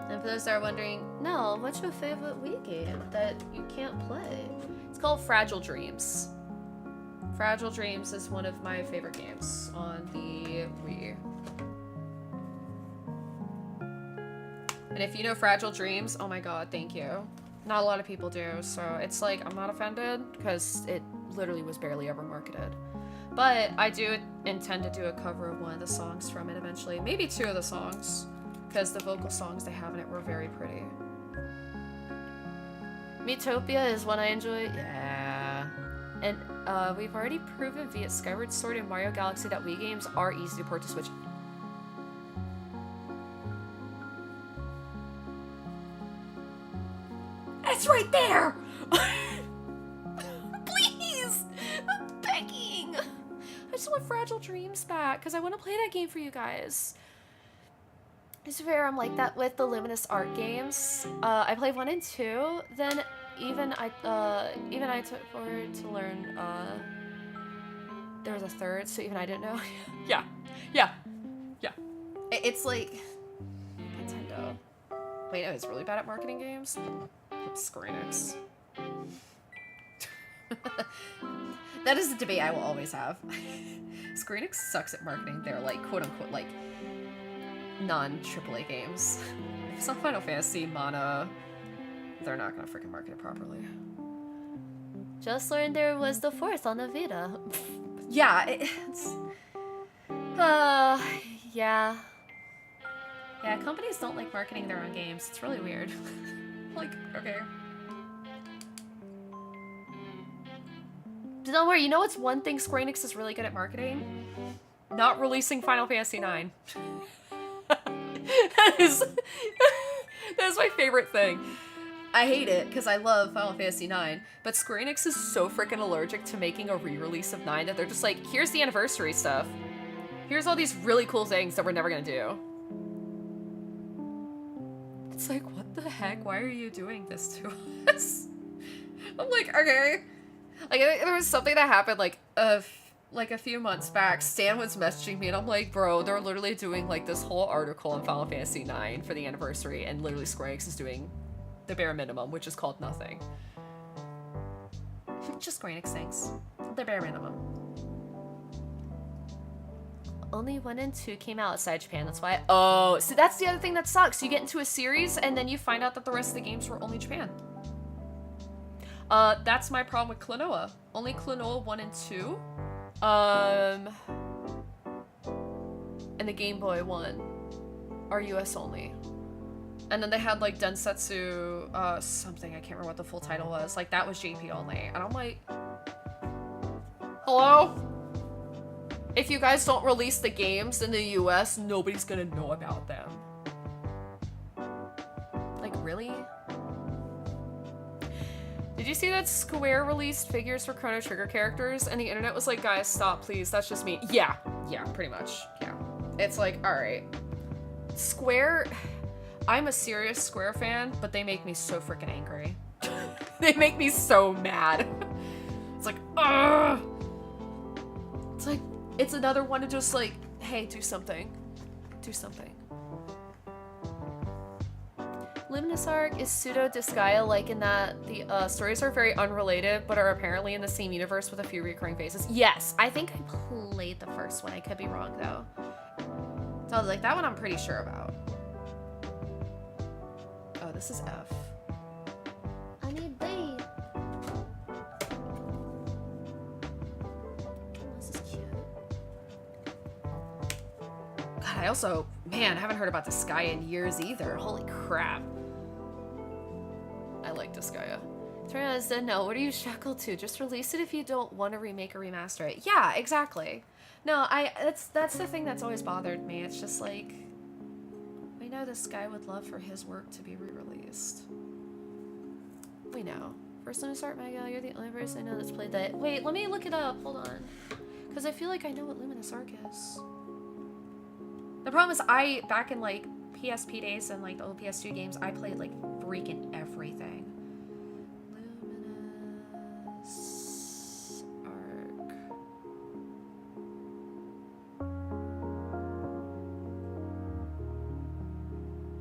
And for those that are wondering, Nell, what's your favorite Wii game that you can't play? It's called Fragile Dreams. Fragile Dreams is one of my favorite games on the Wii. And if you know Fragile Dreams, oh my god, thank you. Not a lot of people do, so it's like, I'm not offended, because it literally was barely ever marketed. But I do intend to do a cover of one of the songs from it eventually. Maybe 2 of the songs, because the vocal songs they have in it were very pretty. Metopia is one I enjoy. Yeah. And We've already proven via Skyward Sword and Mario Galaxy that Wii games are easy to port to Switch. It's right there! Please! I'm begging! I just want Fragile Dreams back, because I want to play that game for you guys. It's fair, I'm like that with the Luminous Art games. I played 1 and 2, then even I took forward to learn, there was a 3rd, so even I didn't know. Yeah. It's like, Nintendo. Wait, no, it's really bad at marketing games? It's Square Enix. That is the debate I will always have. Square Enix sucks at marketing their, like, quote-unquote, like, non-AAA games. If it's not Final Fantasy, Mana, they're not gonna freaking market it properly. Just learned there was the 4th on the Vita. Yeah, it's... yeah. Yeah, companies don't like marketing their own games. It's really weird. Like, okay. Don't worry, you know what's one thing Square Enix is really good at marketing? Not releasing Final Fantasy IX. That is my favorite thing. I hate it because I love Final Fantasy IX, but Square Enix is so freaking allergic to making a re-release of 9 that they're just like, here's the anniversary stuff. Here's all these really cool things that we're never gonna do. It's like, what the heck? Why are you doing this to us? I'm like, okay. Like, there was something that happened like a few months back. Stan was messaging me and I'm like, bro, they're literally doing like this whole article on Final Fantasy IX for the anniversary, and literally Square Enix is doing the bare minimum, which is called nothing. Just Square Enix things. The bare minimum. Only 1 and 2 came out outside Japan, that's why. Oh, so that's the other thing that sucks. You get into a series and then you find out that the rest of the games were only Japan. That's my problem with Klonoa. Only Klonoa 1 and 2. And the Game Boy one are US only. And then they had like Densetsu, something, I can't remember what the full title was. Like that was JP only. And I'm like, hello? If you guys don't release the games in the US, nobody's gonna know about them. Like, really? Did you see that Square released figures for Chrono Trigger characters? And the internet was like, guys, stop, please. That's just me. Yeah, pretty much. Yeah. It's like, alright. Square... I'm a serious Square fan, but they make me so freaking angry. They make me so mad. It's like, ugh! It's like, it's another one to just like, hey, do something. Do something. Luminous Arc is pseudo-Disgaea, like in that the stories are very unrelated, but are apparently in the same universe with a few recurring faces. Yes, I think I played the first one. I could be wrong, though. So, like, that one I'm pretty sure about. Oh, this is F. I need B. This is cute. God, I also, man, I haven't heard about Disgaea in years either. Holy crap. I like Disgaea. Tornado said, no, what are you shackled to? Just release it if you don't want to remake or remaster it. Yeah, exactly. No, that's the thing that's always bothered me. It's just like, we know this guy would love for his work to be re-released. We know. First time to start Mega, you're the only person I know that's played that. Wait, let me look it up. Hold on. Because I feel like I know what Luminous Arc is. The problem is back in like PSP days and like the old PS2 games, I played like freaking everything. Luminous Arc.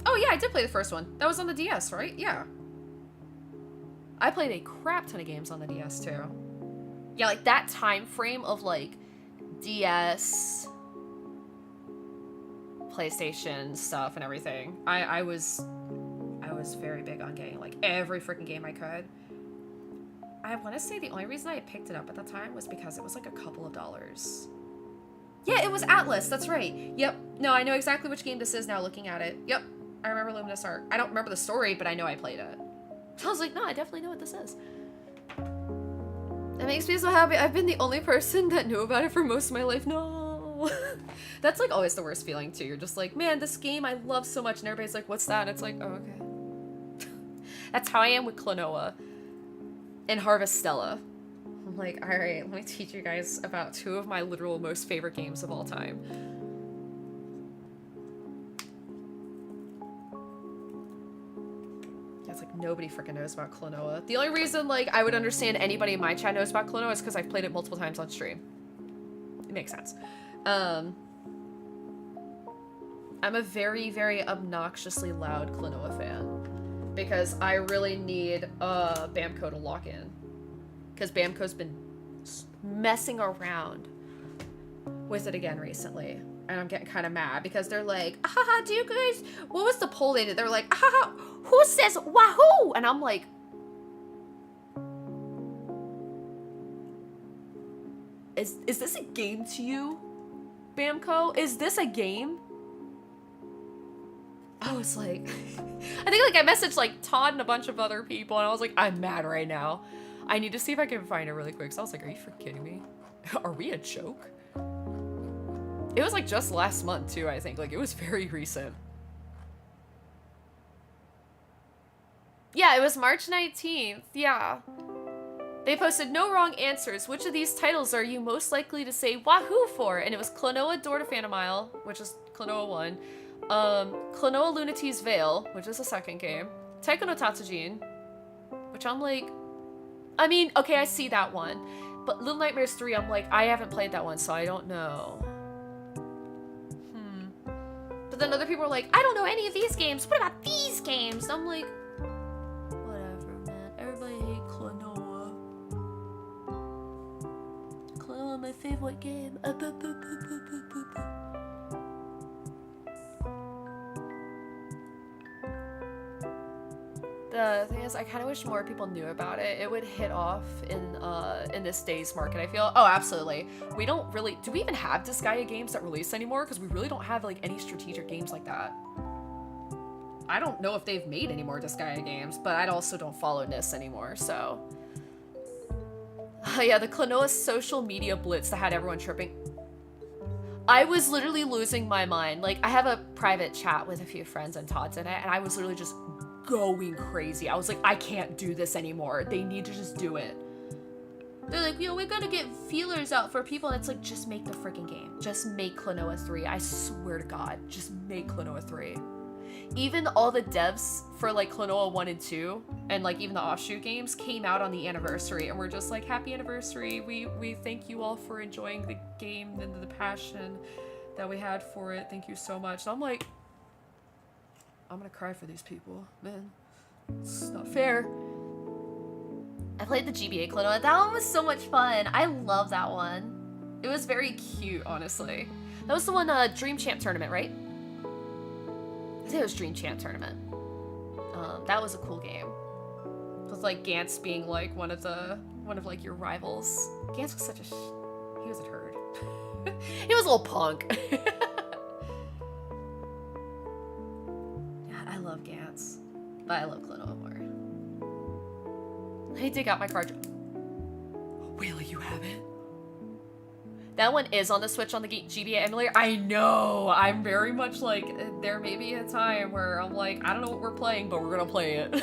Oh yeah, I did play the first one. That was on the DS, right? Yeah. I played a crap ton of games on the DS too. Yeah, like that time frame of like DS, PlayStation stuff and everything. I was very big on getting like every freaking game I could. I want to say the only reason I picked it up at the time was because it was like a couple of dollars. Yeah, it was Atlas. That's right. Yep. No, I know exactly which game this is now looking at it. Yep. I remember Luminous Arc. I don't remember the story, but I know I played it. So I was like, no, I definitely know what this is. It makes me so happy. I've been the only person that knew about it for most of my life. No. That's like always the worst feeling too. You're just like, man, this game I love so much, and everybody's like, what's that? And it's like, oh, okay. That's how I am with Klonoa and Harvestella. I'm like, all right, let me teach you guys about two of my literal most favorite games of all time. It's like nobody freaking knows about Klonoa. The only reason like I would understand anybody in my chat knows about Klonoa is because I've played it multiple times on stream. It makes sense. I'm a very, very obnoxiously loud Klonoa fan because I really need Bamco to lock in, because Bamco's been messing around with it again recently, and I'm getting kind of mad because they're like, haha, do you guys, what was the poll they did? They're like, haha, who says wahoo? And I'm like, is this a game to you, Bamco? Is this a game? I was like, I think like I messaged like Todd and a bunch of other people, and I was like, I'm mad right now. I need to see if I can find it really quick. So I was like, are you freaking kidding me? Are we a joke? It was like just last month too, I think. Like it was very recent. Yeah, it was March 19th. Yeah. They posted no wrong answers. Which of these titles are you most likely to say wahoo for? And it was Klonoa Door to Phantomile, which is Klonoa 1. Klonoa Lunatee's Veil, which is the second game. Taiko no Tatsujin, which I'm like, I mean, okay, I see that one. But Little Nightmares 3, I'm like, I haven't played that one, so I don't know. But then other people are like, I don't know any of these games. What about these games? And I'm like, whatever, man. Everybody hate Klonoa. Klonoa, my favorite game. The thing is, I kind of wish more people knew about it. It would hit off in this day's market, I feel. Oh, absolutely. We don't really... Do we even have Disgaea games that release anymore? Because we really don't have, like, any strategic games like that. I don't know if they've made any more Disgaea games, but I also don't follow NIS anymore, so... yeah, the Klonoa social media blitz that had everyone tripping. I was literally losing my mind. Like, I have a private chat with a few friends and Todd's in it, and I was literally just going crazy. I was like, I can't do this anymore. They need to just do it. They're like, yo, we gotta get feelers out for people. And it's like, just make the freaking game. Just make Klonoa 3. I swear to God, just make Klonoa 3. Even all the devs for like Klonoa 1 and 2 and like even the offshoot games came out on the anniversary, and we're just like, happy anniversary. We thank you all for enjoying the game and the passion that we had for it. Thank you so much. And I'm like, I'm gonna cry for these people, man. It's not fair. I played the GBA Klonoa. That one was so much fun. I love that one. It was very cute, honestly. That was the one, Dream Champ Tournament, right? I think it was Dream Champ Tournament. That was a cool game. With like Gantz being like one of like your rivals. Gantz was such a he was a turd. He was a little punk. I love Gantz, but I love Klonoa more. Let me dig out my card. Really, you have it? That one is on the Switch on the GBA emulator. I know. I'm very much like, there may be a time where I'm like, I don't know what we're playing, but we're gonna play it.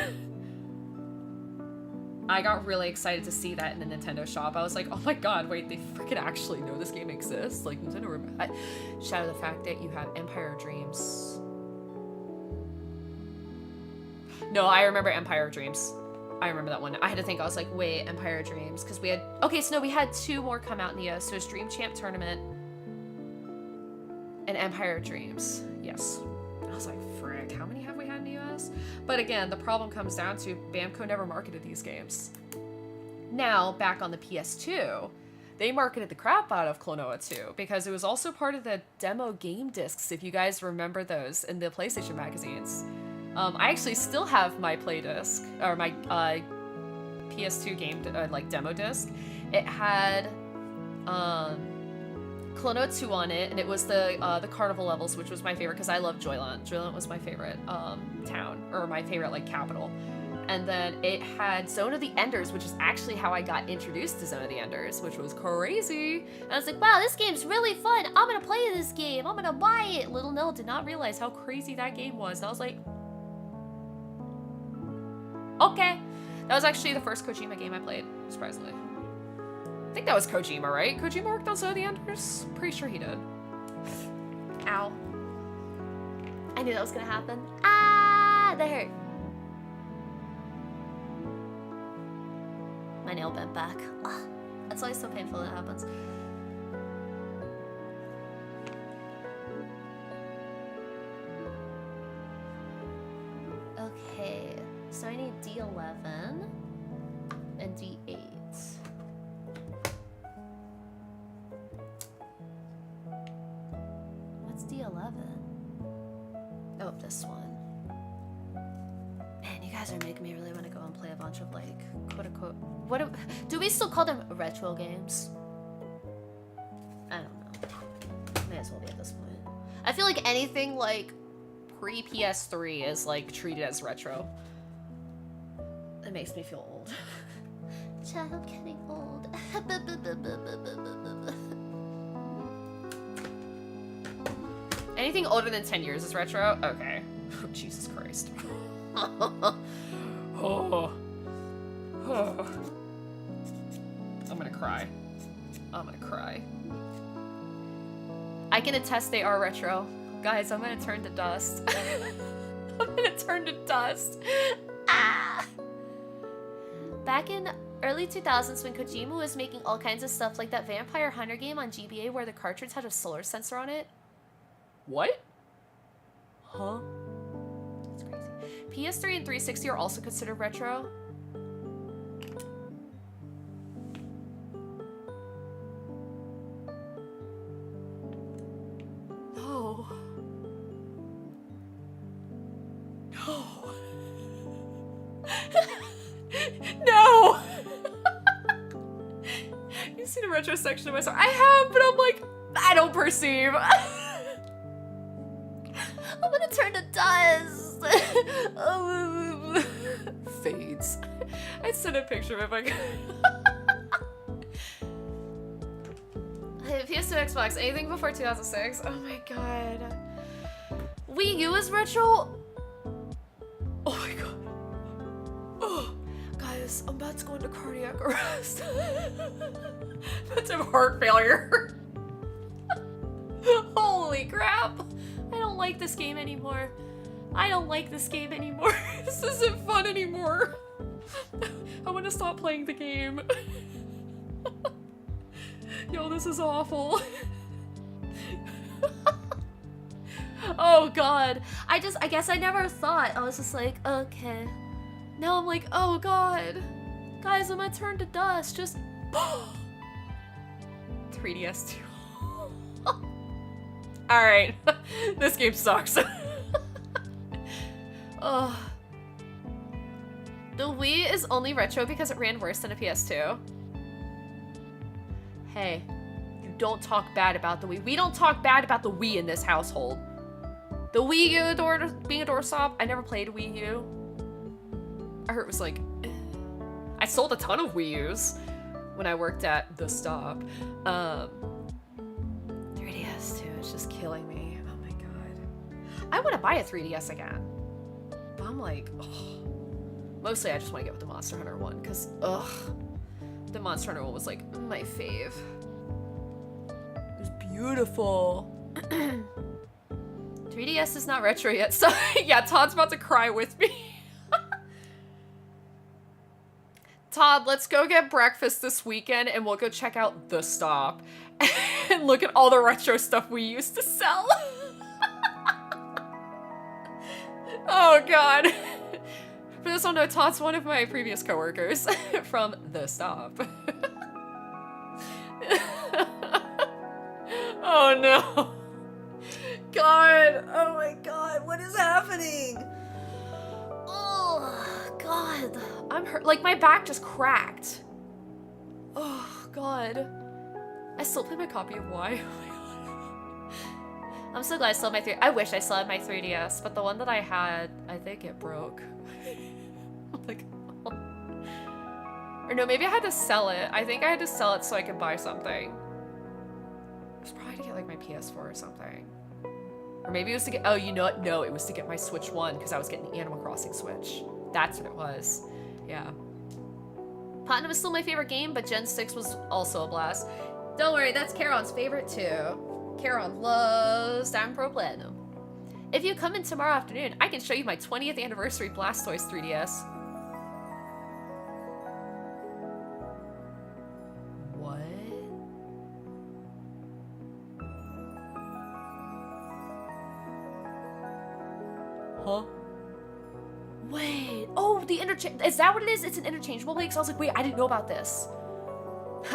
I got really excited to see that in the Nintendo shop. I was like, oh my god, wait, they freaking actually know this game exists? Like, Nintendo, shout out the fact that you have Empire Dreams. No, I remember Empire Dreams. I remember that one. I had to think. I was like, wait, Empire Dreams. Because we had... Okay, so no, we had two more come out in the US. So it's Dream Champ Tournament and Empire Dreams. Yes. I was like, frick, how many have we had in the US? But again, the problem comes down to Bamco never marketed these games. Now, back on the PS2, they marketed the crap out of Klonoa 2 because it was also part of the demo game discs, if you guys remember those in the PlayStation magazines. I actually still have my play disc, or my PS2 game like demo disc. It had Klonoa 2 on it, and it was the carnival levels, which was my favorite because I love Joyland. Joyland was my favorite town, or my favorite like capital. And then it had Zone of the Enders, which is actually how I got introduced to Zone of the Enders, which was crazy. And I was like, wow, this game's really fun. I'm gonna play this game. I'm gonna buy it. Little Nell did not realize how Crazy that game was. And I was like, okay. That was actually the first Kojima game I played, surprisingly. I think that was Kojima, right? Kojima worked on Zone of the Enders? Pretty sure he did. Ow. I knew that was gonna happen. Ah, that hurt. My nail bent back. Ugh, that's always so painful when it happens. Okay, so I need D11 and D8. What's D11? Oh, this one. Man, you guys are making me really want to go and play a bunch of, like, quote-unquote... do we still call them retro games? I don't know. May as well be at this point. I feel like anything, like, pre-PS3 is, like, treated as retro. It makes me feel old. Child getting old. Anything older than 10 years is retro? Okay. Oh, Jesus Christ. Oh. Oh. I'm gonna cry. I'm gonna cry. I can attest they are retro. Guys, I'm gonna turn to dust. I'm gonna turn to dust. Ah! Back in early 2000s when Kojima was making all kinds of stuff like that Vampire Hunter game on GBA where the cartridge had a solar sensor on it. What? Huh? That's crazy. PS3 and 360 are also considered retro. No. No. No! You see the retro section of my store? I have, but I'm like, I don't perceive. I'm gonna turn to dust. Fades. I'd send a picture of it if I could. PS2, Xbox, anything before 2006? Oh my god. Wii U is retro? Oh my god. Oh, guys, I'm about to go into cardiac arrest. That's a heart failure. Holy crap. I don't like this game anymore. I don't like this game anymore. This isn't fun anymore. I want to stop playing the game. Yo, this is awful. Oh god. I guess I never thought. I was just like, okay. Now I'm like, oh god. Guys, I'm gonna turn to dust. Just 3DS 2. Alright. This game sucks. Ugh. The Wii is only retro because it ran worse than a PS2. Hey, you don't talk bad about the Wii. We don't talk bad about the Wii in this household. The Wii U being a doorstop, I never played a Wii U. I heard it was like... I sold a ton of Wii U's when I worked at the stop. 3DS too, it's just killing me. Oh my god. I want to buy a 3DS again. But I'm like, ugh. Mostly I just want to get with the Monster Hunter one, because, ugh. The Monster Hunter one was like my fave. It was beautiful. 3DS is not retro yet, so yeah, Todd's about to cry with me. Todd, let's go get breakfast this weekend and we'll go check out The Stop and look at all the retro stuff we used to sell. Oh god. For those who don't know, Todd's one of my previous coworkers from The Stop. Oh no. God. Oh my god, what is happening? Oh god. I'm hurt. Like, my back just cracked. Oh god. I still play my copy of Y. Oh my god. I'm so glad I still have my I wish I still had my 3DS, but the one that I had, I think it broke. Like, Or no, maybe I had to sell it. I think I had to sell it so I could buy something. It was probably to get like my PS4 or something. Or maybe it was to get, oh, you know what? No, it was to get my Switch 1 because I was getting the Animal Crossing Switch. That's what it was. Yeah. Platinum is still my favorite game, but Gen 6 was also a blast. Don't worry, that's Caron's favorite too. Caron loves Diamond Pro Platinum. If you come in tomorrow afternoon, I can show you my 20th anniversary Blastoise 3DS. What? Huh? Wait. Oh, the interchange. Is that what it is? It's an interchangeable plate? 'Cause I was like, wait, I didn't know about this.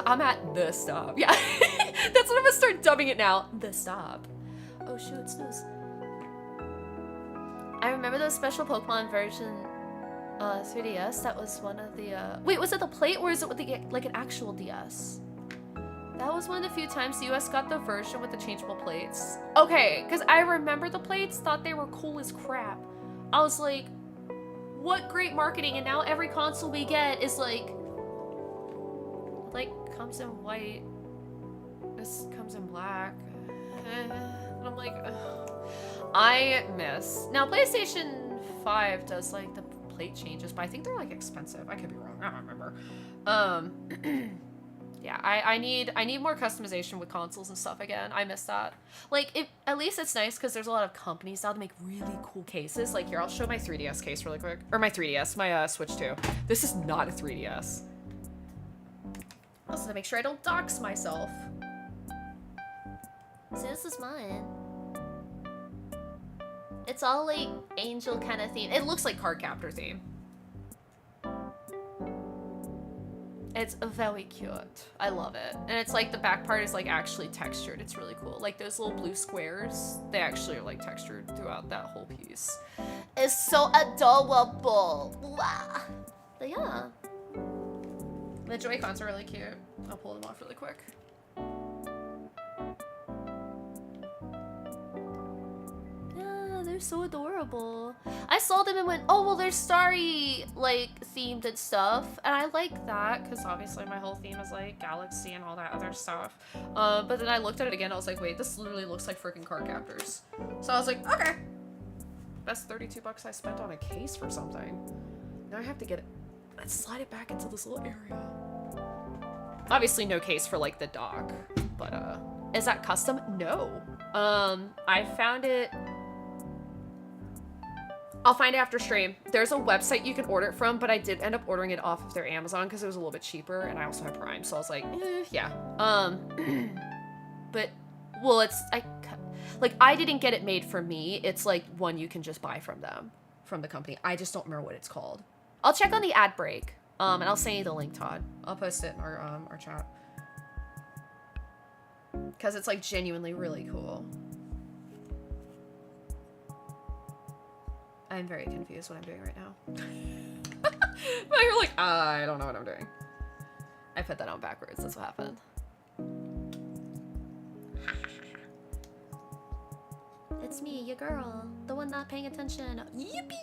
I'm at the stop. Yeah. That's what I'm gonna start dubbing it now. The stop. Oh shoot, snooze. I remember the special Pokemon version 3DS. That was one of the wait, was it the plate or is it with the like an actual DS? That was one of the few times the US got the version with the changeable plates. Okay, because I remember the plates, thought they were cool as crap. I was like, what great marketing, and now every console we get is like comes in white. This comes in black. And I'm like, ugh. I miss. Now PlayStation 5 does like the plate changes, but I think they're like expensive. I could be wrong. I don't remember. Yeah, I need more customization with consoles and stuff again. I miss that. Like, at least it's nice because there's a lot of companies now to make really cool cases. Like here, I'll show my 3DS case really quick. Or my 3DS, my Switch 2. This is not a 3DS. Also to make sure I don't dox myself. See, this is mine. It's all like angel kind of theme. It looks like Card Captor theme. It's very cute. I love it. And it's like the back part is like actually textured. It's really cool. Like those little blue squares, they actually are like textured throughout that whole piece. It's so adorable. Wow. But yeah. The Joy-Cons are really cute. I'll pull them off really quick. Yeah, they're so adorable. I saw them and went, oh, well, they're starry, like, themed and stuff. And I like that, because obviously my whole theme is, like, galaxy and all that other stuff. But then I looked at it again, and I was like, wait, this literally looks like freaking card captors. So I was like, okay. Best 32 bucks I spent on a case for something. Now I have to get it. Let's slide it back into this little area. Obviously no case for like the dock, but is that custom? No. I found it. I'll find it after stream. There's a website you can order it from, but I did end up ordering it off of their Amazon because it was a little bit cheaper, and I also have Prime, so I was like, yeah. But well, I didn't get it made for me. It's like one you can just buy from them, from the company. I just don't remember what it's called. I'll check on the ad break, and I'll send you the link, Todd. I'll post it in our chat. Because it's, like, genuinely really cool. I'm very confused what I'm doing right now. But you're like, I don't know what I'm doing. I put that on backwards, that's what happened. It's me, your girl. The one not paying attention. Yippee!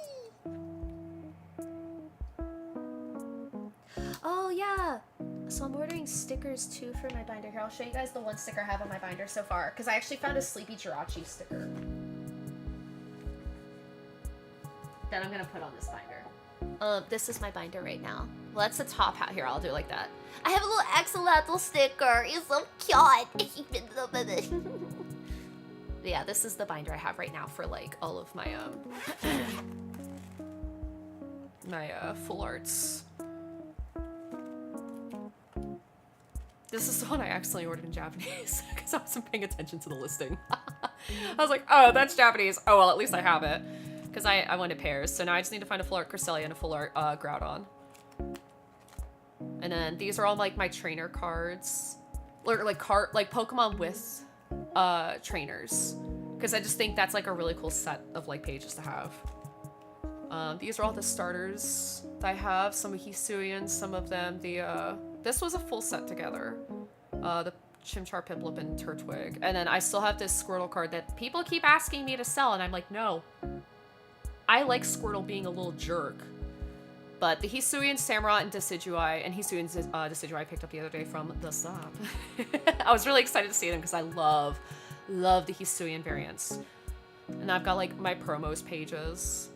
Oh, yeah. So I'm ordering stickers, too, for my binder. Here, I'll show you guys the one sticker I have on my binder so far. Because I actually found a Sleepy Jirachi sticker that I'm going to put on this binder. This is my binder right now. Well, that's the top hat. Here, I'll do it like that. I have a little axolotl sticker. It's so cute. Yeah, this is the binder I have right now for, like, all of my, my, full arts. This is the one I accidentally ordered in Japanese because I wasn't paying attention to the listing. I was like, oh, that's Japanese. Oh, well, at least I have it. Because I wanted pairs. So now I just need to find a full art Cresselia and a full art Groudon. And then these are all like my trainer cards. Or like Pokemon with trainers. Because I just think that's like a really cool set of like pages to have. These are all the starters that I have. Some of Hisuian, some of them this was a full set together. The Chimchar, Piplup, and Turtwig. And then I still have this Squirtle card that people keep asking me to sell, and I'm like, no. I like Squirtle being a little jerk. But the Hisuian, Samurott, and Decidueye, and Hisuian's Decidueye I picked up the other day from the shop. I was really excited to see them because I love the Hisuian variants. And I've got like my promos pages.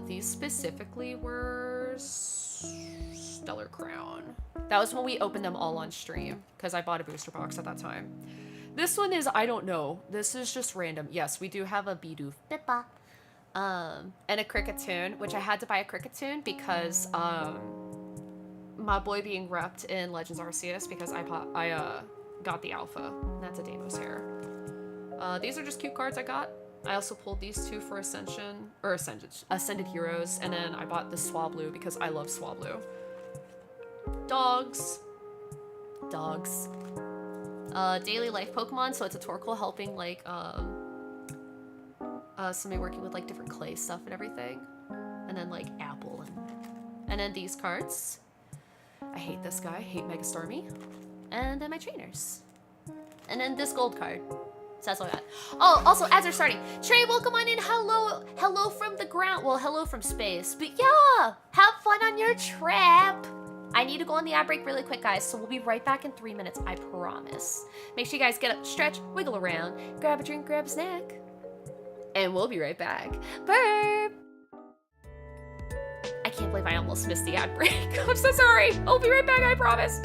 These specifically were Stellar Crown. That was when we opened them all on stream because I bought a booster box at that time. This one is, I don't know. This is just random. Yes, we do have a Bidoof Pippa. And a Cricketune, which I had to buy a Cricketune because my boy being repped in Legends Arceus because I got the alpha. And that's a Deimos hair. These are just cute cards I got. I also pulled these two for Ascended Heroes, and then I bought the Swablu because I love Swablu. Dogs. Daily life Pokemon, so it's a Torkoal helping like somebody working with like different clay stuff and everything. And then like Apple and then these cards. I hate this guy, hate Megastormy. And then my trainers. And then this gold card. So that's all I got. Oh, also, as we're starting, Trey, welcome on in. Hello from the ground. Well, hello from space. But yeah, have fun on your trip. I need to go on the ad break really quick, guys, so we'll be right back in 3 minutes, I promise. Make sure you guys get up, stretch, wiggle around, grab a drink, grab a snack, and we'll be right back. Burp! I can't believe I almost missed the ad break. I'm so sorry. I'll be right back, I promise.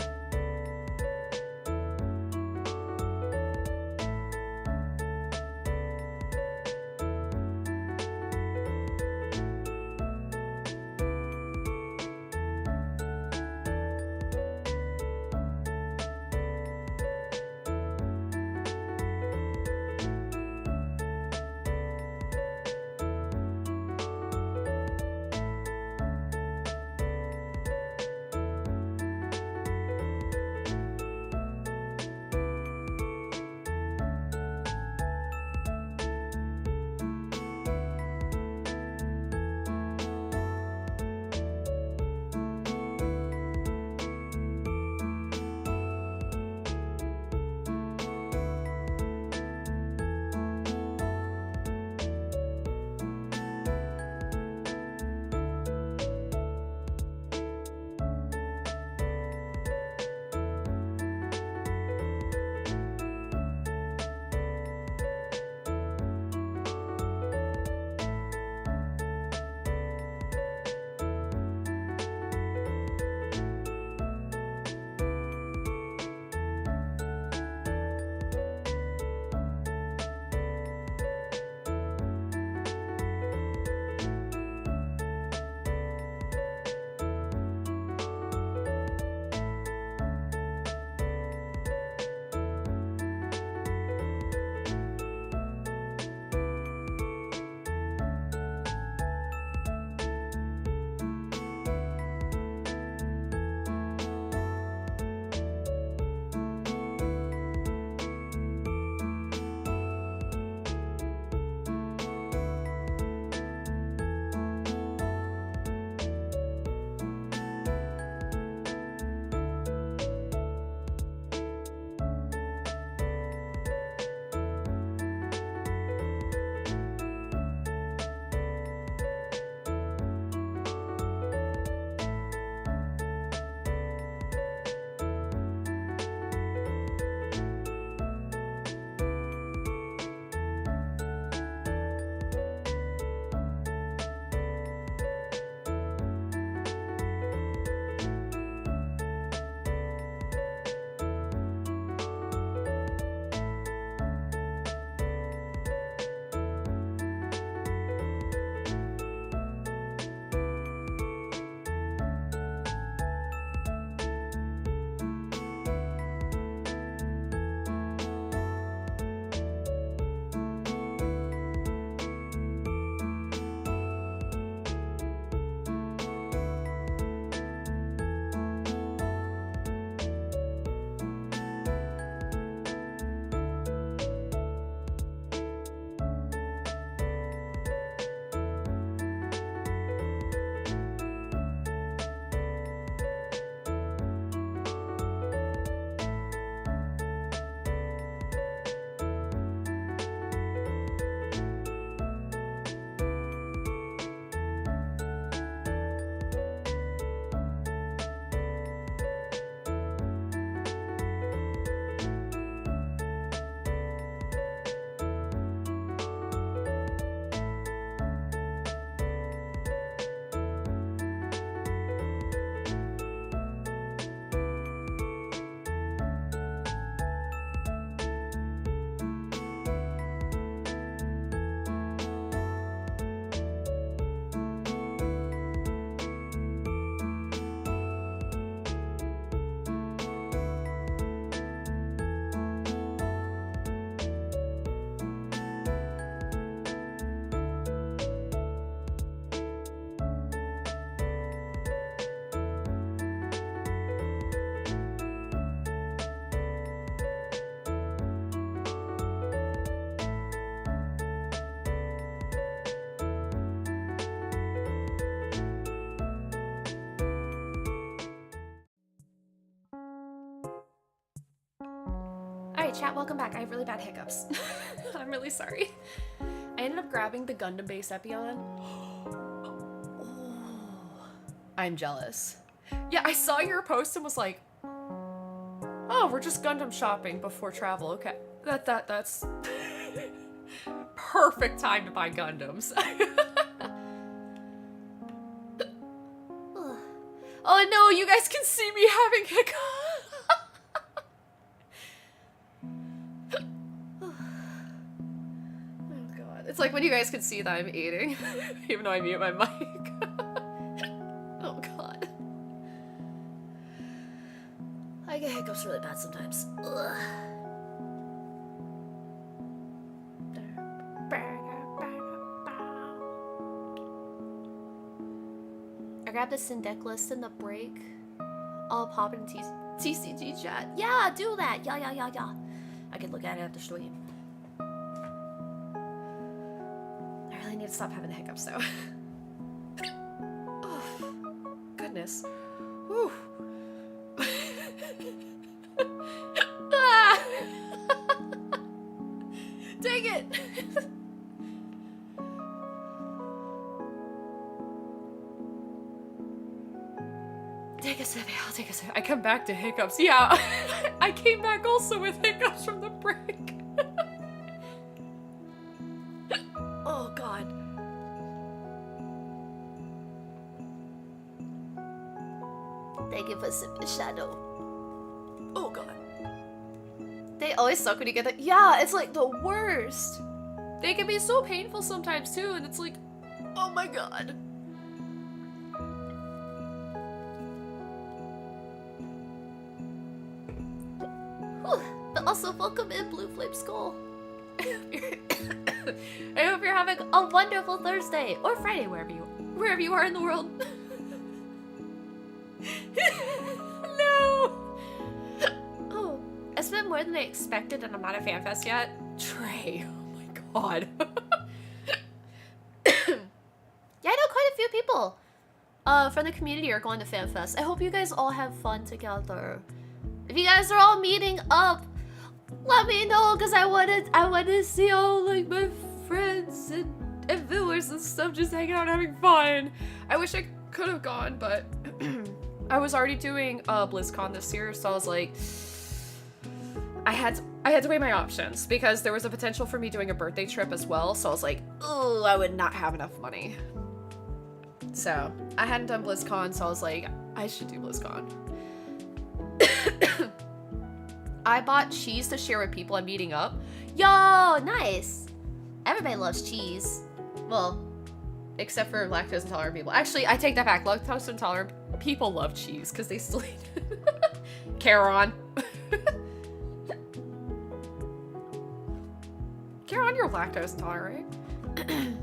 chat, welcome back. I have really bad hiccups. I'm really sorry. I ended up grabbing the Gundam base Epion. I'm jealous. Yeah, I saw your post and was like, oh, we're just Gundam shopping before travel. Okay. That's perfect time to buy Gundams. Oh no, you guys can see me having hiccups. Oh god. It's like when you guys can see that I'm eating, even though I mute my mic. Oh god. I get hiccups really bad sometimes. Ugh. I grabbed the Syndeck list in the break. I'll pop it in TCG chat. Yeah, do that. Yeah. I can look at it after stream. I really need to stop having the hiccups though. Oh, goodness. Whew. Ah! Dang it! Take a sip, I'll take a sip. I come back to hiccups. Yeah, I came back also with hiccups from the break. Oh god. Thank you for sipping shadow. Oh god. They always suck when you get that. Yeah, it's like the worst. They can be so painful sometimes too, and it's like, oh my god. But also, welcome in, Blue Flame Skull. I hope you're having a wonderful Thursday or Friday, wherever you are in the world. No. Oh, I spent more than I expected, and I'm not at FanFest yet. Trey, oh my god. Yeah, I know quite a few people from the community are going to FanFest. I hope you guys all have fun together. If you guys are all meeting up, let me know, because I wanna see all like my friends and viewers and stuff just hanging out and having fun. I wish I could have gone, but I was already doing BlizzCon this year, so I was like, I had to weigh my options because there was a potential for me doing a birthday trip as well. So I was like, oh, I would not have enough money. So I hadn't done BlizzCon, so I was like, I should do BlizzCon. I bought cheese to share with people I'm meeting up. Yo, nice. Everybody loves cheese. Well, except for lactose intolerant people. Actually, I take that back. Lactose intolerant people love cheese because they still eat it. Caron. Caron, you're lactose intolerant, right?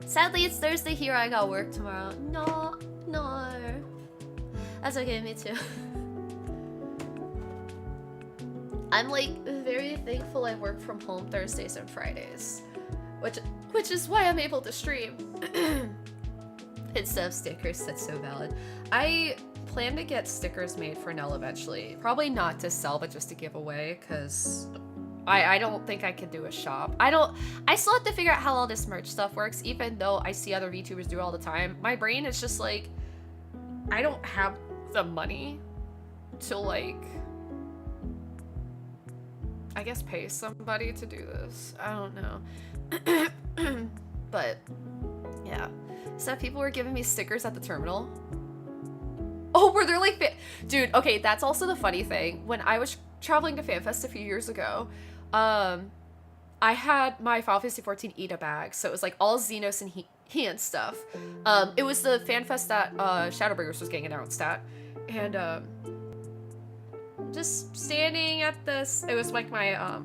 Sadly, it's Thursday here. I got work tomorrow. No. That's okay, me too. I'm like very thankful I work from home Thursdays and Fridays, which is why I'm able to stream. Instead of stickers, that's so valid. I plan to get stickers made for Nell eventually. Probably not to sell, but just to give away, because I don't think I can do a shop. I still have to figure out how all this merch stuff works, even though I see other VTubers do it all the time. My brain is just like, I don't have the money to like, I guess pay somebody to do this. I don't know. But yeah. So people were giving me stickers at the terminal. Oh, were there like, dude, okay, that's also the funny thing. When I was traveling to FanFest a few years ago, I had my Final Fantasy 14 Ida bag, so it was like all Xenos and Heian stuff. It was the FanFest that Shadowbringers was getting announced at, and just standing at this, it was like my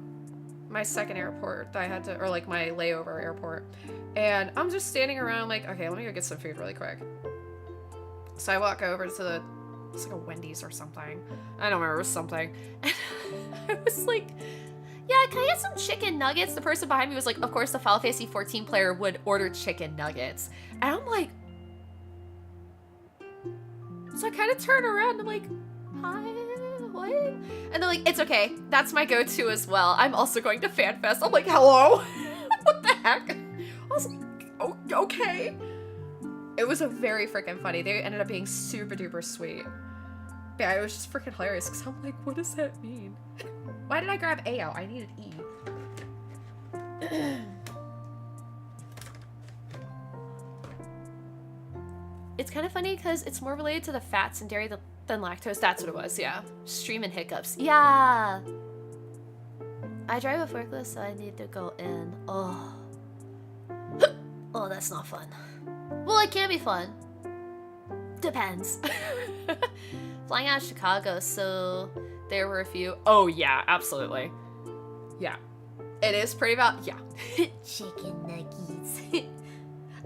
my second airport that I had to, or like my layover airport, and I'm just standing around like, okay, let me go get some food really quick. So I walk over to it's like a Wendy's or something. I don't remember, it was something. And I was like, yeah, can I get some chicken nuggets? The person behind me was like, of course the Final Fantasy 14 player would order chicken nuggets. And I'm like, so I kind of turn around and I'm like, hi, what? And they're like, it's okay. That's my go-to as well. I'm also going to FanFest. I'm like, hello? What the heck? I was like, oh, okay. It was a very freaking funny. They ended up being super duper sweet. But yeah, it was just freaking hilarious because I'm like, what does that mean? Why did I grab A out? I needed E. It's kind of funny because it's more related to the fats and dairy than lactose. That's what it was, yeah. Streaming hiccups. Yeah! I drive a forklift, so I need to go in. Oh. Oh, that's not fun. Well, it can be fun. Depends. Flying out of Chicago, so there were a few. Oh, yeah, absolutely. Yeah. It is pretty about, yeah. Chicken nuggets.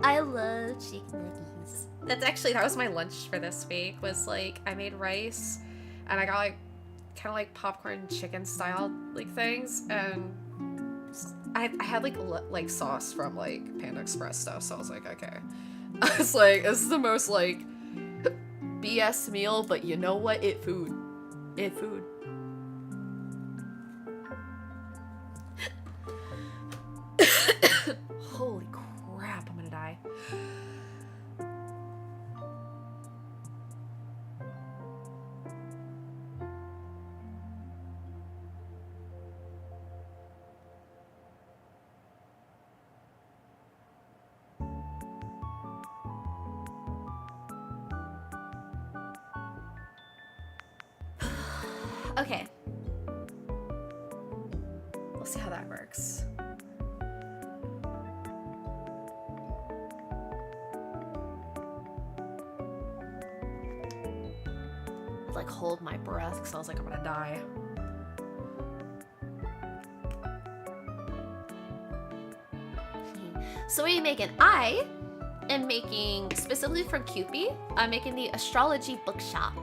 I love chicken nuggets. That was my lunch for this week, was like, I made rice, and I got like, kind of like popcorn chicken style, like things, and I had like sauce from like Panda Express stuff, so I was like, okay. I was like, this is the most like BS meal, but you know what? It food. Holy crap, I'm gonna die. Okay. We'll see how that works. I'd like hold my breath because I was like, I'm gonna die. So what are you making? I am making, specifically from Cutebee, I'm making the Astrology Bookshop.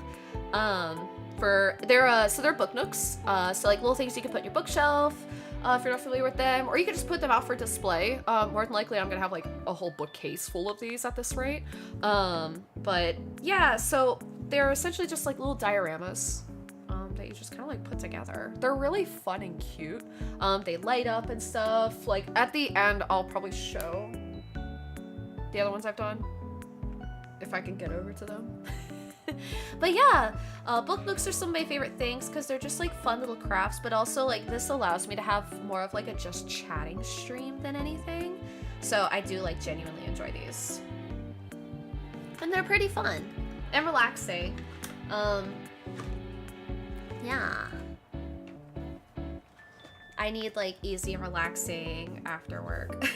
They're book nooks, so like little things you can put in your bookshelf, if you're not familiar with them, or you can just put them out for display. More than likely I'm gonna have like a whole bookcase full of these at this rate. But yeah, so they're essentially just like little dioramas that you just kind of like put together. They're really fun and cute. They light up and stuff. Like at the end I'll probably show the other ones I've done if I can get over to them. But yeah, book nooks are some of my favorite things because they're just like fun little crafts, but also like this allows me to have more of like a just chatting stream than anything. So I do like genuinely enjoy these. And they're pretty fun and relaxing. Yeah. I need like easy and relaxing after work.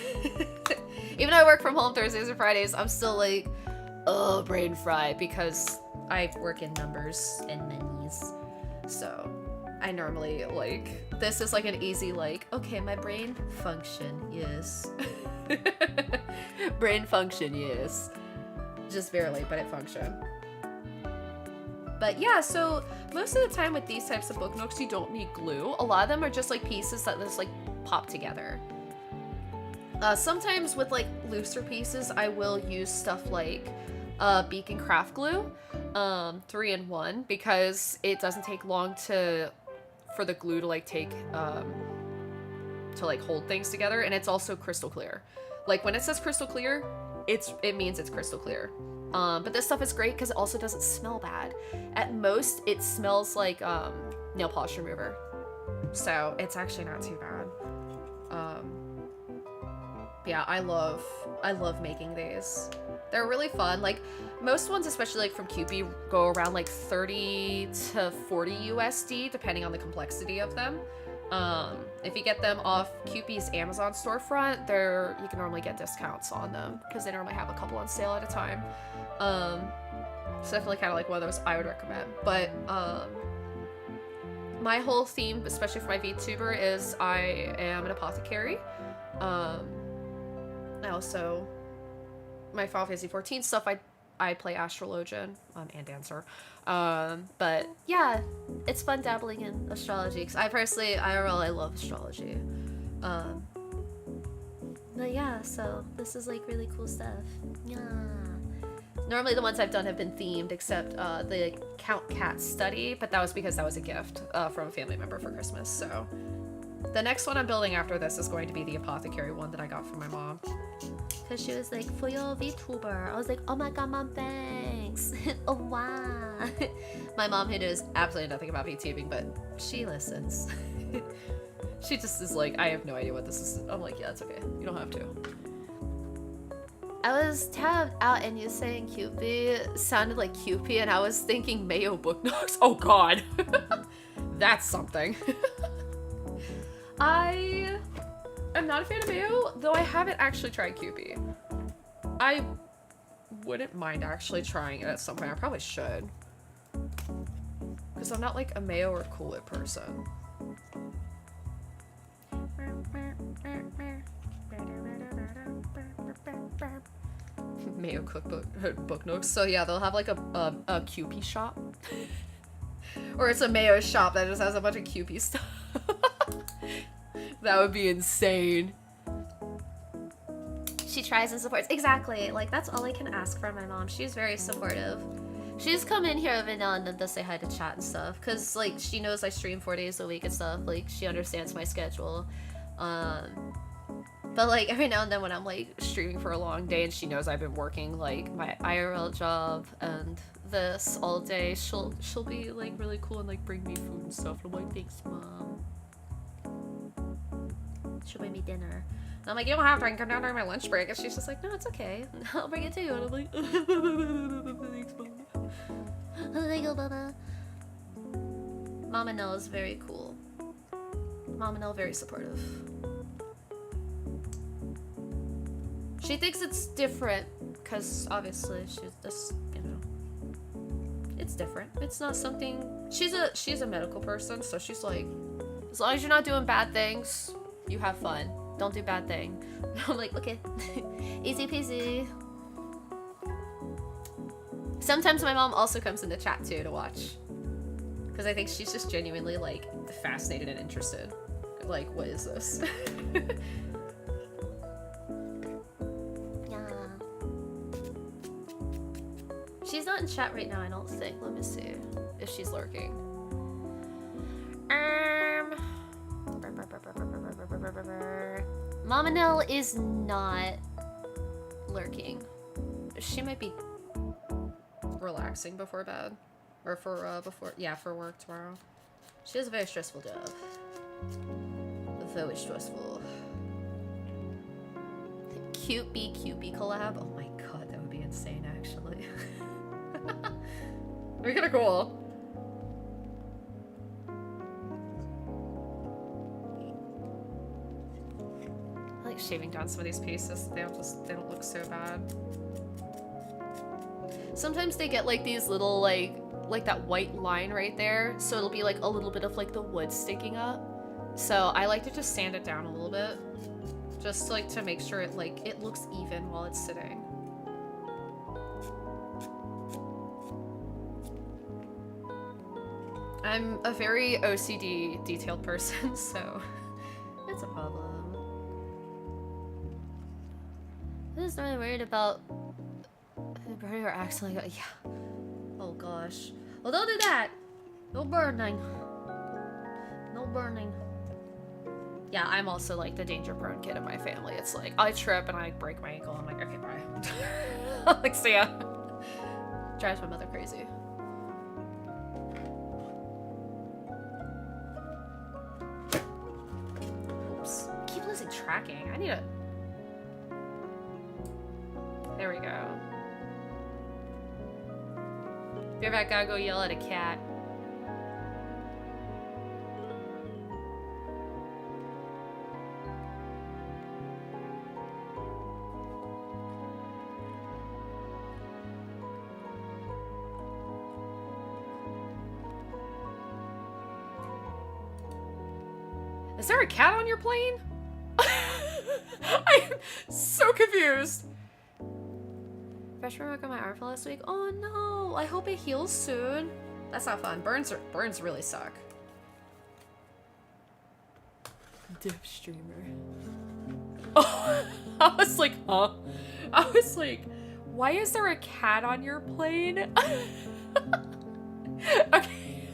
Even though I work from home Thursdays and Fridays, I'm still like, oh, brain fried because I work in numbers and menus. So I normally like, this is like an easy like, okay, my brain function, yes. Brain function, yes. Just barely, but it functioned. But yeah, so most of the time with these types of book nooks, you don't need glue. A lot of them are just like pieces that just like pop together. Sometimes with like looser pieces, I will use stuff like Beacon Craft Glue, 3-in-1, because it doesn't take long for the glue to like take to like hold things together, and it's also crystal clear. Like when it says crystal clear, it means it's crystal clear. But this stuff is great because it also doesn't smell bad. At most, it smells like nail polish remover, so it's actually not too bad. Yeah, I love making these. They're really fun. Like most ones, especially like from Cutebee, go around like 30 to 40 USD depending on the complexity of them. If you get them off Cutebee's Amazon storefront, you can normally get discounts on them because they normally have a couple on sale at a time. So definitely kind of like one of those I would recommend. But my whole theme, especially for my VTuber, is I am an apothecary. I also, my Final Fantasy 14 stuff, I play astrologian and dancer. But yeah, it's fun dabbling in astrology because I personally, I love astrology. But yeah, so this is like really cool stuff. Yeah. Normally the ones I've done have been themed, except the Count Cat study, but that was because that was a gift from a family member for Christmas, so. The next one I'm building after this is going to be the apothecary one that I got from my mom. Because she was like, for your VTuber. I was like, oh my god, mom, thanks. Oh, wow. My mom, who knows absolutely nothing about VTubing, but she listens. She just is like, I have no idea what this is. I'm like, yeah, it's okay. You don't have to. I was tabbed out and you saying Cutebee sounded like Cupid, and I was thinking Mayo Book Nooks. Oh god. That's something. I am not a fan of Mayo, though I haven't actually tried Cupid. I wouldn't mind actually trying it at some point. I probably should. Because I'm not like a Mayo or Cool It person. Mayo cookbook book nooks. So yeah, they'll have like a Cupid shop. Or it's a Mayo shop that just has a bunch of Cupid stuff. That would be insane. She tries and supports. Exactly. Like, that's all I can ask from my mom. She's very supportive. She's come in here every now and then to say hi to chat and stuff. Because, like, she knows I stream 4 days a week and stuff. Like, she understands my schedule. But, like, every now and then when I'm, like, streaming for a long day and she knows I've been working, like, my IRL job and this all day, she'll be, like, really cool and, like, bring me food and stuff. And I'm like, thanks, Mom. She'll bring me dinner. And I'm like, you don't have to. I can come down during my lunch break. And she's just like, no, it's okay. I'll bring it to you. And I'm like, thanks, Mama. Thank you, Mama. Mama Nell is very cool. Mama Nell very supportive. She thinks it's different because obviously she's just, you know, it's different. It's not something. She's a medical person, so she's like, as long as you're not doing bad things, you have fun. Don't do bad thing. I'm like, okay. Easy peasy. Sometimes my mom also comes in the chat too to watch. Because I think she's just genuinely like fascinated and interested. Like, what is this? Yeah. She's not in chat right now, I don't think. Let me see if she's lurking. Mama Nell is not lurking. She might be relaxing before bed. Or for, for work tomorrow. She has a very stressful job. Very stressful. Cutebee collab? Oh my god, that would be insane, actually. That'd be kinda cool. I like shaving down some of these pieces. They don't look so bad. Sometimes they get like these little like that white line right there, so it'll be like a little bit of like the wood sticking up. So I like to just sand it down a little bit, just like to make sure it looks even while it's sitting. I'm a very OCD detailed person, so it's a problem. I'm just really worried about burning or accidentally. Yeah. Oh gosh. Well, don't do that. No burning. No burning. Yeah, I'm also like the danger-prone kid in my family. It's like I trip and I break my ankle. I'm like, okay, bye. Like, see ya. Drives my mother crazy. Oops. I keep losing tracking. I need a. There we go. Be right back, gotta go yell at a cat. Is there a cat on your plane? I'm so confused. Fresh remark on my arm for last week. Oh no! I hope it heals soon. That's not fun. Burns really suck. Dev streamer. Oh, I was like, huh? I was like, Why is there a cat on your plane? Okay.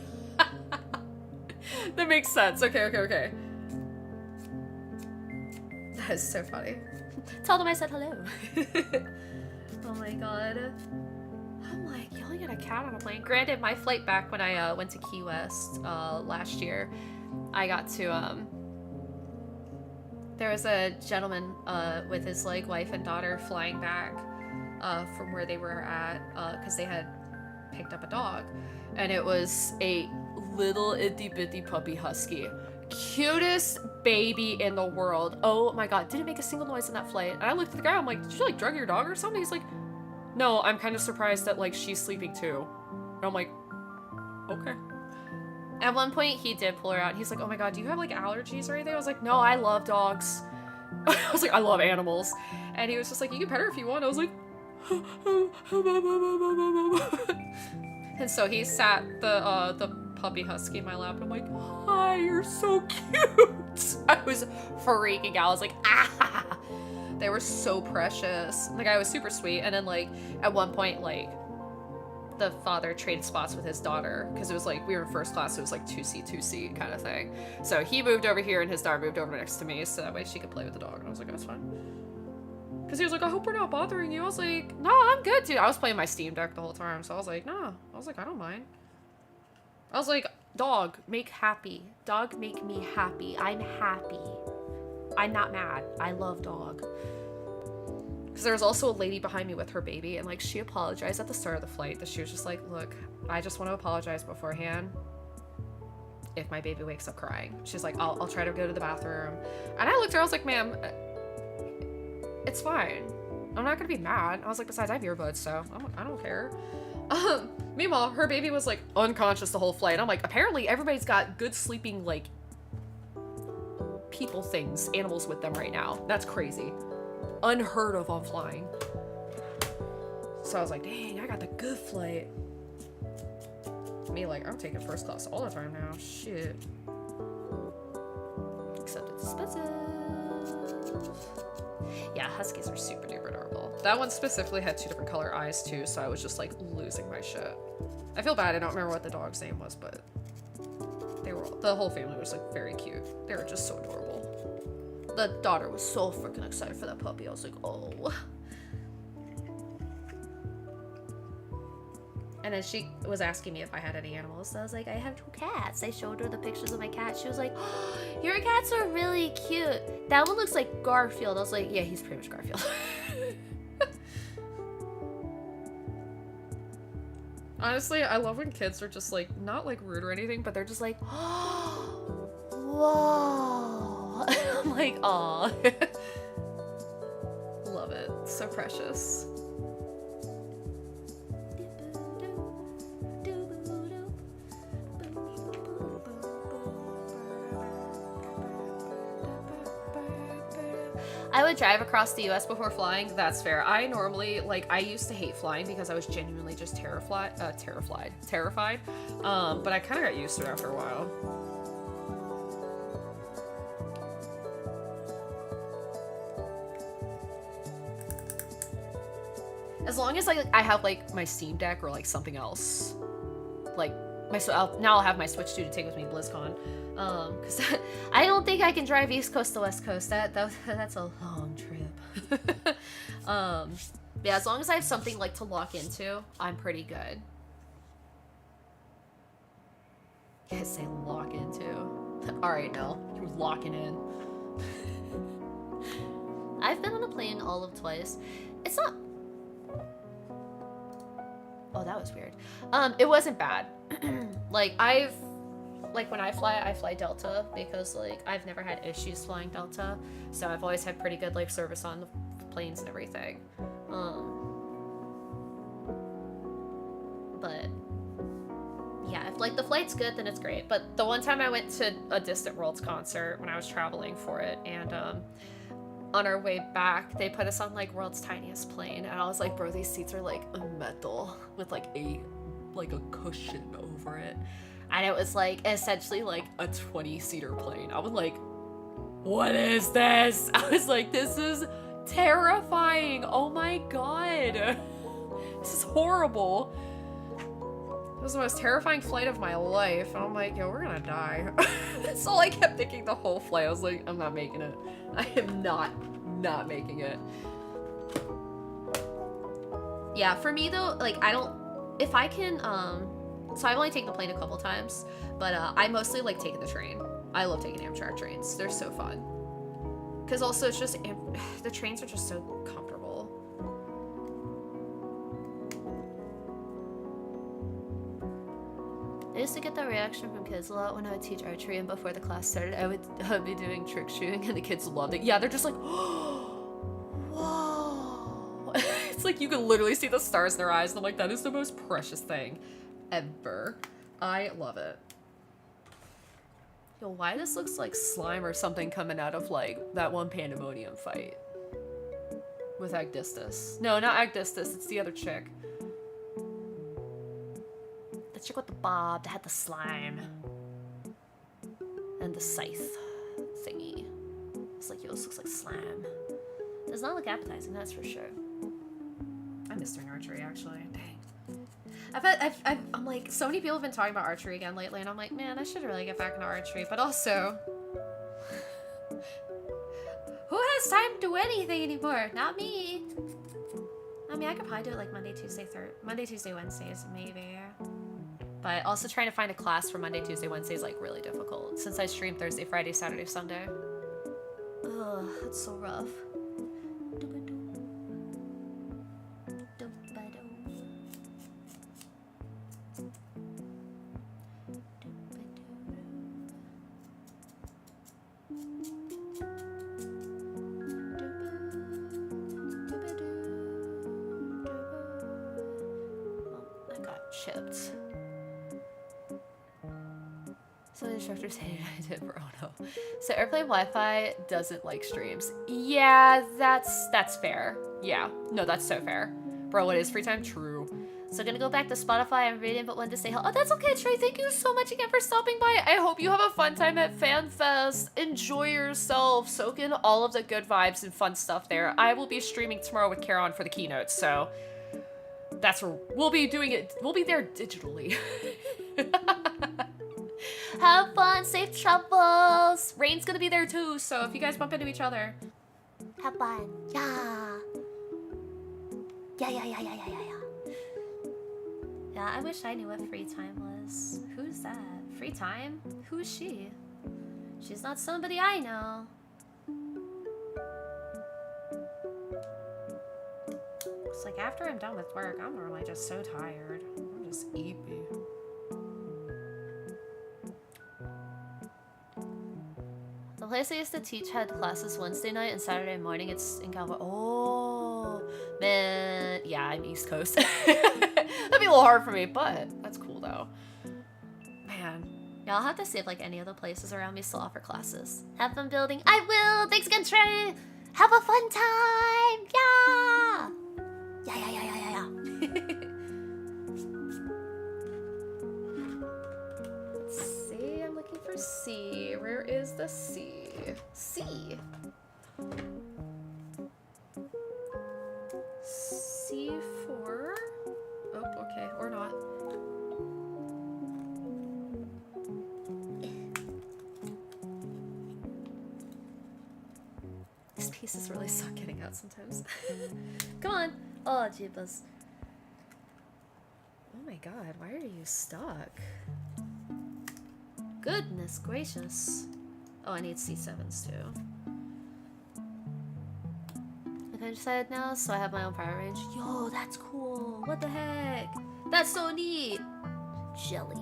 That makes sense. Okay. That is so funny. Tell them I said hello. Oh my god. I'm like yelling at a cat on a plane. Granted, my flight back when I went to Key West last year, I got to there was a gentleman with his like wife and daughter flying back from where they were at because they had picked up a dog, and it was a little itty bitty puppy husky. Cutest baby in the world. Oh my god, didn't make a single noise in that flight. And I looked at the guy, I'm like, did you like drug your dog or something? He's like, no, I'm kind of surprised that like she's sleeping too. And I'm like, okay. At one point he did pull her out. He's like, oh my god, do you have like allergies or anything? I was like, no, I love dogs. I was like, I love animals. And he was just like, you can pet her if you want. I was like, and so he sat the puppy husky in my lap, and I'm like, hi, you're so cute. I was freaking out. I was like, ah. They were so precious. The guy was super sweet. And then like at one point, like the father traded spots with his daughter because it was like we were in first class, so it was like 2C kind of thing. So he moved over here and his daughter moved over next to me so that way she could play with the dog. And I was like, that's fine. Because he was like, I hope we're not bothering you. I was like, no, I'm good, dude. I was playing my Steam Deck the whole time, so I was like, no. I was like, I don't mind. I was like, dog, make happy. Dog, make me happy. I'm happy. I'm not mad. I love dog. Because there was also a lady behind me with her baby, and like she apologized at the start of the flight that she was just like, look, I just want to apologize beforehand if my baby wakes up crying. She's like, I'll try to go to the bathroom. And I looked at her, I was like, ma'am, it's fine. I'm not gonna be mad. I was like, besides I have earbuds, so I don't care. Meanwhile, her baby was like unconscious the whole flight. I'm like, apparently everybody's got good sleeping like people things, animals with them right now. That's crazy. Unheard of on flying. So I was like, dang, I got the good flight. Me like, I'm taking first class all the time now. Shit. Except it's expensive. Yeah, huskies are super duper adorable. That one specifically had 2 different color eyes too, so I was just like losing my shit. I feel bad I don't remember what the dog's name was, but the whole family was like very cute. They were just so adorable. The daughter was so freaking excited for that puppy. I was like, oh. And then she was asking me if I had any animals. So I was like, I have 2 cats. I showed her the pictures of my cat. She was like, oh, your cats are really cute. That one looks like Garfield. I was like, yeah, he's pretty much Garfield. Honestly, I love when kids are just like, not like rude or anything, but they're just like, oh, whoa. I'm like, aw. Love it. So precious. I would drive across the US before flying. That's fair. I normally, like, I used to hate flying because I was genuinely just terrified. But I kind of got used to it after a while. As long as I have like my Steam Deck or like something else, like now I'll have my Switch 2 to take with me to BlizzCon. Because I don't think I can drive East Coast to West Coast. That's a long trip. Yeah, as long as I have something like to lock into, I'm pretty good. You guys say lock into. Alright, Nell, you're locking in. I've been on a plane all of twice. It's not... Oh, that was weird. It wasn't bad. When I fly Delta because like I've never had issues flying Delta, so I've always had pretty good like service on the planes and everything. But yeah, if like the flight's good, then it's great. But the one time I went to a Distant Worlds concert when I was traveling for it, and on our way back, they put us on like world's tiniest plane, and I was like, bro, these seats are like metal with like a cushion over it. And it was like essentially like a 20-seater plane. I was like, what is this? I was like, this is Terrifying. Oh my god. This is horrible. It was the most terrifying flight of my life. And I'm like, yo, we're gonna die. That's all I kept thinking the whole flight. I was like, I'm not making it. I am not making it. Yeah, for me though, like I don't, if I can, so I've only taken the plane a couple times, but I mostly like taking the train. I love taking Amtrak trains. They're so fun. Because also it's just, the trains are just so comfortable. I used to get that reaction from kids a lot when I would teach archery, and before the class started, I would be doing trick shooting, and the kids loved it. Yeah, they're just like, whoa. It's like you can literally see the stars in their eyes, and I'm like, that is the most precious thing ever. I love it. Yo, why this looks like slime or something coming out of like that one Pandemonium fight with Agdistis. No, not Agdistis, it's the other chick. The chick with the bob that had the slime. And the scythe thingy. It's like, yo, this looks like slime. Does not look appetizing, that's for sure. I miss doing archery, actually. Dang. I'm like, so many people have been talking about archery again lately, and I'm like, man, I should really get back into archery. But also, who has time to do anything anymore? Not me. I mean, I could probably do it like Monday, Tuesday, Wednesdays, maybe. But also trying to find a class for Monday, Tuesday, Wednesday is like really difficult since I stream Thursday, Friday, Saturday, Sunday. Ugh, that's so rough. Chipped. So the instructors hated I did for Ono. So airplane Wi-Fi doesn't like streams. Yeah, that's fair. Yeah, no, that's so fair. Bro, what is free time? True. So gonna go back to Spotify. I'm reading, but when to say hello. Oh, that's okay, Trey. Thank you so much again for stopping by. I hope you have a fun time at FanFest. Enjoy yourself. Soak in all of the good vibes and fun stuff there. I will be streaming tomorrow with Karen for the keynote, so that's where we'll be doing it. We'll be there digitally. Have fun, safe travels. Rain's gonna be there too, so if you guys bump into each other, have fun. Yeah. Yeah. Yeah, I wish I knew what free time was. Who's that? Free time? Who is she? She's not somebody I know. It's like after I'm done with work, I'm normally just so tired. I'm just eepy. The place I used to teach had classes Wednesday night and Saturday morning. It's in California. Oh, man. Yeah, I'm East Coast. That'd be a little hard for me, but that's cool though. Man. Yeah, I'll have to see if like any other places around me still offer classes. Have fun building. I will. Thanks again, Trey. Have a fun time. Yeah. Yeah. Let's see. I'm looking for C. Where is the C? C. C4. Oh, okay, or not. These pieces really suck getting out sometimes. Come on. Oh, jeepers. Oh my god, why are you stuck? Goodness gracious. Oh, I need C7s too. Like I decided now, so I have my own power range. Yo, that's cool. What the heck? That's so neat. Jelly.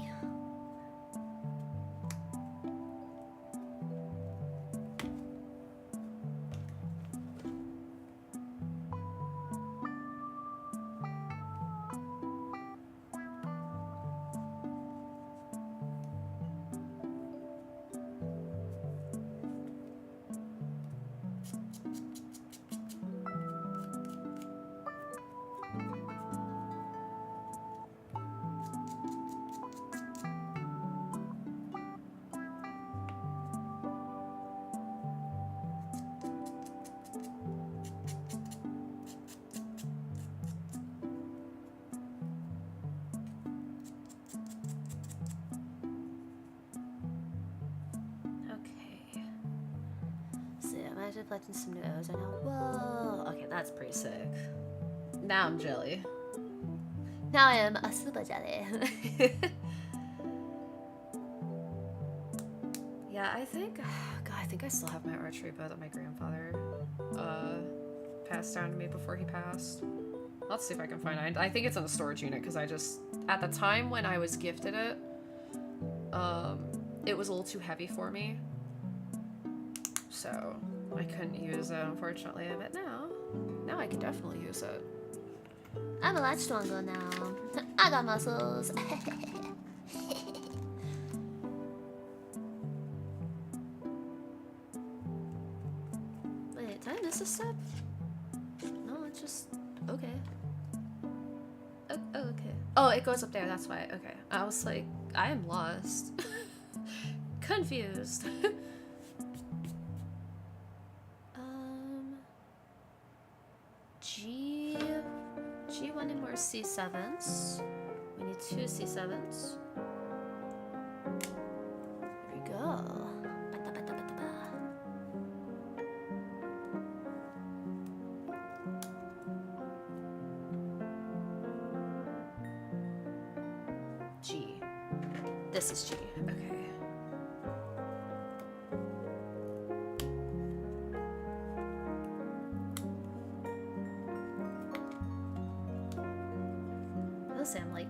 imagine collecting some new O's right now. Whoa. Okay, that's pretty sick. Now I'm jelly. Now I am a super jelly. Yeah, I think... God, I think I still have my archery bow that my grandfather passed down to me before he passed. Let's see if I can find it. I think it's in the storage unit because I just... At the time when I was gifted it, it was a little too heavy for me. So, I couldn't use it, unfortunately. But now I can definitely use it. I'm a lot stronger now. I got muscles. Wait, did I miss a step? No, it's just... Okay. Oh, okay. Oh, it goes up there, that's why. Okay. I was like, I am lost. Confused. G wanted more C7s. We need 2 C7s. There we go. G. This is G. Okay. I'm like,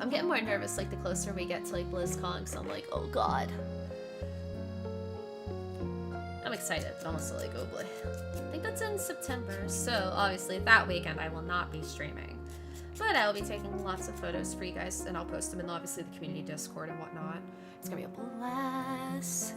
I'm getting more nervous like the closer we get to like BlizzCon, so I'm like, oh god. I'm excited, but I'm also like, oh boy. I think that's in September, so obviously that weekend I will not be streaming. But I will be taking lots of photos for you guys, and I'll post them in obviously the community Discord and whatnot. It's gonna be a blast.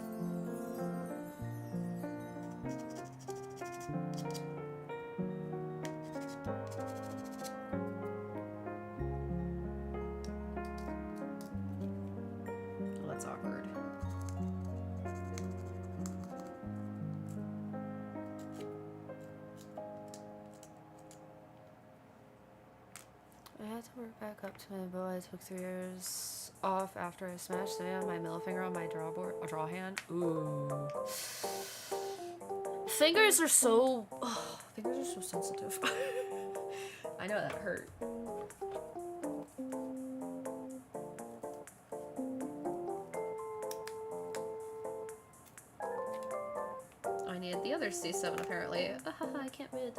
Back up to my bow. I took 3 years off after I smashed my middle finger on my draw hand. Ooh. Fingers are so sensitive. I know that hurt. I needed the other C7 apparently. I can't read.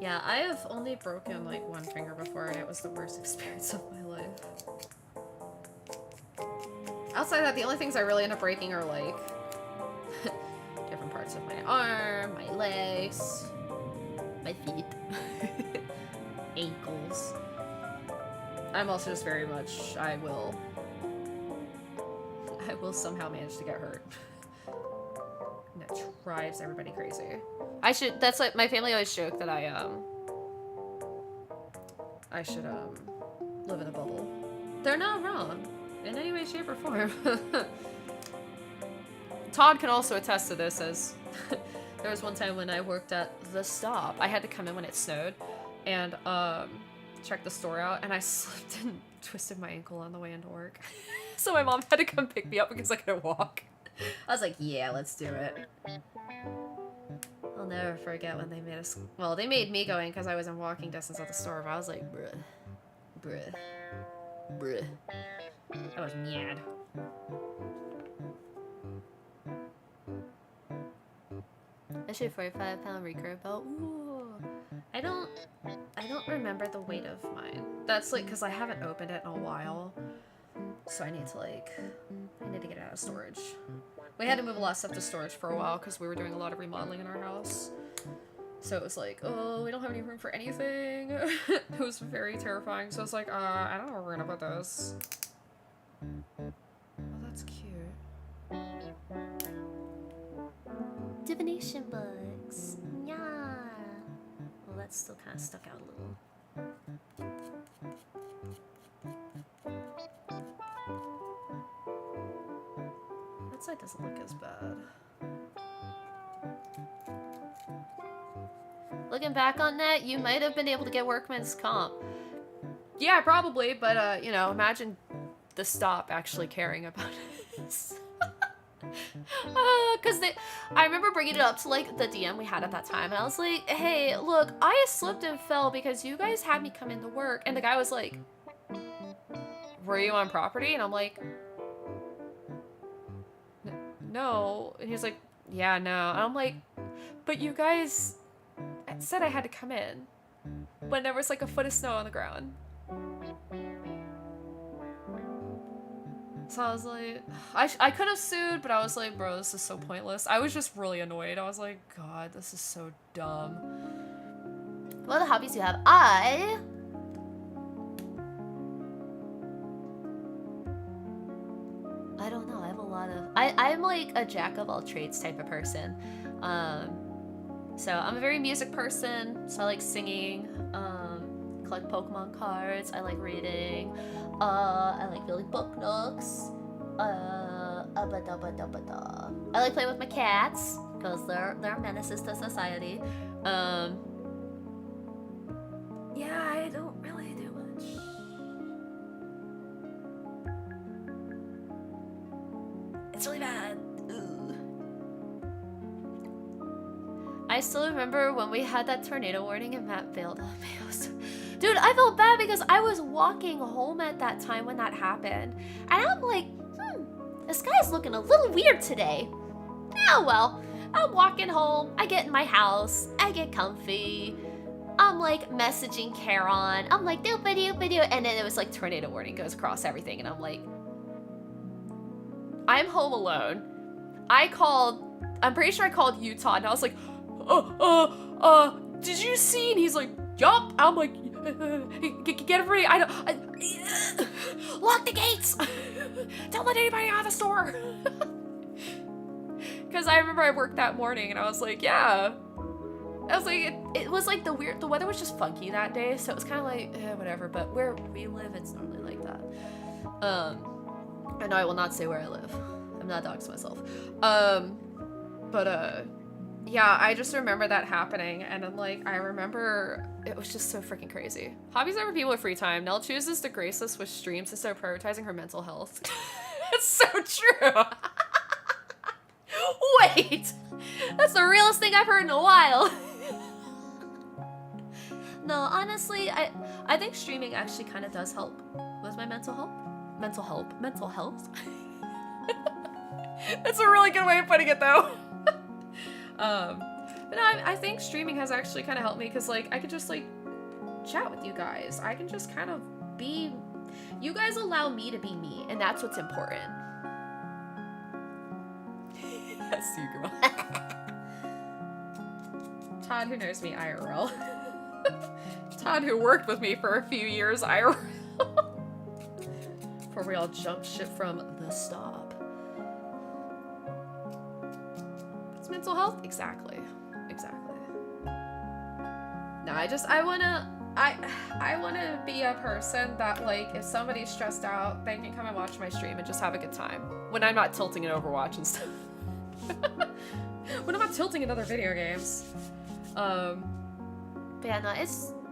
Yeah, I have only broken like 1 finger before, and it was the worst experience of my life. Outside that, the only things I really end up breaking are like different parts of my arm, my legs, my feet, ankles. I'm also just very much, I will somehow manage to get hurt. And that drives everybody crazy. That's like, my family always joke that I should, live in a bubble. They're not wrong, in any way, shape, or form. Todd can also attest to this, as there was one time when I worked at the stop. I had to come in when it snowed, and, check the store out, and I slipped and twisted my ankle on the way into work. So my mom had to come pick me up because I couldn't walk. I was like, yeah, let's do it. I'll never forget when they made us... Well, they made me go in because I was in walking distance at the store, but I was like, bruh. I was mad. Actually, 45-pound recurve belt. Ooh. I don't remember the weight of mine. That's like because I haven't opened it in a while, so I need to get it out of storage. We had to move a lot of stuff to storage for a while because we were doing a lot of remodeling in our house. So it was like, oh, we don't have any room for anything. It was very terrifying. So I was like, I don't know where we're gonna put this. Oh, that's cute. Divination books. Yeah. Well, that's still kind of stuck out a little. That side doesn't look as bad. Looking back on that, you might have been able to get workman's comp. Yeah, probably, but, you know, imagine the stop actually caring about us. Because I remember bringing it up to like the DM we had at that time, and I was like, hey, look, I slipped and fell because you guys had me come into work. And the guy was like, were you on property? And I'm like, no. And he's like, yeah, no. And I'm like, but you guys said I had to come in when there was like a foot of snow on the ground. So I was like, I could have sued, but I was like, bro, this is so pointless. I was just really annoyed. I was like, God, this is so dumb. What are the hobbies you have? I don't know. I have a lot of... I'm like a jack of all trades type of person. So I'm a very music person. So I like singing. Collect Pokemon cards. I like reading. I like building book nooks. I like playing with my cats because they're menaces to society. Yeah, I don't really do much. It's really bad. Ooh. I still remember when we had that tornado warning and Matt bailed on me. Dude, I felt bad because I was walking home at that time when that happened. And I'm like, the sky's looking a little weird today. Oh well, I'm walking home, I get in my house, I get comfy. I'm like messaging Karen. I'm like, doopity doopity, and then it was like tornado warning goes across everything, and I'm like, I'm home alone. I'm pretty sure I called Utah, and I was like, did you see? And he's like, yup. I'm like, get everybody. Lock the gates. Don't let anybody out of the store. Because I remember I worked that morning, and I was like, yeah. I was like, it was like the weather was just funky that day, so it was kind of like, whatever. But where we live, it's normally like that. And I will not say where I live. I'm not doxing myself. Yeah, I just remember that happening, and I'm like, I remember it was just so freaking crazy. Hobbies are for people with free time. Nell chooses to grace us with streams instead of prioritizing her mental health. It's so true. Wait, that's the realest thing I've heard in a while. No, honestly, I think streaming actually kind of does help with my mental health. Mental health. That's a really good way of putting it, though. But no, I think streaming has actually kind of helped me because, like, I could just, like, chat with you guys. I can just kind of be... You guys allow me to be me, and that's what's important. Yes, you girl. Todd, who knows me IRL. Todd, who worked with me for a few years IRL. Before we all jumped ship from the stop. It's mental health? Exactly. No, I wanna be a person that, like, if somebody's stressed out, they can come and watch my stream and just have a good time. When I'm not tilting in Overwatch and stuff. When I'm not tilting in other video games. But yeah, no,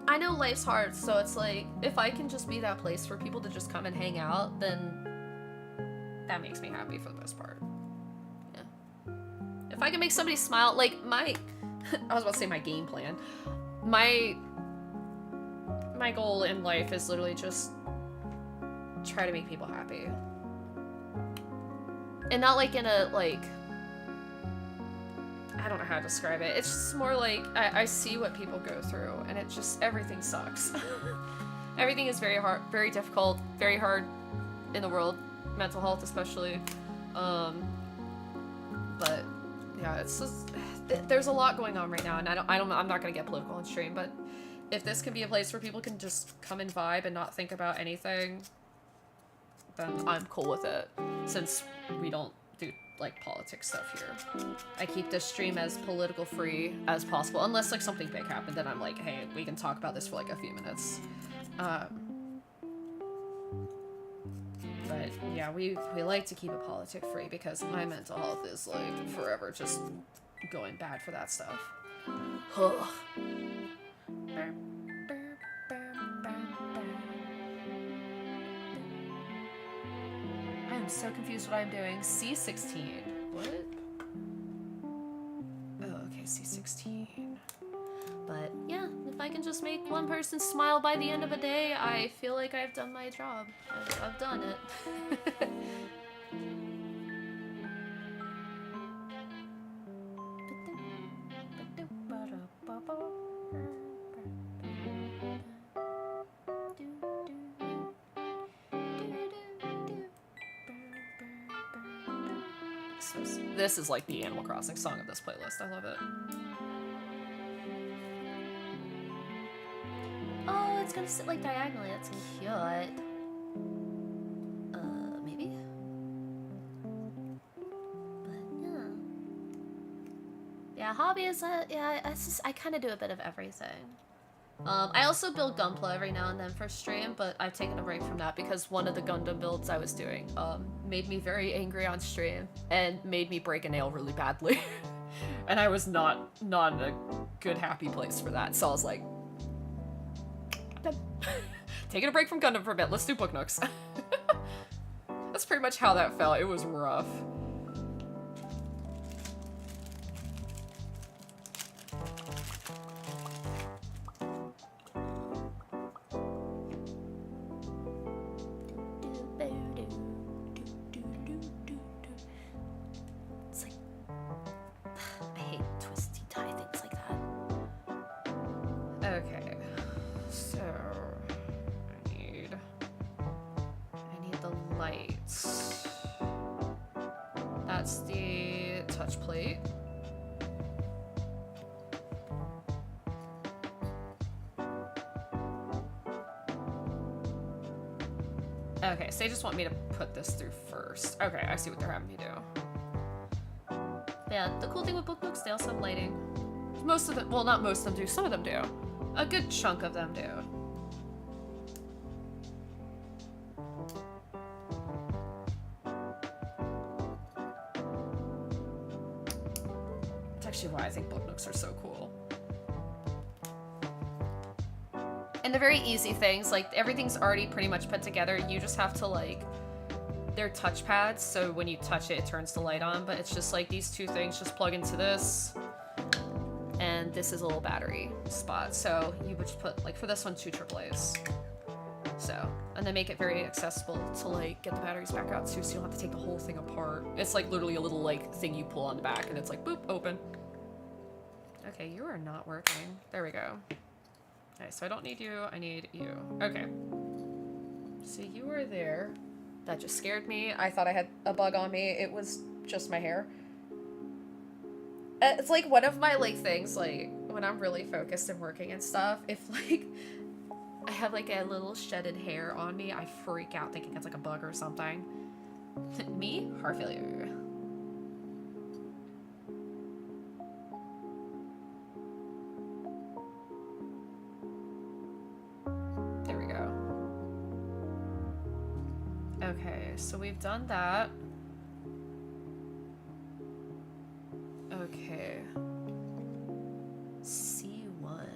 I know life's hard, so it's like, if I can just be that place for people to just come and hang out, then that makes me happy for the most part. Yeah. If I can make somebody smile, like I was about to say my game plan. My goal in life is literally just try to make people happy. And not like in a, like, I don't know how to describe it. It's just more like I see what people go through, and it just, everything sucks. Everything is very hard, very difficult, very hard in the world, mental health especially. But yeah, it's just, there's a lot going on right now, and I'm not gonna get political on stream, but if this can be a place where people can just come and vibe and not think about anything, then I'm cool with it, since we don't do, like, politics stuff here. I keep this stream as political free as possible, unless, like, something big happened, then I'm like, hey, we can talk about this for, like, a few minutes. But yeah, we like to keep it politic free because my mental health is, like, forever just going bad for that stuff. I'm so confused what I'm doing. C16. What? Oh, okay, C16. But yeah, if I can just make one person smile by the end of a day, I feel like I've done my job. I've done it. This is like the Animal Crossing song of this playlist. I love it. Oh, it's gonna sit like diagonally. That's cute. Maybe? But yeah. Yeah, hobby is I kind of do a bit of everything. I also build Gunpla every now and then for stream, but I've taken a break from that because one of the Gundam builds I was doing made me very angry on stream and made me break a nail really badly. And I was not in a good, happy place for that. So I was like, taking a break from Gundam for a bit. Let's do Book Nooks. That's pretty much how that felt. It was rough. Okay, so they just want me to put this through first. Okay, I see what they're having me do. Yeah, the cool thing with Book Nooks, they also have lighting. Most of them, well, not most of them do, some of them do. A good chunk of them do. That's actually why I think Book Nooks are so cool. And they're very easy things, like everything's already pretty much put together. You just have to like, they're touchpads, so when you touch it, it turns the light on, but it's just like these two things just plug into this, and this is a little battery spot. So you would just put, like for this one, 2 AAAs. So, and they make it very accessible to like get the batteries back out too, so you don't have to take the whole thing apart. It's like literally a little like thing you pull on the back and it's like, boop, open. Okay, you are not working. There we go. Okay, so I don't need you, I need you. Okay. So you were there. That just scared me. I thought I had a bug on me. It was just my hair. It's like one of my like things, like when I'm really focused and working and stuff, if like I have like a little shedded hair on me, I freak out thinking it's like a bug or something. Me? Heart failure. Okay, so we've done that. Okay. C1.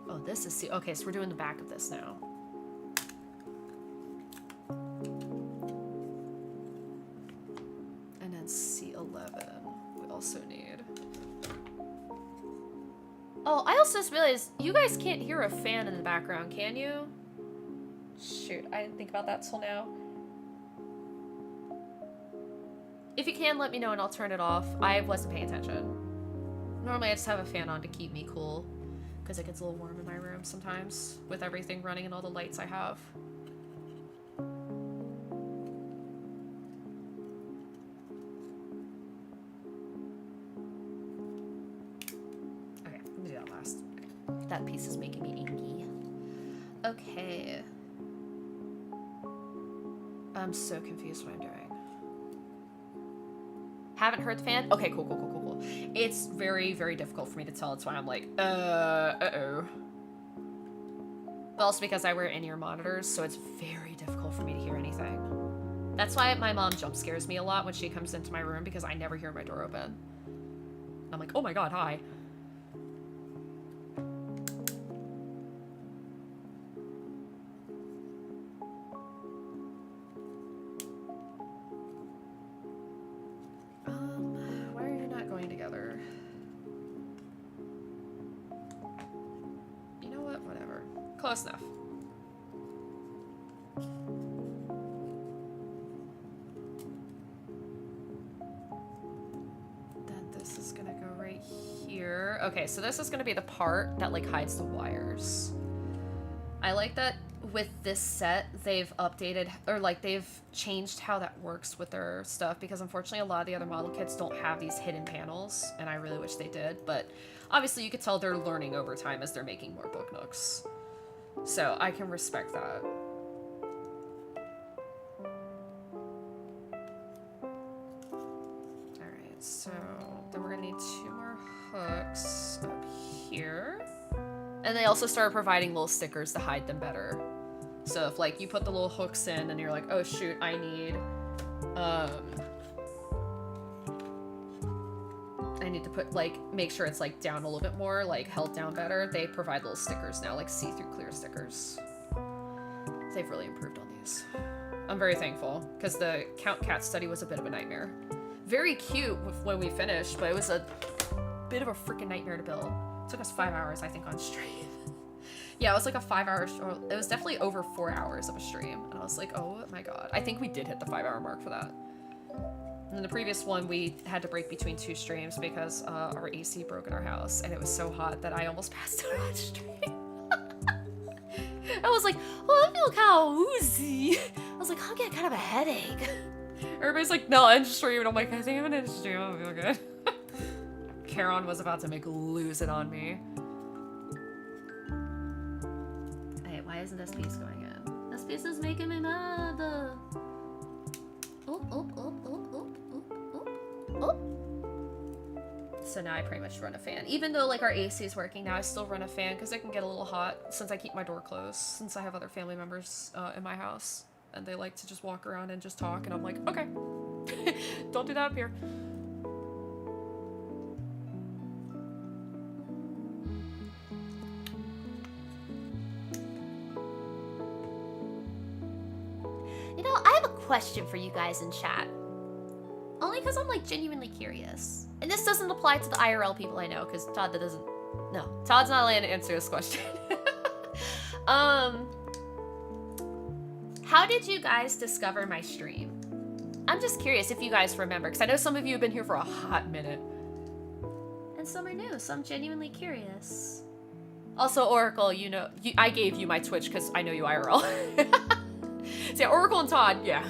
Oh, this is C. Okay, so we're doing the back of this now. And then C11 we also need. Oh, I also just realized you guys can't hear a fan in the background, can you? Shoot, I didn't think about that till now. If you can, let me know and I'll turn it off. I wasn't paying attention. Normally I just have a fan on to keep me cool, because it gets a little warm in my room sometimes with everything running and all the lights I have. Okay, let me do that last. That piece is making me inky. Okay. I'm so confused what I'm doing. Haven't heard the fan? Okay, cool. It's very, very difficult for me to tell. That's why I'm like, uh-oh. But also because I wear in-ear monitors, so it's very difficult for me to hear anything. That's why my mom jump scares me a lot when she comes into my room, because I never hear my door open. And I'm like, oh my god, hi. going together. You know what? Whatever. Close enough. Then this is gonna go right here. Okay, so this is gonna be the part that like hides the wires. I like that with this set, they've updated, or like they've changed how that works with their stuff, because unfortunately a lot of the other model kits don't have these hidden panels, and I really wish they did, but obviously you could tell they're learning over time as they're making more book nooks. So I can respect that. Alright, so then we're gonna need 2 more hooks up here. And they also started providing little stickers to hide them better. So if like you put the little hooks in and you're like, oh shoot, I need to put like, make sure it's like down a little bit more, like held down better, they provide little stickers now, like see-through clear stickers. They've really improved on these. I'm very thankful, because the Count Cat study was a bit of a nightmare. Very cute when we finished, but it was a bit of a freaking nightmare to build. It took us 5 hours, I think, on stream. Yeah, it was like a 5 hour, or it was definitely over 4 hours of a stream. And I was like, oh my god. I think we did hit the 5 hour mark for that. And then the previous one, we had to break between 2 streams because our AC broke in our house. And it was so hot that I almost passed out on stream. I was like, oh, I feel kind of woozy. I was like, I'll get kind of a headache. Everybody's like, no, end stream. And I'm like, I think I'm gonna end stream. I'll feel good. Charon was about to lose it on me. Hey, why isn't this piece going in? This piece is making me mad. So now I pretty much run a fan. Even though like our AC is working now, I still run a fan because it can get a little hot since I keep my door closed, since I have other family members in my house and they like to just walk around and just talk, and I'm like, okay, don't do that up here. You know, I have a question for you guys in chat. Only because I'm like genuinely curious. And this doesn't apply to the IRL people I know, because Todd, that doesn't... No, Todd's not allowed to answer this question. How did you guys discover my stream? I'm just curious if you guys remember, because I know some of you have been here for a hot minute. And some are new, so I'm genuinely curious. Also, Oracle, you know, I gave you my Twitch because I know you IRL. So yeah, Oracle and Todd, yeah.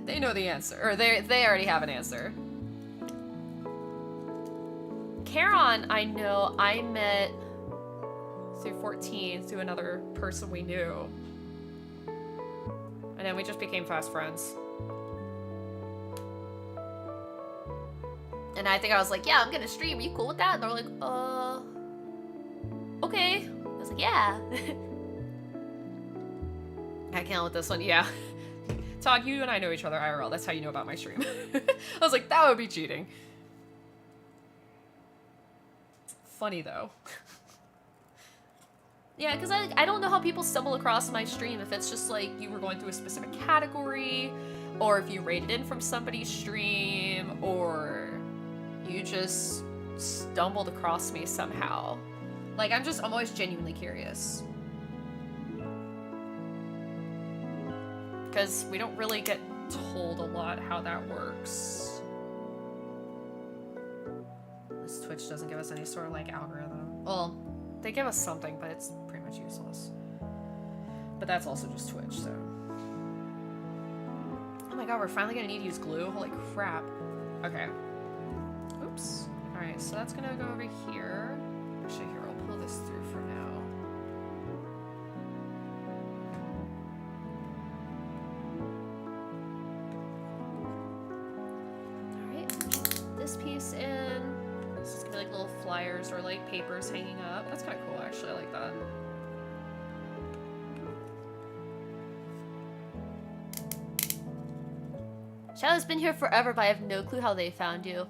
They know the answer, or they already have an answer. Charon, I know, I met through 14 through another person we knew. And then we just became fast friends. And I think I was like, yeah, I'm gonna stream, are you cool with that? And they were like, okay. I was like, yeah. I can't with this one, yeah. Todd, you and I know each other IRL. That's how you know about my stream. I was like, that would be cheating. Funny, though. Yeah, because I don't know how people stumble across my stream. If it's just like you were going through a specific category, or if you rated in from somebody's stream, or you just stumbled across me somehow. Like, I'm always genuinely curious. Because we don't really get told a lot how that works. This Twitch doesn't give us any sort of like algorithm. Well, they give us something, but it's pretty much useless. But that's also just Twitch, so. Oh my god, we're finally gonna need to use glue? Holy crap. Okay. Oops. Alright, so that's gonna go over here. Actually, here, I'll pull this through for now. This piece in. This is gonna be like little flyers or like papers hanging up. That's kind of cool, actually. I like that. Shadow's been here forever, but I have no clue how they found you.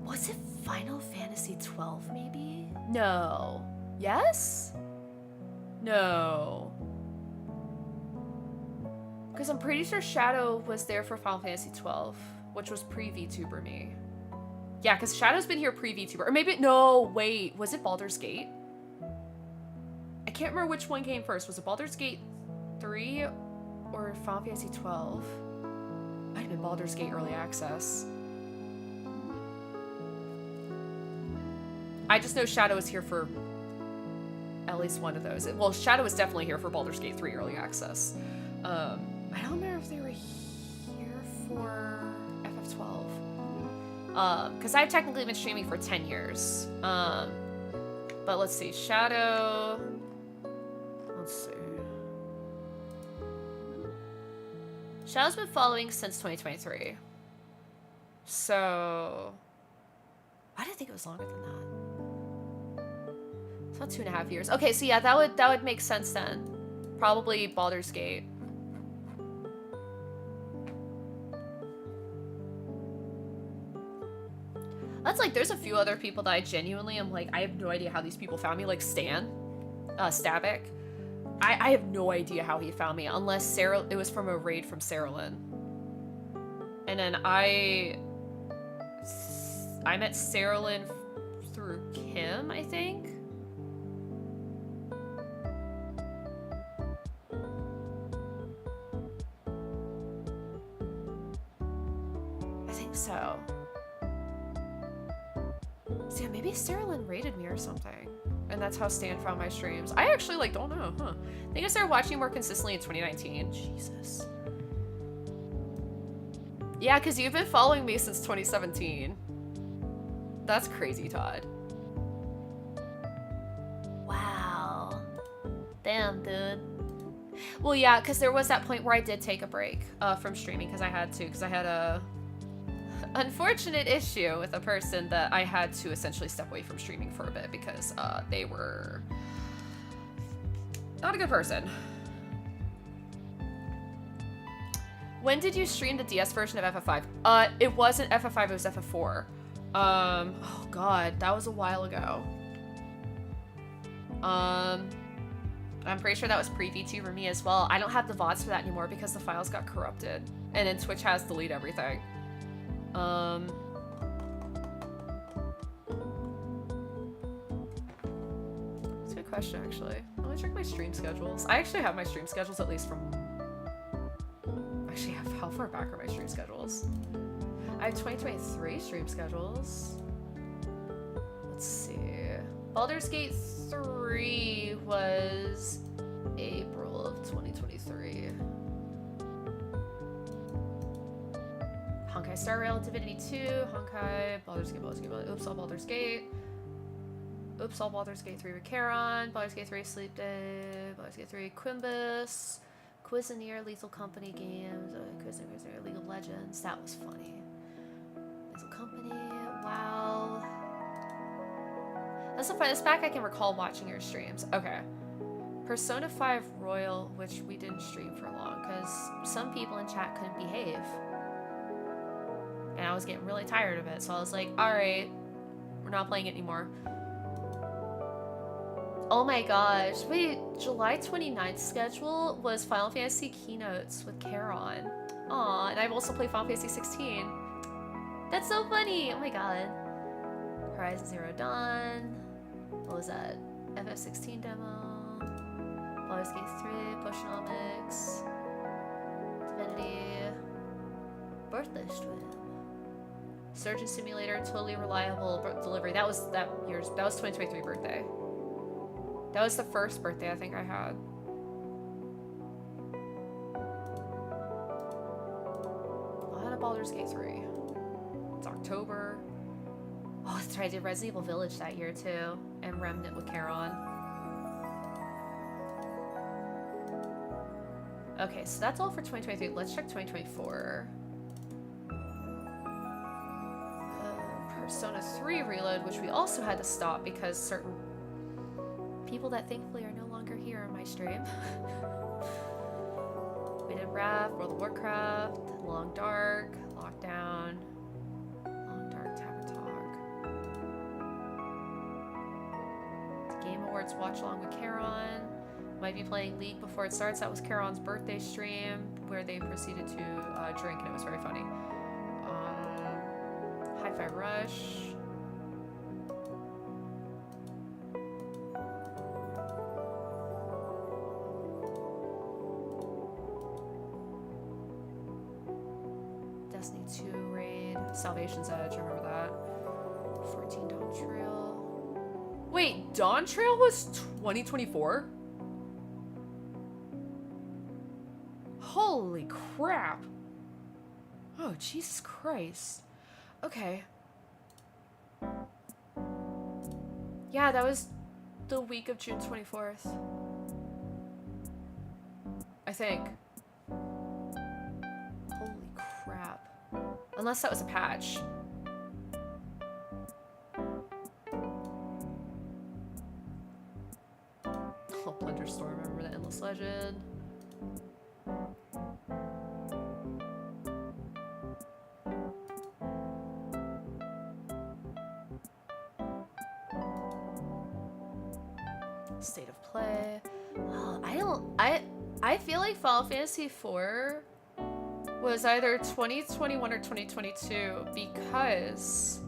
Was it Final Fantasy 12, maybe? No. Yes? No. Because I'm pretty sure Shadow was there for Final Fantasy 12, which was pre-VTuber me. Yeah, because Shadow's been here pre-VTuber. Or maybe, no, wait, was it Baldur's Gate? I can't remember which one came first. Was it Baldur's Gate 3 or Final Fantasy 12? Might have been Baldur's Gate Early Access. I just know Shadow was here for at least one of those. Well, Shadow was definitely here for Baldur's Gate 3 Early Access. I don't remember if they were here for FF12. Because I've technically been streaming for 10 years. But let's see. Shadow... Let's see. Shadow's been following since 2023. So... Why did I think it was longer than that? It's about 2.5 years. Okay, so yeah, that would make sense then. Probably Baldur's Gate. That's like, there's a few other people that I genuinely am like, I have no idea how these people found me. Like Stan, Stabic. I have no idea how he found me unless it was from a raid from Saralyn. And then I met Saralyn through Kim, I think. I think so. So yeah, maybe Saralyn raided me or something. And that's how Stan found my streams. I actually, like, don't know, huh? I think I started watching more consistently in 2019. Jesus. Yeah, because you've been following me since 2017. That's crazy, Todd. Wow. Damn, dude. Well, yeah, because there was that point where I did take a break from streaming because I had to. Because I had a unfortunate issue with a person that I had to essentially step away from streaming for a bit because they were not a good person. When did you stream the DS version of FF5? It wasn't FF5, it was FF4. Oh god, that was a while ago. I'm pretty sure that was pre-VT for me as well. I don't have the VODs for that anymore because the files got corrupted. And then Twitch has delete everything. That's a good question, actually. Let me check my stream schedules. I actually have my stream schedules at least from... Actually, how far back are my stream schedules? I have 2023 stream schedules. Let's see. Baldur's Gate 3 was April of 2023. Honkai Star Rail, Divinity 2, Honkai, Baldur's Gate, Oops, all Baldur's Gate. Oops, all Baldur's Gate 3 with Charon, Baldur's Gate 3 Sleep Day, Baldur's Gate 3 Quimbus, Cuisinier, Lethal Company games, Cuisinier, League of Legends. That was funny. Lethal Company, wow. That's the funniest back I can recall watching your streams. Okay. Persona 5 Royal, which we didn't stream for long because some people in chat couldn't behave. And I was getting really tired of it, so I was like, alright, we're not playing it anymore. Oh my gosh, wait, July 29th schedule was Final Fantasy Keynotes with Charon. Aw, and I've also played Final Fantasy 16. That's so funny, oh my god. Horizon Zero Dawn. What was that? FF16 demo. Baldur's Gate 3, Potionomics. Divinity. Birthday Stream. Surgeon Simulator, totally reliable delivery. That was 2023 birthday. That was the first birthday I think I had. I had a Baldur's Gate 3. It's October. Oh, that's right, I did Resident Evil Village that year too. And Remnant with Charon. Okay, so that's all for 2023. Let's check 2024. Persona 3 Reload, which we also had to stop because certain people that thankfully are no longer here on my stream. We did Wrath, World of Warcraft, Long Dark, Lockdown, Long Dark, Tavern Talk. The Game Awards Watch Along with Charon, Might be playing League before it starts. That was Caron's birthday stream where they proceeded to drink, and it was very funny. Hi-Fi Rush. Destiny 2 raid. Salvation's Edge, I remember that. 14 Dawn Trail. Wait, Dawn Trail was 2024? Holy crap. Oh, Jesus Christ. Okay. Yeah, that was the week of June 24th. I think. Holy crap. Unless that was a patch. Oh, Blender Storm, I remember the Endless Legend. State of Play. I feel like Final Fantasy IV was either 2021 or 2022 because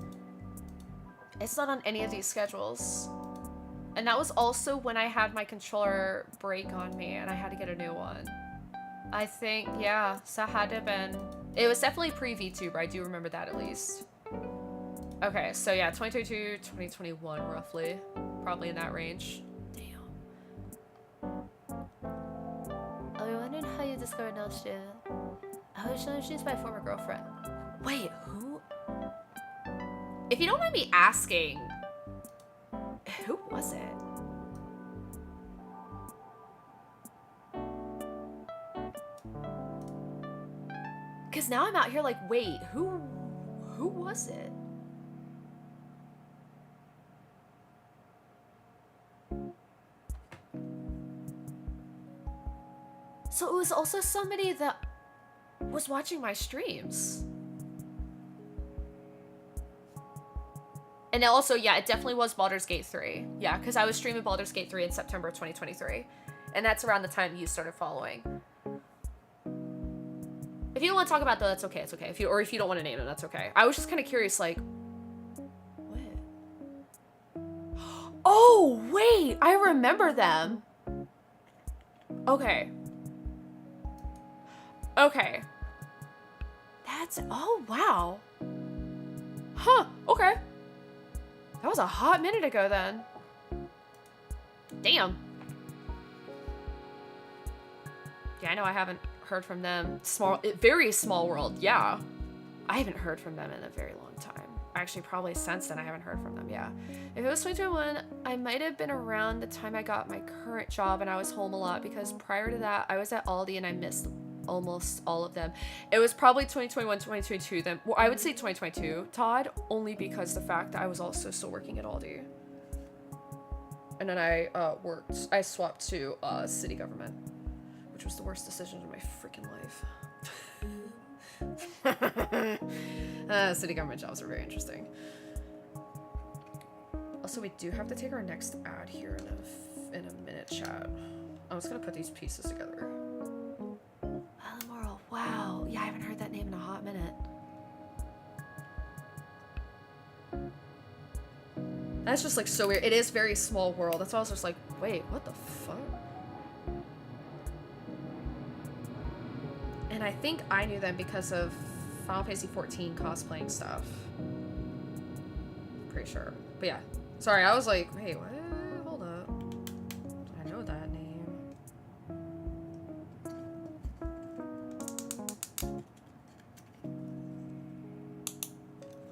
it's not on any of these schedules. And that was also when I had my controller break on me and I had to get a new one. I think, yeah, so that had to have been... It was definitely pre-VTuber, I do remember that at least. Okay, so yeah, 2022, 2021 roughly. Probably in that range. I wondered how you discovered Nell's shit. I was showing she's my former girlfriend. Wait, who? If you don't mind me asking, who was it? Because now I'm out here like, wait, who was it? So it was also somebody that was watching my streams. And also, yeah, it definitely was Baldur's Gate 3. Yeah, because I was streaming Baldur's Gate 3 in September 2023. And that's around the time you started following. If you don't want to talk about that, that's okay. It's okay. If you don't want to name them, that's okay. I was just kind of curious, like, what? Oh, wait, I remember them. Okay. Okay. That's, oh, wow. Huh, okay. That was a hot minute ago then. Damn. Yeah, I know I haven't heard from them. Very small world, yeah. I haven't heard from them in a very long time. Actually, probably since then I haven't heard from them, yeah. If it was 2021, I might have been around the time I got my current job and I was home a lot because prior to that, I was at Aldi and I missed almost all of them. It was probably 2021, 2022 then. Well, I would say 2022, Todd, only because the fact that I was also still working at Aldi. And then I swapped to city government, which was the worst decision of my freaking life. City government jobs are very interesting. Also, we do have to take our next ad here in a minute, chat. I'm just gonna put these pieces together. Balmoral, wow. Yeah, I haven't heard that name in a hot minute. That's just like so weird. It is very small world. That's why I was just like, wait, what the fuck? And I think I knew them because of Final Fantasy 14 cosplaying stuff. Pretty sure. But yeah. Sorry, I was like, wait, what? Hold up. I know that name.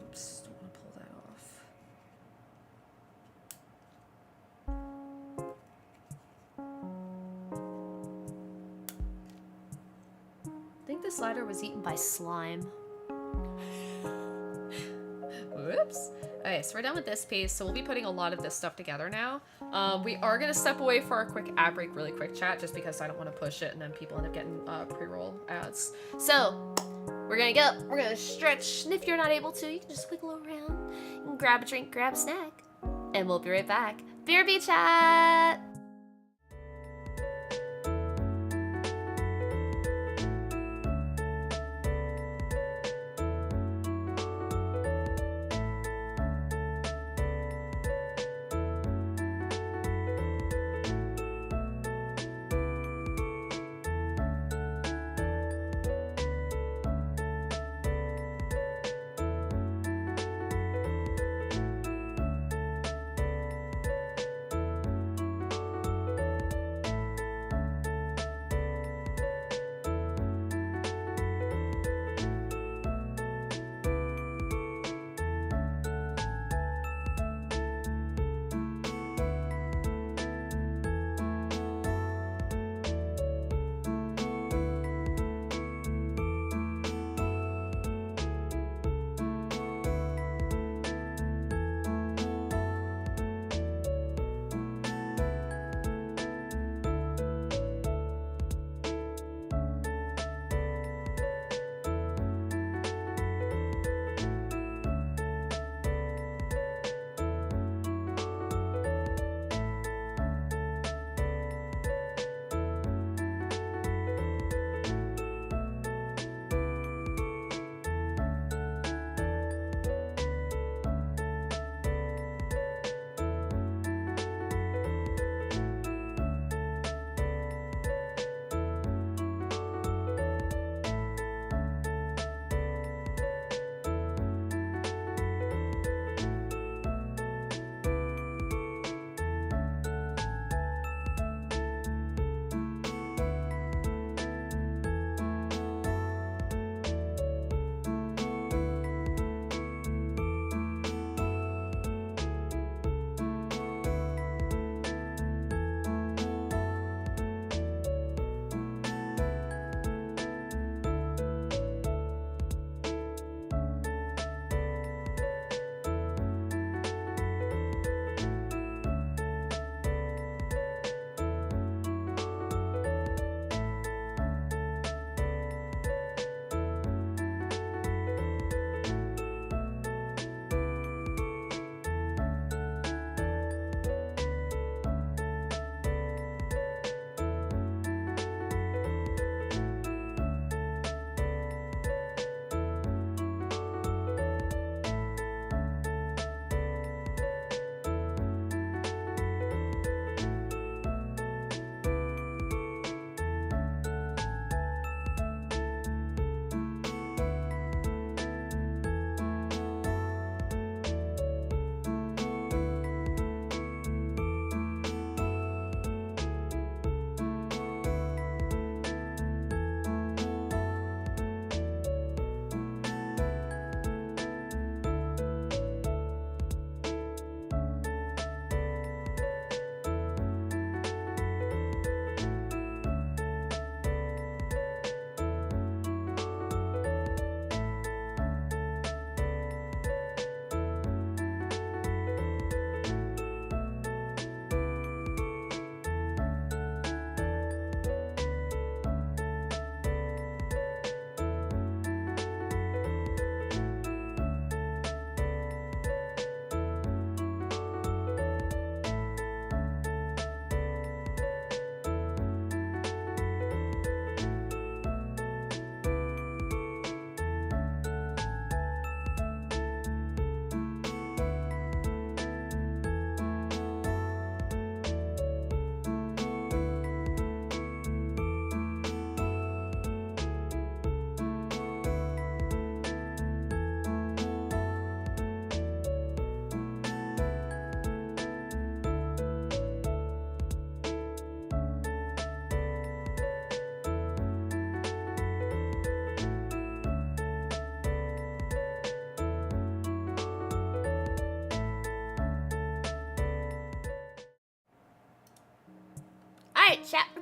Oops, don't want to pull that off. I think the slider was eaten by slime. Whoops. Okay, so we're done with this piece, so we'll be putting a lot of this stuff together now. We are going to step away for a quick ad break, really quick, chat, just because I don't want to push it and then people end up getting pre-roll ads. So, we're going to go. We're going to stretch, and if you're not able to, you can just wiggle around and grab a drink, grab a snack, and we'll be right back. BRB chat!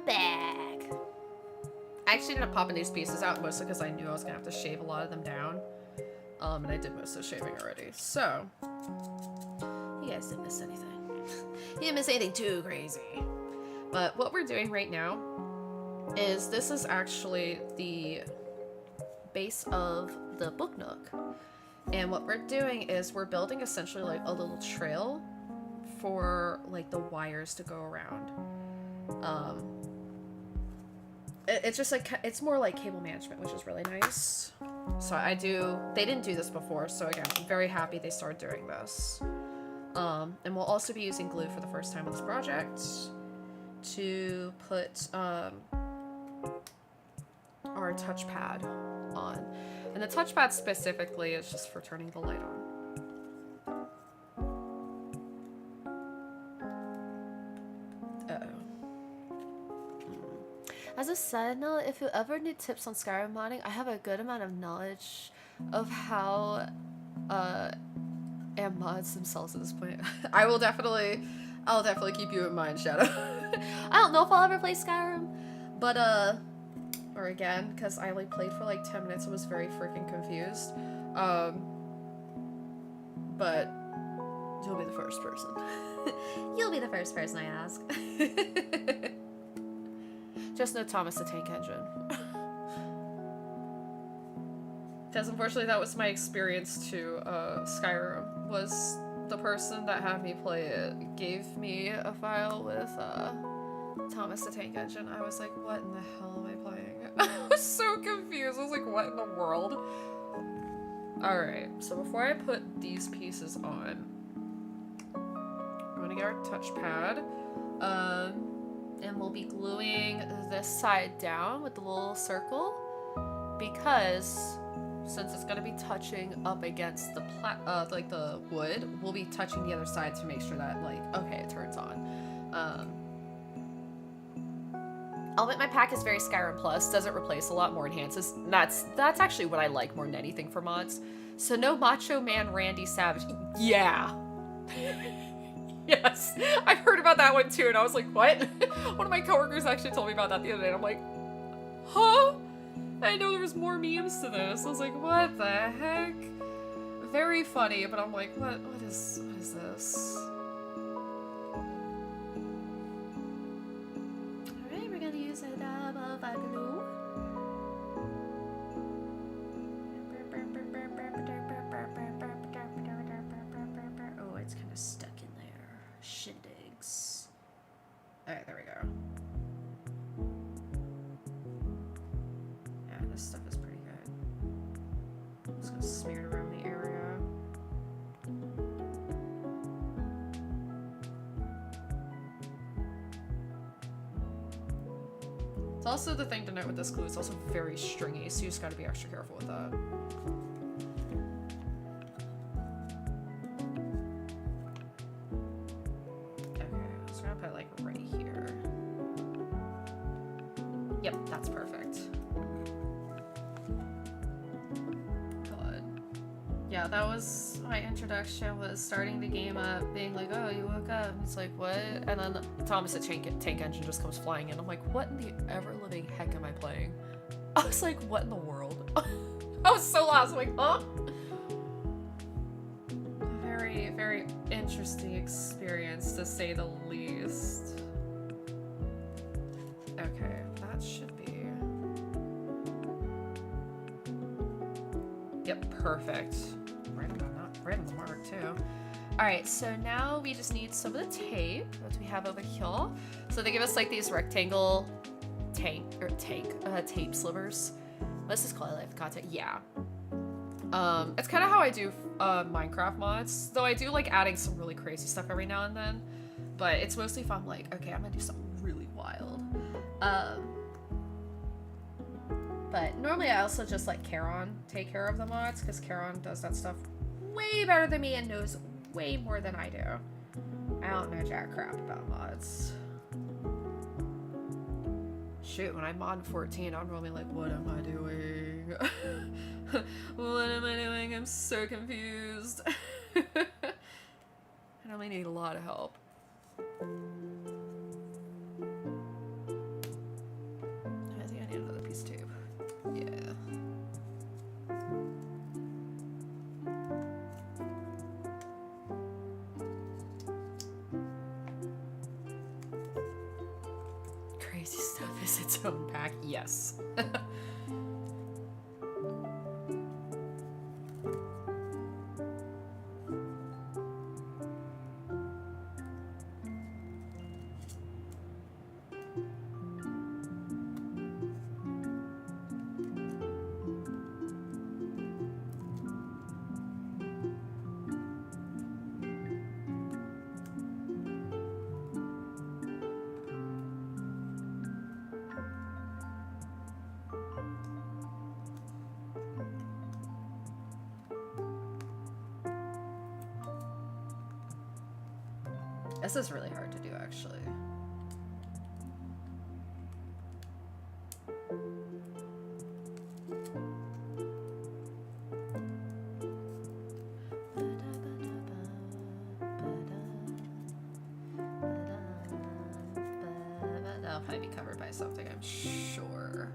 back. I actually ended up popping these pieces out mostly because I knew I was gonna have to shave a lot of them down. And I did most of the shaving already. So, you guys didn't miss anything. You didn't miss anything too crazy. But what we're doing right now is this is actually the base of the book nook. And what we're doing is we're building essentially like a little trail for like the wires to go around. It's just like, it's more like cable management, which is really nice. So they didn't do this before, so again, I'm very happy they started doing this. And we'll also be using glue for the first time on this project to put our touchpad on. And the touchpad specifically is just for turning the light on. As a side note, if you ever need tips on Skyrim modding, I have a good amount of knowledge of how and mods themselves at this point. I'll definitely keep you in mind, Shadow. I don't know if I'll ever play Skyrim, but or again, because I only played for like 10 minutes and was very freaking confused. But you'll be the first person. You'll be the first person I ask. just know Thomas the Tank Engine. Because unfortunately that was my experience to Skyrim, was the person that had me play it gave me a file with Thomas the Tank Engine. I was like, what in the hell am I playing? I was so confused. I was like, what in the world? Alright, so before I put these pieces on, I'm gonna get our touchpad. And we'll be gluing this side down with the little circle, because since it's gonna be touching up against the like the wood, we'll be touching the other side to make sure that like, okay, it turns on. I'll admit my pack is very Skyrim Plus, doesn't replace a lot, more enhances. That's actually what I like more than anything for mods. So no Macho Man Randy Savage. Yeah. Yes, I've heard about that one too, and I was like, what? One of my coworkers actually told me about that the other day, and I'm like, huh? I know there was more memes to this. I was like, what the heck? Very funny, but I'm like, what is this? Alright, we're gonna use a dab of glue. Oh, it's kind of stuck in there. Shindigs. Alright, there we go. Yeah, this stuff is pretty good. I'm just gonna smear it around the area. It's also the thing to note with this glue, it's also very stringy, so you just gotta be extra careful with that. Yep, that's perfect. God. Yeah, that was my introduction, was starting the game up, being like, oh, you woke up, and it's like, what? And then Thomas the Tank Engine just comes flying in. I'm like, what in the ever-living heck am I playing? I was like, what in the world? I was so lost, I'm like, huh? Very, very interesting experience, to say the least. Okay, that should be... Yep, perfect. Right on the mark, too. Alright, so now we just need some of the tape that we have over here. So they give us like these rectangle tape slivers. Let's just call it life content. Yeah. It's kind of how I do Minecraft mods, though I do like adding some really crazy stuff every now and then. But it's mostly if I'm like, okay, I'm gonna do something really wild. But normally I also just let Charon take care of the mods, because Charon does that stuff way better than me and knows way more than I do. I don't know jack crap about mods. Shoot, when I mod 14, I'm normally like, what am I doing? What am I doing? I'm so confused. I normally need a lot of help. is its own pack. Yes. This is really hard to do, actually. That'll probably be covered by something, I'm sure.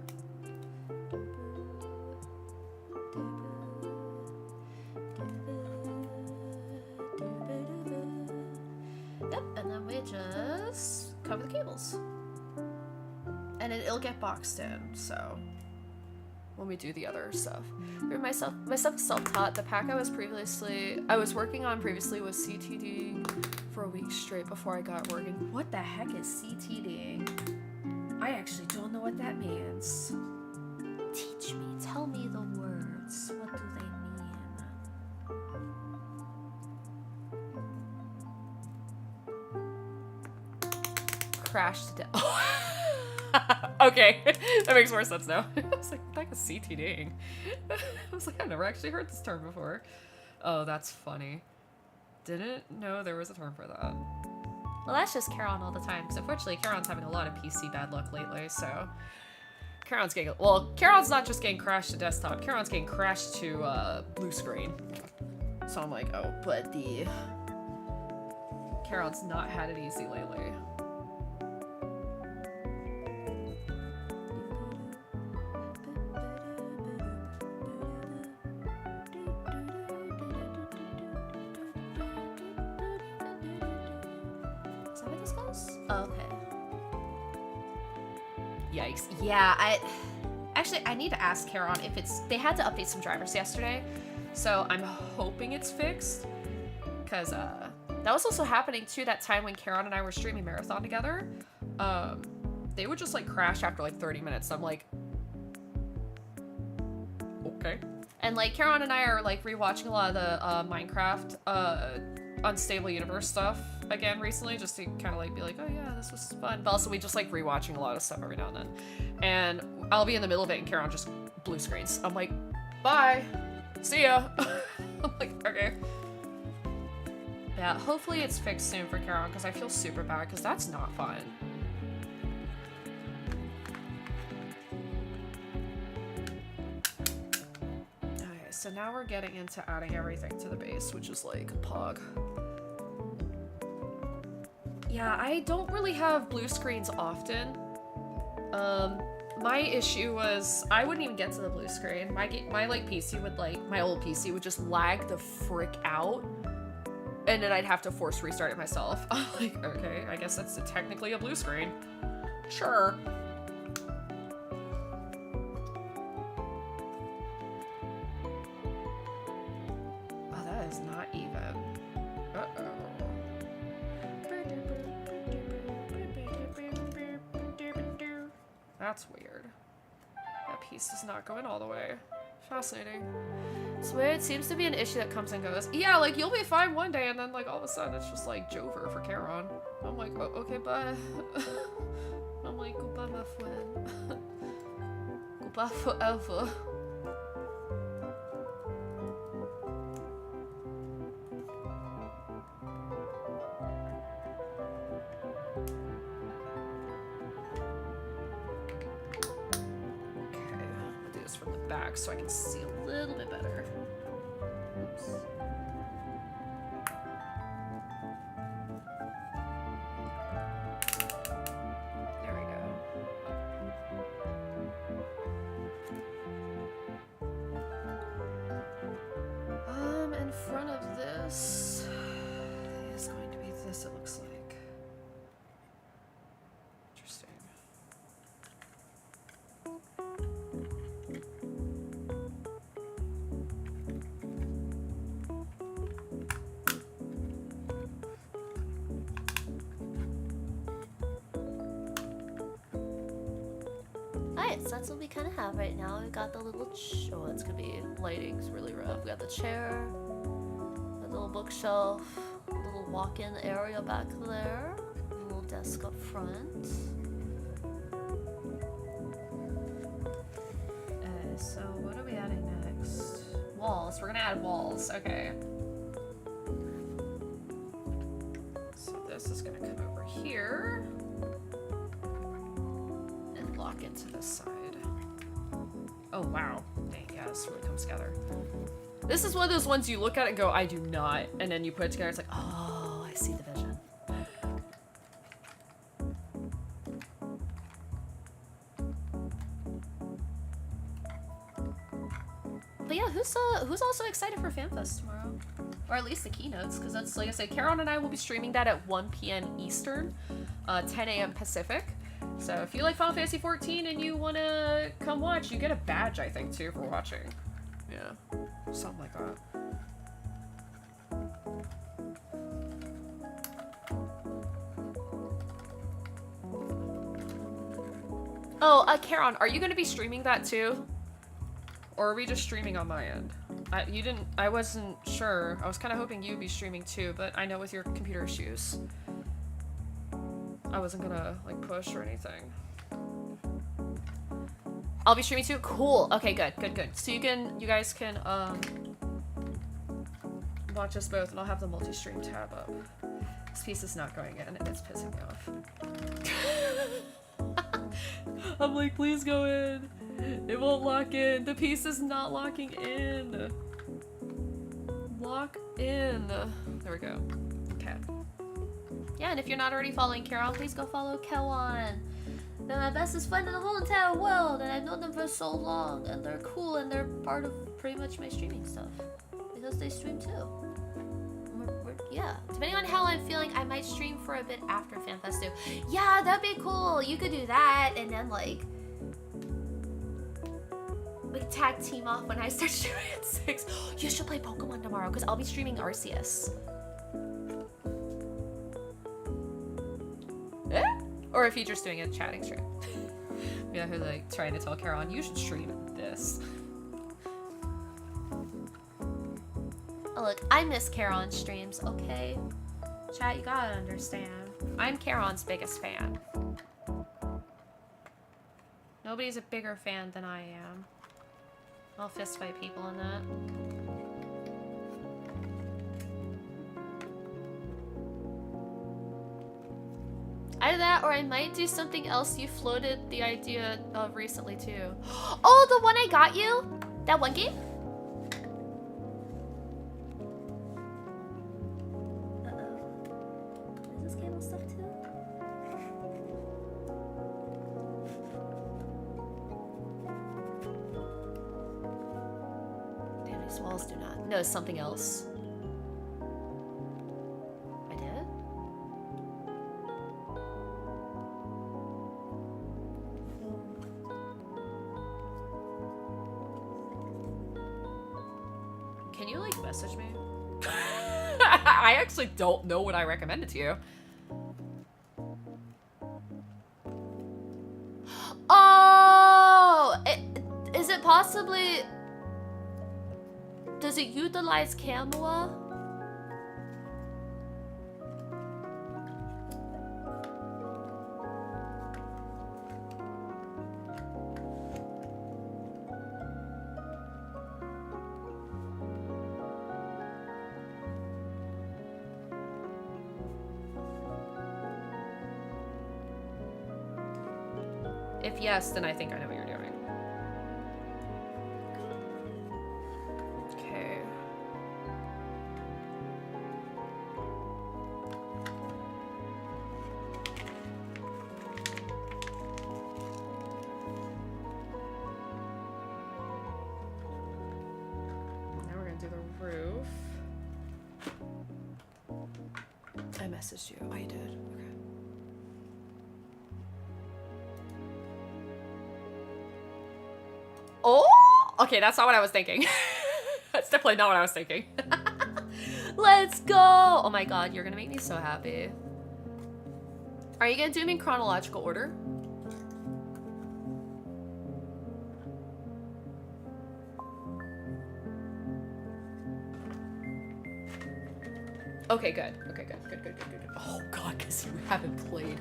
Yep, and then we just cover the cables. And it'll get boxed in, so when we do the other stuff. My stuff is self-taught. The pack I was working on previously was CTDing for a week straight before I got working. What the heck is CTDing? I actually don't know what that means. Teach me, tell me the words. What do they mean? Crash to death. Okay, that makes more sense now. I was like, what the heck is CTDing? I was like, I've never actually heard this term before. Oh, that's funny. Didn't know there was a term for that. Well, that's just Caron all the time, because unfortunately Caron's having a lot of PC bad luck lately, so... Caron's not just getting crashed to desktop, Caron's getting crashed to, blue screen. So I'm like, oh, but Caron's not had it easy lately. Okay. Yikes. Yeah, I need to ask Caron if they had to update some drivers yesterday, so I'm hoping it's fixed, because that was also happening too that time when Caron and I were streaming Marathon together. They would just like crash after like 30 minutes. I'm like, okay. And like Caron and I are like rewatching a lot of the Minecraft Unstable Universe stuff again recently, just to kind of like be like, oh yeah, this was fun. But also we just like rewatching a lot of stuff every now and then. And I'll be in the middle of it and Caron just blue screens. I'm like, bye, see ya. I'm like, okay. Yeah, hopefully it's fixed soon for Caron, because I feel super bad, because that's not fun. Okay, so now we're getting into adding everything to the base, which is like Pog. Yeah, I don't really have blue screens often. My issue was I wouldn't even get to the blue screen. My like PC would like, my old PC would just lag the frick out, and then I'd have to force restart it myself. I'm like, okay, I guess that's technically a blue screen. Sure. Oh, that is not even. Uh-oh. That's weird. That piece is not going all the way. Fascinating. It's weird. It seems to be an issue that comes and goes. Yeah, like you'll be fine one day and then like all of a sudden it's just like Jover for Caron. I'm like, oh, okay, bye. I'm like, goodbye, my friend. Goodbye forever. From the back so I can see a little bit better. Oops. There we go. In front of this is going to be this, it looks like. Interesting. So that's what we kind of have right now. We got the little, oh, it's gonna be, lighting's really rough. We got the chair, a little bookshelf, a little walk-in area back there, a little desk up front. So what are we adding next? Walls. We're gonna add walls. Okay. So this is gonna come over here and lock it to this side. Oh wow. Dang, yeah, this really comes together. This is one of those ones you look at it and go, I do not, and then you put it together, it's like, oh, I see the vision. But yeah, who's also excited for FanFest tomorrow? Or at least the keynotes, because that's, like I said, Carol and I will be streaming that at 1 p.m. Eastern, 10 a.m. Pacific. So if you like Final Fantasy 14 and you want to come watch, you get a badge, I think, too, for watching. Yeah, something like that. Oh, Karen, are you going to be streaming that too? Or are we just streaming on my end? I wasn't sure. I was kind of hoping you'd be streaming too, but I know with your computer issues, I wasn't gonna, like, push or anything. I'll be streaming too? Cool. Okay, good. So you guys can, watch us both, and I'll have the multi-stream tab up. This piece is not going in, and it's pissing me off. I'm like, please go in. It won't lock in. The piece is not locking in. Lock in. There we go. Okay. Yeah, and if you're not already following Carol, please go follow Kelwan. They're my bestest friend in the whole entire world, and I've known them for so long, and they're cool, and they're part of pretty much my streaming stuff. Because they stream too. Yeah, depending on how I'm feeling, I might stream for a bit after FanFest too. Yeah, that'd be cool. You could do that, and then, like tag team off when I start streaming at 6. You should play Pokemon tomorrow, because I'll be streaming Arceus. Eh? Or if you're just doing a chatting stream. Yeah, who's like trying to tell Caron, you should stream this. Oh look, I miss Caron's streams, okay? Chat, you gotta understand. I'm Caron's biggest fan. Nobody's a bigger fan than I am. I'll fistfight people in that. Either that, or I might do something else you floated the idea of recently too. Oh, the one I got you? That one game? Uh-oh. Is this game on stuff too? Damn, these walls do not. No, it's something else. I did? Can you, like, message me? I actually don't know what I recommended to you. Oh! Is it possibly... Does it utilize Kamua? If yes, then I think I know what you're doing. Okay. Now we're gonna do the roof. I messaged you. Oh, you did? Okay. Oh! Okay, that's not what I was thinking. That's definitely not what I was thinking. Let's go! Oh my god, you're gonna make me so happy. Are you gonna do them in chronological order? Okay, good. Okay, good. Oh god, because you haven't played.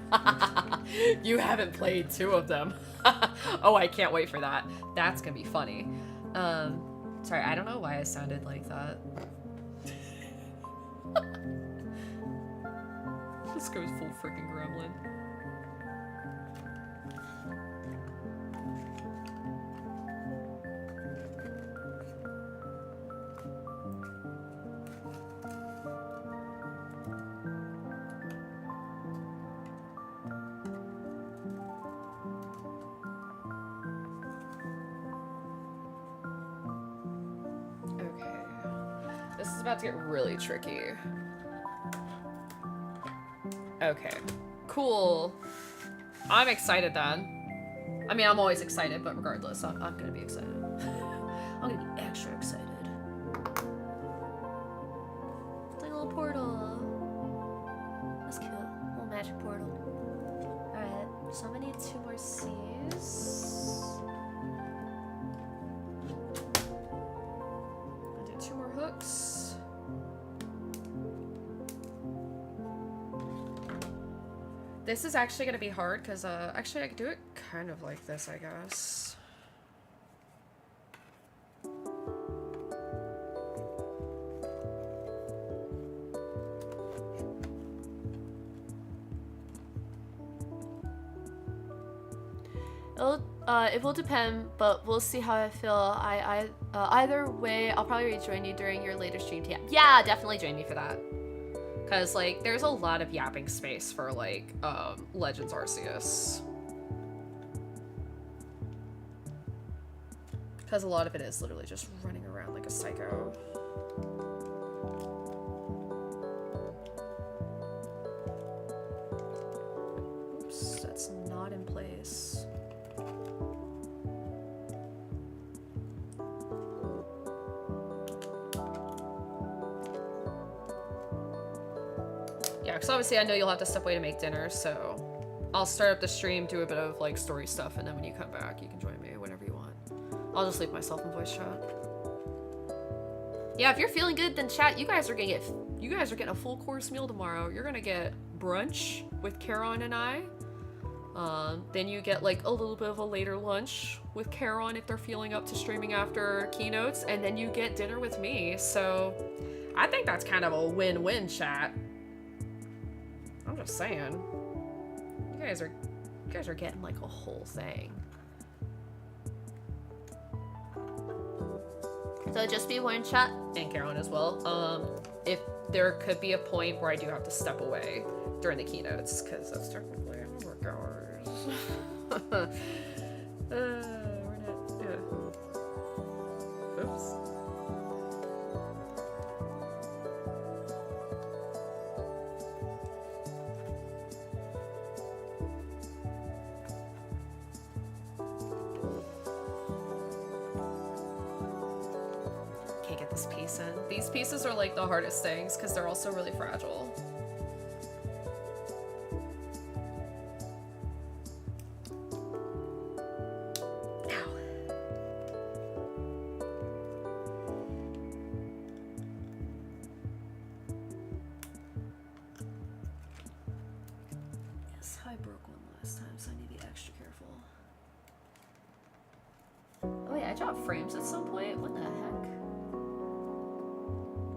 You haven't played 2 of them. Oh, I can't wait for that. That's gonna be funny. Sorry, I don't know why I sounded like that. This goes full freaking gremlin. This is about to get really tricky. Okay. Cool. I'm excited then. I mean, I'm always excited, but regardless, I'm gonna be excited. I'm gonna be extra excited. It's like a little portal. That's cute. A little magic portal. Alright, so I'm gonna need 2 more C's. I'll do 2 more hooks. This is actually gonna be hard because actually I could do it kind of like this, I guess. It will depend, but we'll see how I feel. Either way, I'll probably rejoin you during your later stream. Yeah, definitely join me for that. Cause like, there's a lot of yapping space for like, Legends Arceus. Cause a lot of it is literally just running around like a psycho. Oops, that's not in place. Yeah, because obviously I know you'll have to step away to make dinner, so I'll start up the stream, do a bit of like story stuff, and then when you come back, you can join me whenever you want. I'll just leave myself in voice chat. Yeah, if you're feeling good, then chat. You guys are getting a full course meal tomorrow. You're gonna get brunch with Charon and I. Then you get like a little bit of a later lunch with Charon if they're feeling up to streaming after keynotes, and then you get dinner with me. So I think that's kind of a win-win, chat. I'm just saying. You guys are getting like a whole thing. So just be warned, chat, and Caroline as well. If there could be a point where I do have to step away during the keynotes, because that's technically how work hours. We're not. Oops. This piece in. These pieces are like the hardest things because they're also really fragile. Ow. Yes, I broke one last time, so I need to be extra careful. Oh yeah, I dropped frames at some point. What the heck?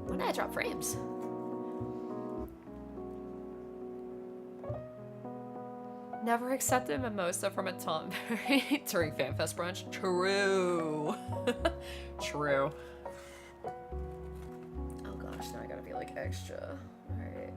When did I drop frames? Never accepted a mimosa from a Tom during FanFest brunch. True. True. Oh gosh, now I gotta be like extra. Alright.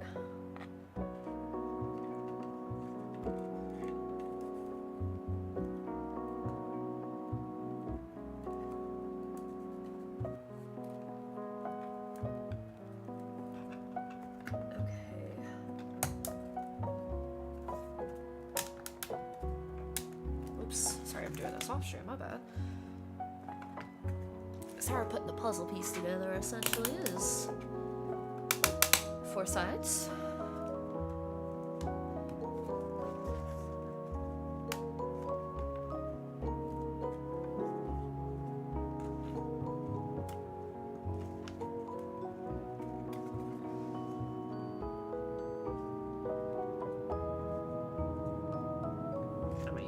Off stream, my bad. So how we're putting the puzzle piece together essentially is 4 sides.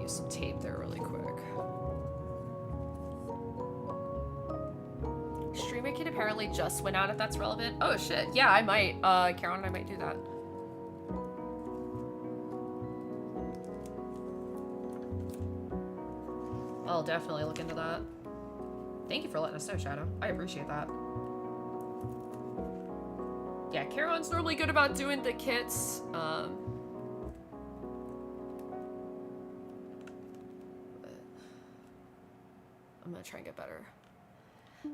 use some tape there really quick. Streamer Kid apparently just went out if that's relevant. Oh shit, yeah, I might. Caroline and I might do that. I'll definitely look into that. Thank you for letting us know, Shadow. I appreciate that. Yeah, Caroline's normally good about doing the kits. But I'm gonna try and get better.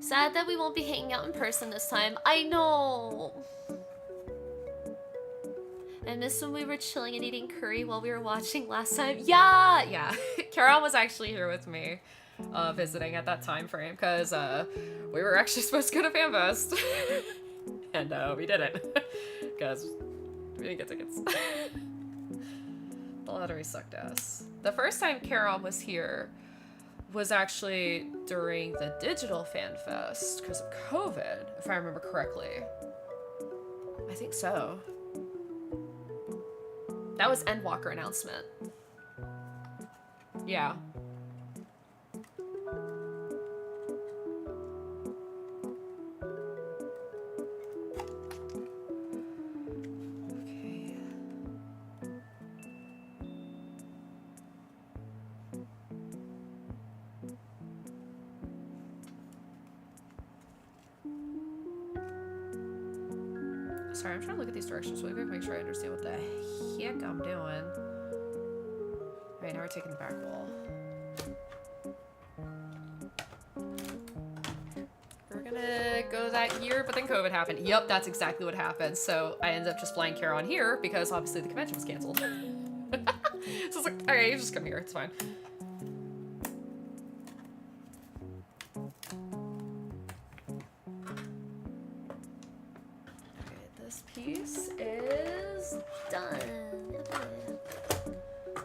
Sad that we won't be hanging out in person this time. I know! I miss when we were chilling and eating curry while we were watching last time. Yeah! Yeah. Carol was actually here with me, visiting at that time frame, because we were actually supposed to go to FanFest. And we didn't, because we didn't get tickets. The lottery sucked ass. The first time Carol was here was actually during the digital FanFest because of COVID, if I remember correctly. I think so. That was Endwalker announcement. Yeah. Okay. Sorry, I'm trying to look at these directions really quick, make sure I understand what the heck I'm doing. Alright, now we're taking the back wall. We're gonna go that year, but then COVID happened. Yep, that's exactly what happened. So I ended up just flying Kara on here because obviously the convention was canceled. So it's like, okay, you just come here, it's fine. Piece is done.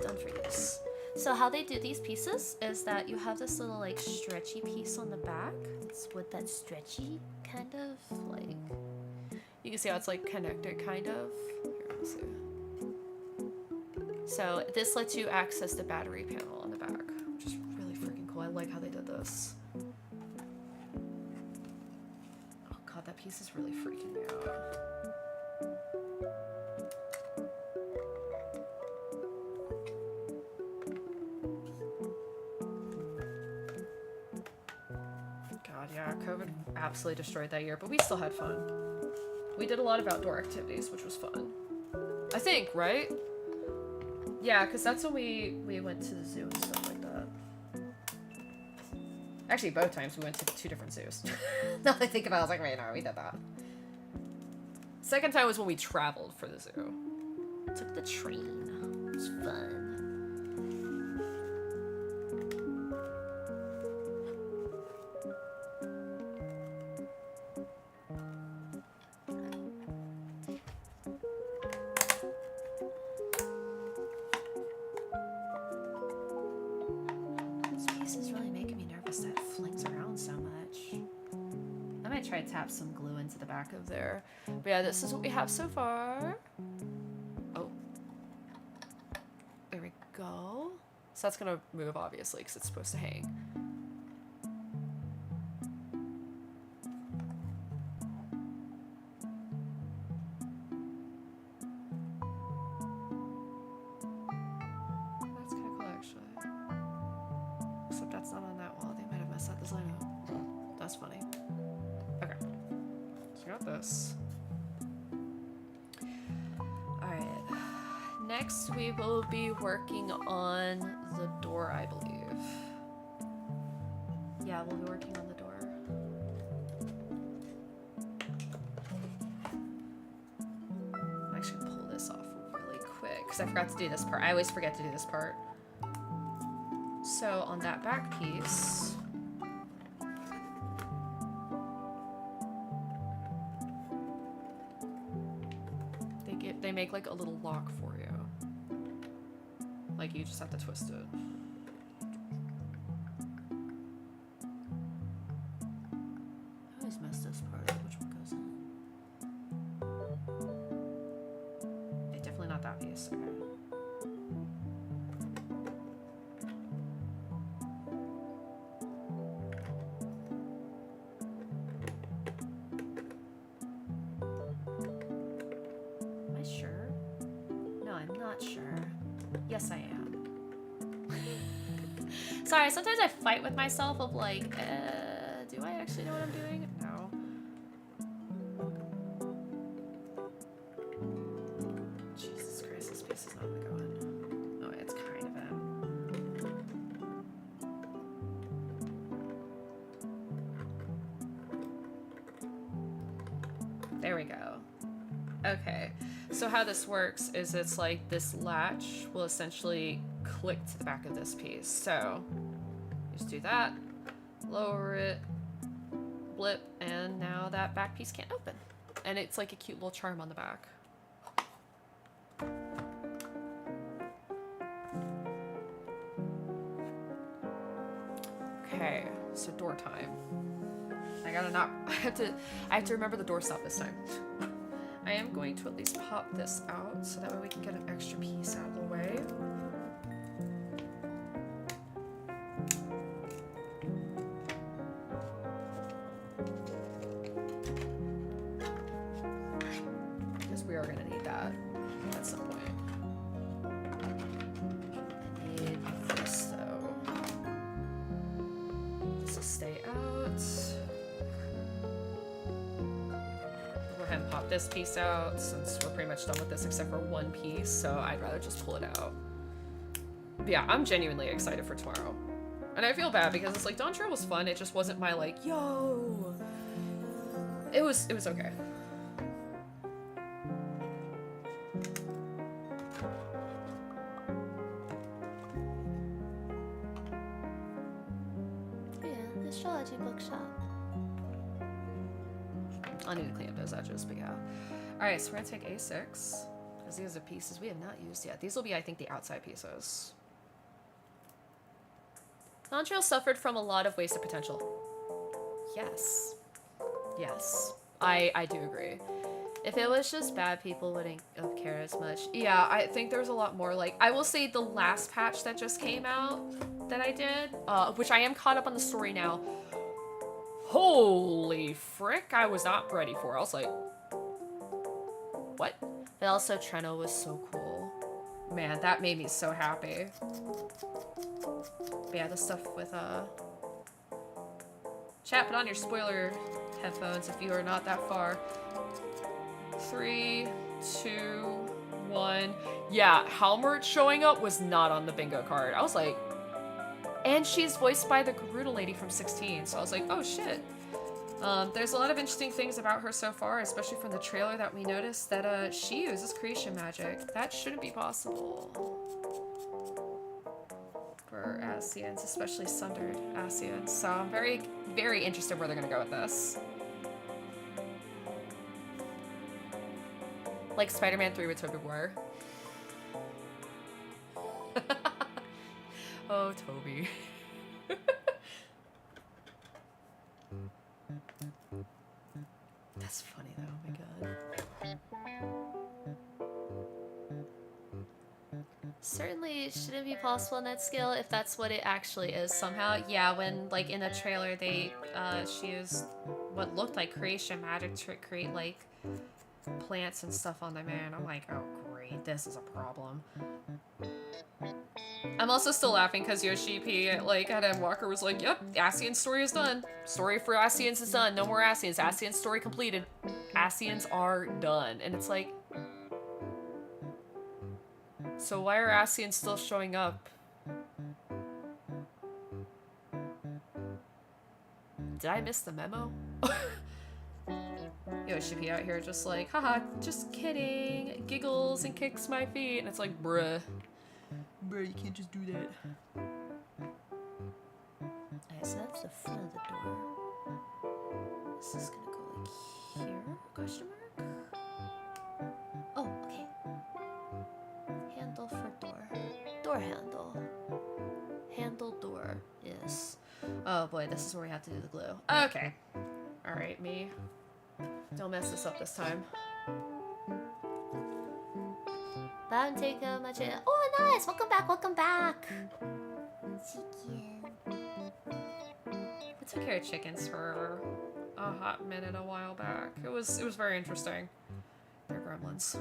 Done for use. So how they do these pieces is that you have this little like stretchy piece on the back. It's with that stretchy kind of like, you can see how it's like connected kind of. Here, let me see. So this lets you access the battery panel on the back, which is really freaking cool. I like how they did this. Oh god, that piece is really freaking me out. Yeah, COVID absolutely destroyed that year, but we still had fun. We did a lot of outdoor activities, which was fun. I think, right? Yeah, because that's when we went to the zoo and stuff like that. Actually, both times we went to 2 different zoos. Now that I think about it, I was like, wait, no, we did that. Second time was when we traveled for the zoo. Took the train. It was fun. Try to tap some glue into the back of there. But yeah, this is what we have so far. Oh. There we go. So that's gonna move, obviously, because it's supposed to hang. That's kind of cool, actually. Except that's not on that wall. They might have messed that design up. That's funny. Okay, so we got this. Alright, next we will be working on the door, I believe. Yeah, we'll be working on the door. I'm actually gonna pull this off really quick, because I forgot to do this part. I always forget to do this part. So on that back piece, they make like a little lock for you. Like you just have to twist it. I always mess this part up. Which one goes in? Definitely not that piece. Okay. not sure. Yes, I am. Sorry, sometimes I fight with myself of like, do I actually know what I'm doing? No. Jesus Christ, this piece is not gonna go in. Oh, it's kind of in. There we go. Okay, so how this works is it's like this latch will essentially click to the back of this piece. So just do that, lower it, blip, and now that back piece can't open. And it's like a cute little charm on the back. Okay, so door time. I have to remember the door stop this time. I am going to at least pop this out so that way we can get an extra piece out of the way. Because we are going to need that at some point. I need this though. This will stay out. And pop this piece out since we're pretty much done with this except for one piece, so I'd rather just pull it out. But yeah, I'm genuinely excited for tomorrow. And I feel bad because it's like Dawn Trail was fun, it just wasn't my like, yo. It was okay. Yeah, the Astrology Bookshop. I need to clean up those edges, but yeah. Alright, so we're gonna take A6, because these are pieces we have not used yet. These will be, I think, the outside pieces. Dawn Trail suffered from a lot of wasted potential. Yes. Yes. I do agree. If it was just bad, people wouldn't have cared as much. Yeah, I think there's a lot more, like, I will say the last patch that just came out that I did, which I am caught up on the story now. Holy frick, I was not ready for it. I was like, what? But also Treno was so cool. Man, that made me so happy. But yeah, the stuff with, chat, put on your spoiler headphones if you are not that far. 3, 2, 1. Yeah, Halmert showing up was not on the bingo card. I was like, and she's voiced by the Garuda lady from 16, so I was like, oh shit. There's a lot of interesting things about her so far, especially from the trailer that we noticed that she uses creation magic. That shouldn't be possible for Asians, especially sundered Asians. So I'm very, very interested where they're gonna go with this. Like Spider-Man 3 with Tobey Maguire. Oh, Toby. That's funny though, oh my god. Certainly it shouldn't be possible in that scale if that's what it actually is somehow. Yeah, when like in the trailer they she used what looked like creation magic to create like plants and stuff on the man. I'm like, oh great, this is a problem. I'm also still laughing because Yoshi P, like, Adam Walker was like, yep, Asian story is done. Story for Asians is done. No more Asians. Asian story completed. Asians are done. And it's like, so why are Asians still showing up? Did I miss the memo? Yoshi P out here just like, haha, just kidding. Giggles and kicks my feet. And it's like, bruh. Bro, you can't just do that. Alright, so that's the front of the door. This is gonna go like here? Question mark? Oh, okay. Handle for door. Door handle. Handle door. Yes. Oh boy, this is where we have to do the glue. Okay. Alright, me. Don't mess this up this time. That didn't take much. Oh, nice! Welcome back, welcome back! Chicken. We took care of chickens for a hot minute a while back. It was very interesting. They're gremlins.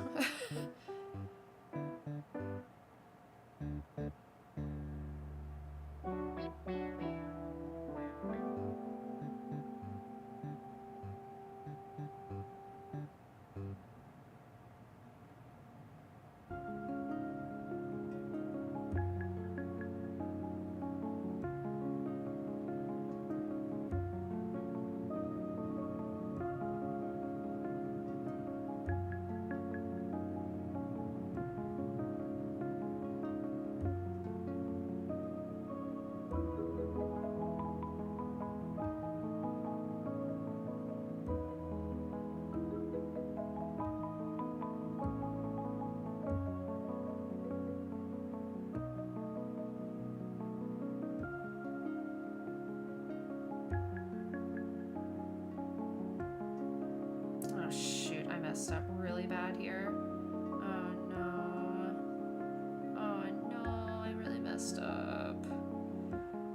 Oh shoot, I messed up really bad here. Oh no. Oh no, I really messed up.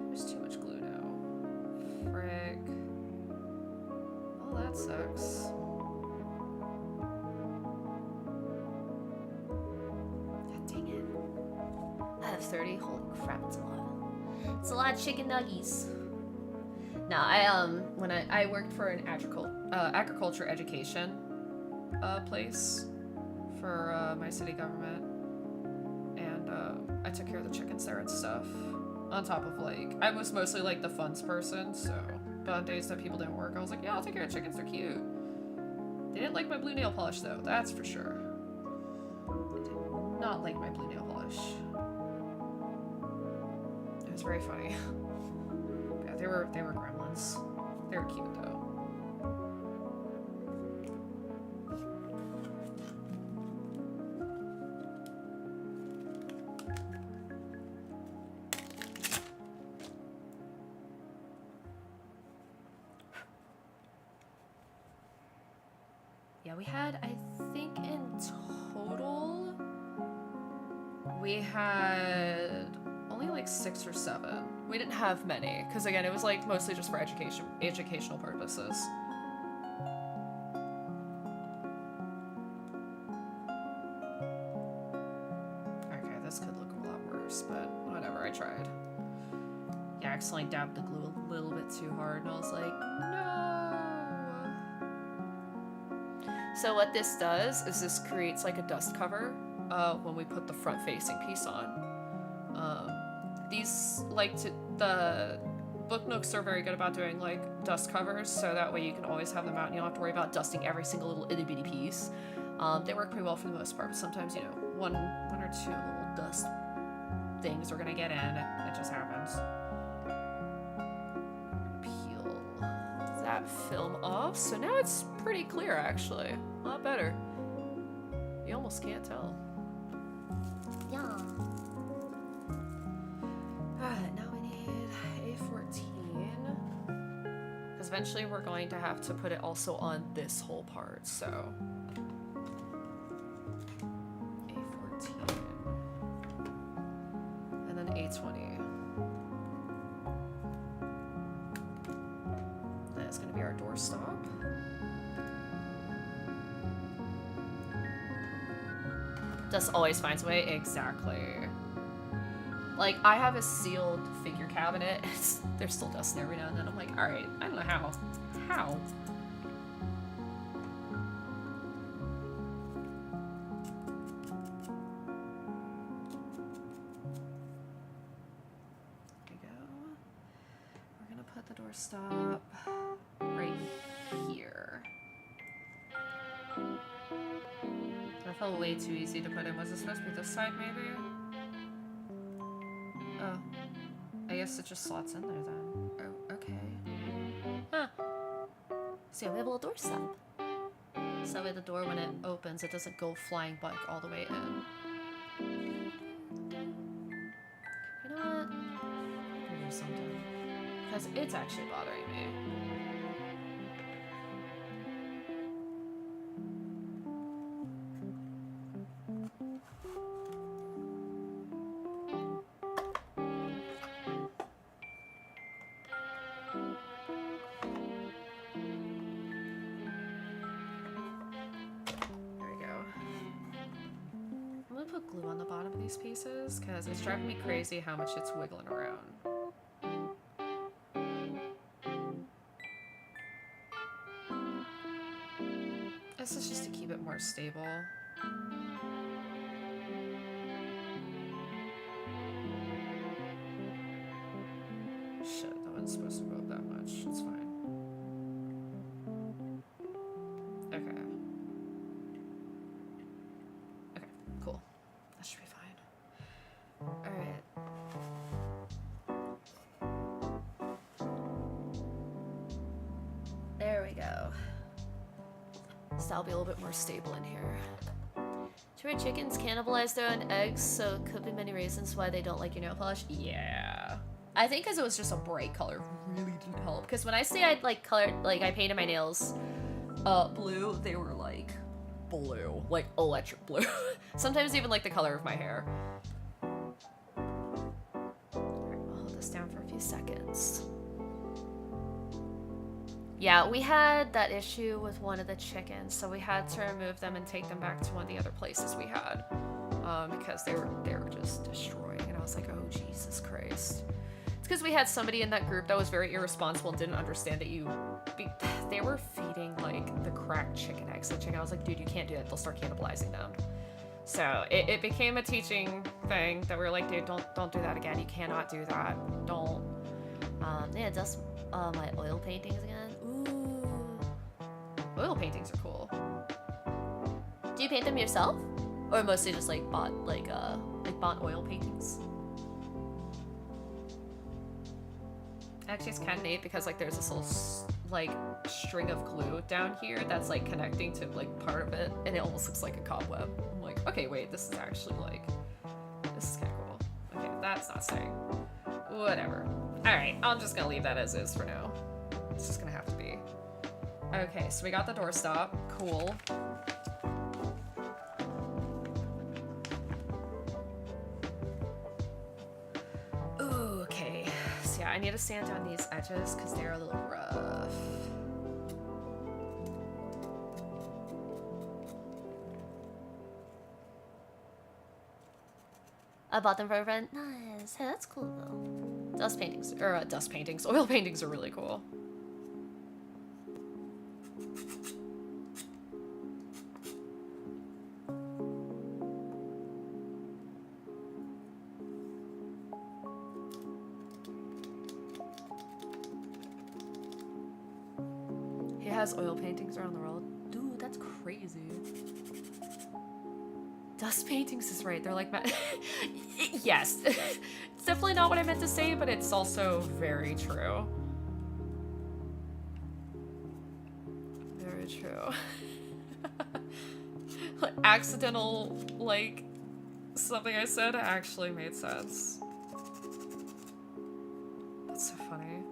There's too much glue now. Frick. Oh, that sucks. God dang it. I have 30. Holy crap, it's a lot. It's a lot of chicken nuggies. No, when I worked for an agriculture education place for my city government, and I took care of the chickens there and stuff. On top of like, I was mostly like the funds person, so but on days that people didn't work, I was like, yeah, I'll take care of chickens, they're cute. They didn't like my blue nail polish though, that's for sure. They did not like my blue nail polish. It was very funny. Yeah, they were gremlins. They were cute though. Yeah, we had, I think in total, we had only like 6 or 7. We didn't have many, because again, it was like mostly just for educational purposes. Okay, this could look a lot worse, but whatever, I tried. Yeah, I accidentally dabbed the glue a little bit too hard, and I was like, no. So what this does is this creates like a dust cover when we put the front facing piece on. These the book nooks are very good about doing like dust covers, so that way you can always have them out and you don't have to worry about dusting every single little itty bitty piece. They work pretty well for the most part, but sometimes, you know, one or two little dust things are gonna get in. It just happens. Peel that film off, so now it's pretty clear actually. A lot better. You almost can't tell. Yeah. Alright, now we need A14. Because eventually we're going to have to put it also on this whole part, so. A14. And then A20. That is going to be our doorstop. Dust always finds a way. Exactly. Like, I have a sealed figure cabinet. There's still dust there every now and then. I'm like, alright, I don't know how. How? There we go. We're gonna put the doorstop right here. That felt way too easy to put in. Was it supposed to be this side, maybe? Oh. I guess it just slots in there then. Oh, okay. Huh. See, we have a little doorstop. So that way the door, when it opens, it doesn't go flying back all the way in. You know what? I'm gonna do something. Because it's actually bothering me. Glue on the bottom of these pieces because it's driving me crazy how much it's wiggling around. This is just to keep it more stable. Shit, that wasn't supposed to go up that much. It's fine. Okay. Okay, cool. That should be fine. Alright. There we go. So that'll be a little bit more stable in here. True chickens cannibalize their own eggs, so it could be many reasons why they don't like your nail polish. Yeah. I think because it was just a bright color really didn't help. Because when I say I'd like colored, like I painted my nails blue, they were like blue, like electric blue. Sometimes even like the color of my hair. Alright, I'll hold this down for a few seconds. Yeah, we had that issue with one of the chickens, so we had to remove them and take them back to one of the other places we had, because they were just destroying, and I was like, oh Jesus Christ. It's because we had somebody in that group that was very irresponsible and didn't understand that they were feeding like the cracked chicken eggs to the chicken. I was like, dude, you can't do that. They'll start cannibalizing them. So it became a teaching thing that we were like, dude, don't do that again. You cannot do that. Don't. Yeah, just my oil paintings again. Ooh, oil paintings are cool. Do you paint them yourself, or mostly just like bought oil paintings? Actually, it's kind of neat because like there's this little like string of glue down here that's like connecting to like part of it, and it almost looks like a cobweb. I'm like, okay, wait, this is actually like, this is kind of cool. Okay, that's not staying. Whatever. All right, I'm just gonna leave that as is for now. It's just gonna have to be. Okay, so we got the doorstop. Cool. Ooh, okay. So yeah, I need to sand down these edges because they're a little rough. I bought them for a friend. Nice. Hey, that's cool though. Dust paintings, oil paintings are really cool. He has oil paintings around the world. Dude, that's crazy. Dust paintings is right. They're like, yes. It's definitely not what I meant to say, but it's also very true. Very true. Like, accidental, like, something I said actually made sense. That's so funny.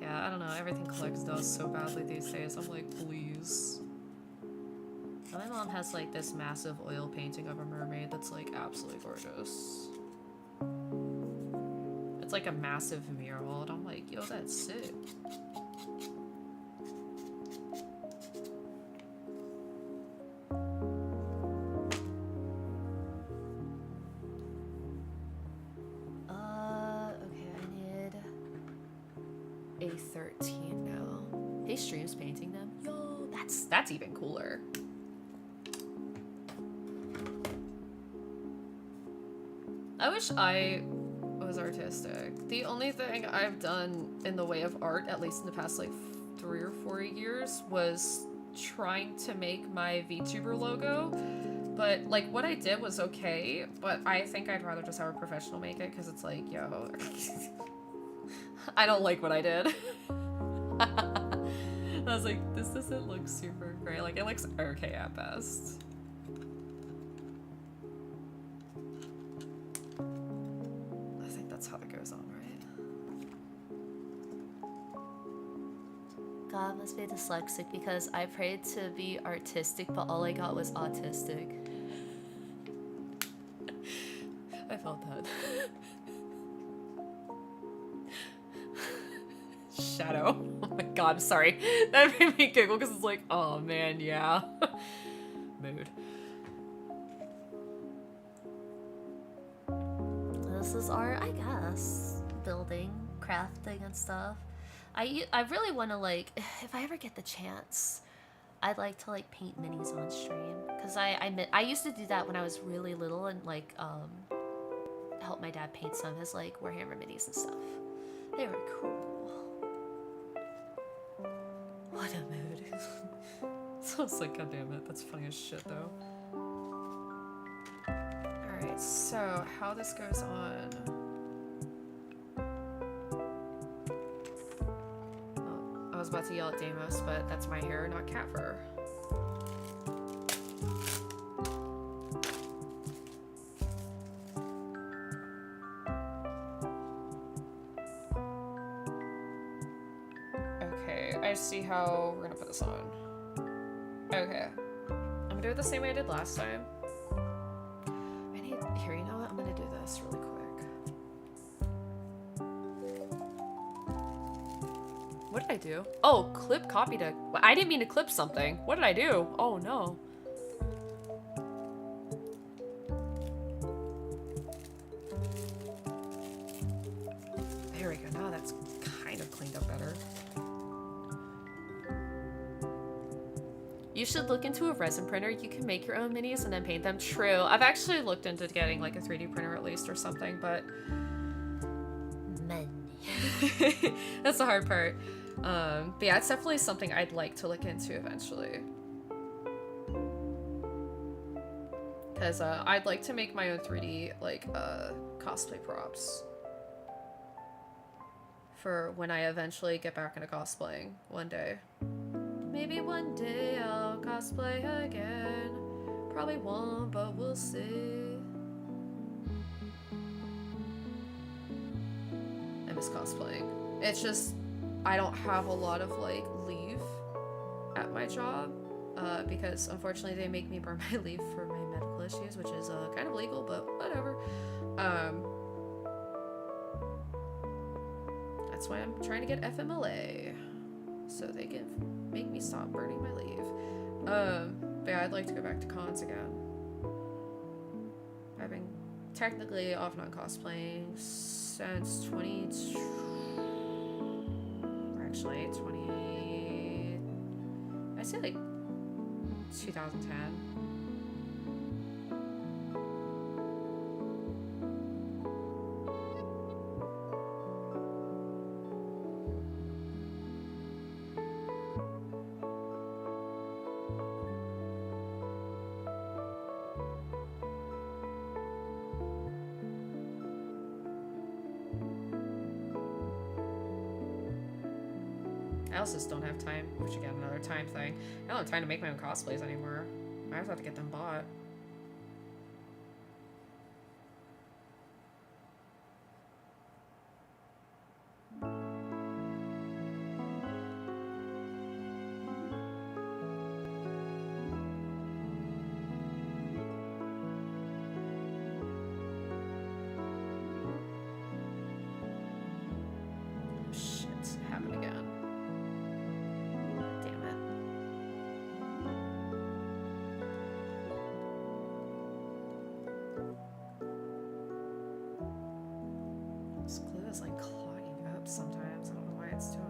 Yeah, I don't know. Everything collects dust so badly these days. I'm like, please. My mom has like this massive oil painting of a mermaid that's like absolutely gorgeous. It's like a massive mural, and I'm like, yo, that's sick. Okay, I need a 13 now. He streams painting them. Yo, that's even cooler. I wish I was artistic. The only thing I've done in the way of art, at least in the past like 3 or 4 years, was trying to make my VTuber logo. But like what I did was okay, but I think I'd rather just have a professional make it because it's like, yo, I don't like what I did. I was like, this doesn't look super great. Like it looks okay at best. That's how it goes on, right? God must be dyslexic because I prayed to be artistic, but all I got was autistic. I felt that. Shadow. Oh my god, I'm sorry. That made me giggle because it's like, oh man, yeah. Mood. This is art, I guess. Building, crafting, and stuff. I really want to like, if I ever get the chance, I'd like to like paint minis on stream because I used to do that when I was really little and like help my dad paint some of his like Warhammer minis and stuff. They were cool. What a mood. So it's like, god damn it, that's funny as shit though. Alright, so how this goes on. Oh, I was about to yell at Deimos, but that's my hair, not cat fur. Okay, I see how we're gonna put this on. Okay. I'm gonna do it the same way I did last time. Here, you know what? I'm gonna do this really quick. What did I do? Oh, clip copy to... I didn't mean to clip something. What did I do? Oh, no. There we go. Now that's kind of cleaned up better. You should look into a resin printer. You can make your own minis and then paint them. True. I've actually looked into getting like a 3D printer at least or something, but money. That's the hard part. But yeah, it's definitely something I'd like to look into eventually. Because I'd like to make my own 3D like cosplay props for when I eventually get back into cosplaying one day. Maybe one day I'll cosplay again. Probably won't, but we'll see. I miss cosplaying. It's just, I don't have a lot of like leave at my job because unfortunately they make me burn my leave for my medical issues, which is kind of illegal, but whatever. That's why I'm trying to get FMLA. So they can make me stop burning my leave. But yeah, I'd like to go back to cons again. I've been technically off and on cosplaying since 20... Actually, I'd say like 2010. I also just don't have time, which again, another time thing. I don't have time to make my own cosplays anymore. I have to get them bought. Shit, happened again. This glue is like clogging up sometimes. I don't know why it's doing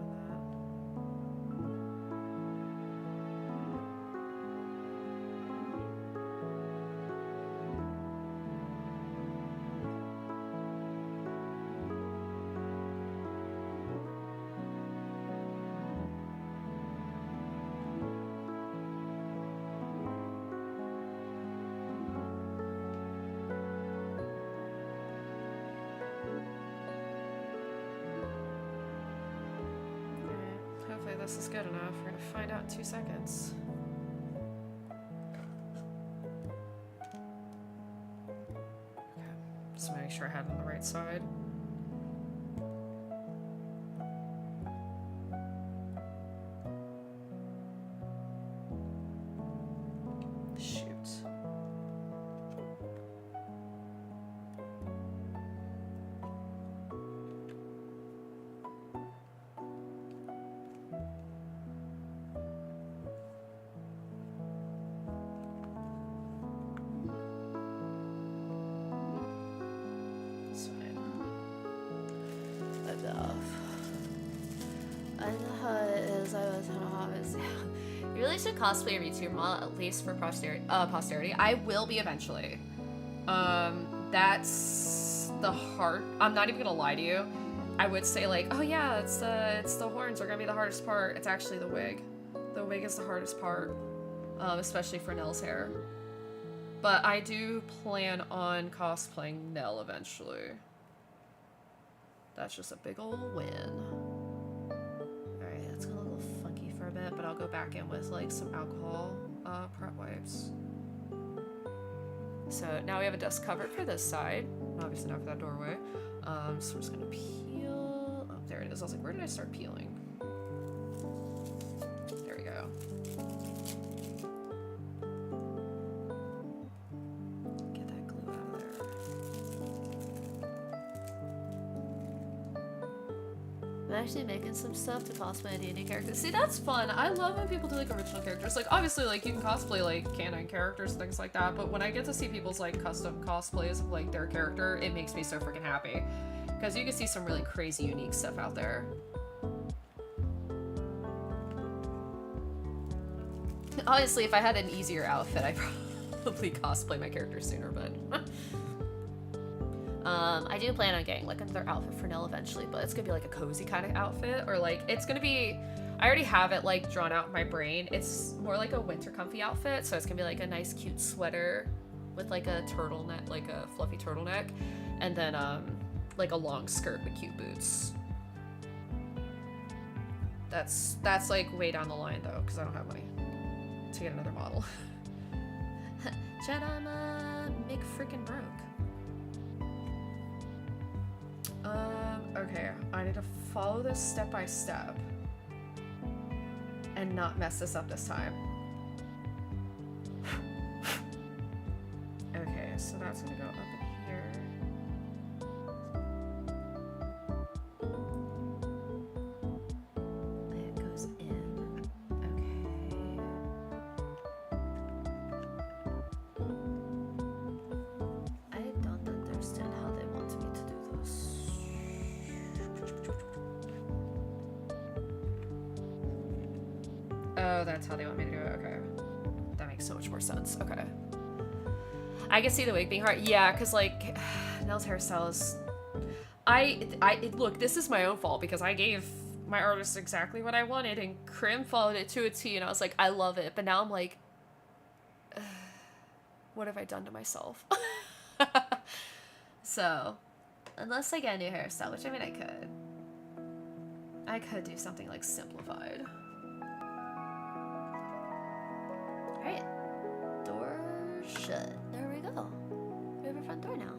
this is good enough. We're gonna find out in 2 seconds. Okay, just make sure I had it on the right side. Shoot. I know how it is. I was honest. You really should cosplay a VTuber model, at least for posterity. I will be eventually. That's the hard. I'm not even gonna lie to you. I would say like, oh yeah, it's the horns are gonna be the hardest part. It's actually the wig. The wig is the hardest part, especially for Nell's hair. But I do plan on cosplaying Nell eventually. That's just a big old win. Alright, it's gonna look a little funky for a bit, but I'll go back in with like some alcohol prep wipes. So now we have a dust cover for this side. Obviously not for that doorway. So we're just gonna peel. Oh, there it is. I was like, where did I start peeling? actually making some stuff to cosplay a D&D character. See, that's fun. I love when people do like original characters. Like obviously like you can cosplay like canon characters and things like that, but when I get to see people's like custom cosplays of like their character, it makes me so freaking happy. Because you can see some really crazy unique stuff out there. Honestly, if I had an easier outfit, I'd probably cosplay my character sooner, but I do plan on getting like another outfit for Nell eventually, but it's gonna be like a cozy kind of outfit, or like it's gonna be, I already have it like drawn out in my brain. It's more like a winter comfy outfit, so it's gonna be like a nice cute sweater with like a turtleneck, like a fluffy turtleneck, and then like a long skirt with cute boots. That's like way down the line though, because I don't have money to get another model. Chat, I'm McFrickin' broke. Okay, I need to follow this step by step and not mess this up this time. Okay, so that's gonna go up in here. It goes in. Okay. I don't understand how they want me to do this. Oh, that's how they want me to do it. Okay. That makes so much more sense. Okay. I can see the wig being hard. Yeah, because, like, Nell's hairstyle is... Look, this is my own fault because I gave my artist exactly what I wanted and Krim followed it to a T and I was like, I love it. But now I'm like, what have I done to myself? So, unless I get a new hairstyle, which I mean I could do something, like, simplified. Alright. Door shut. There we go. We have a front door now.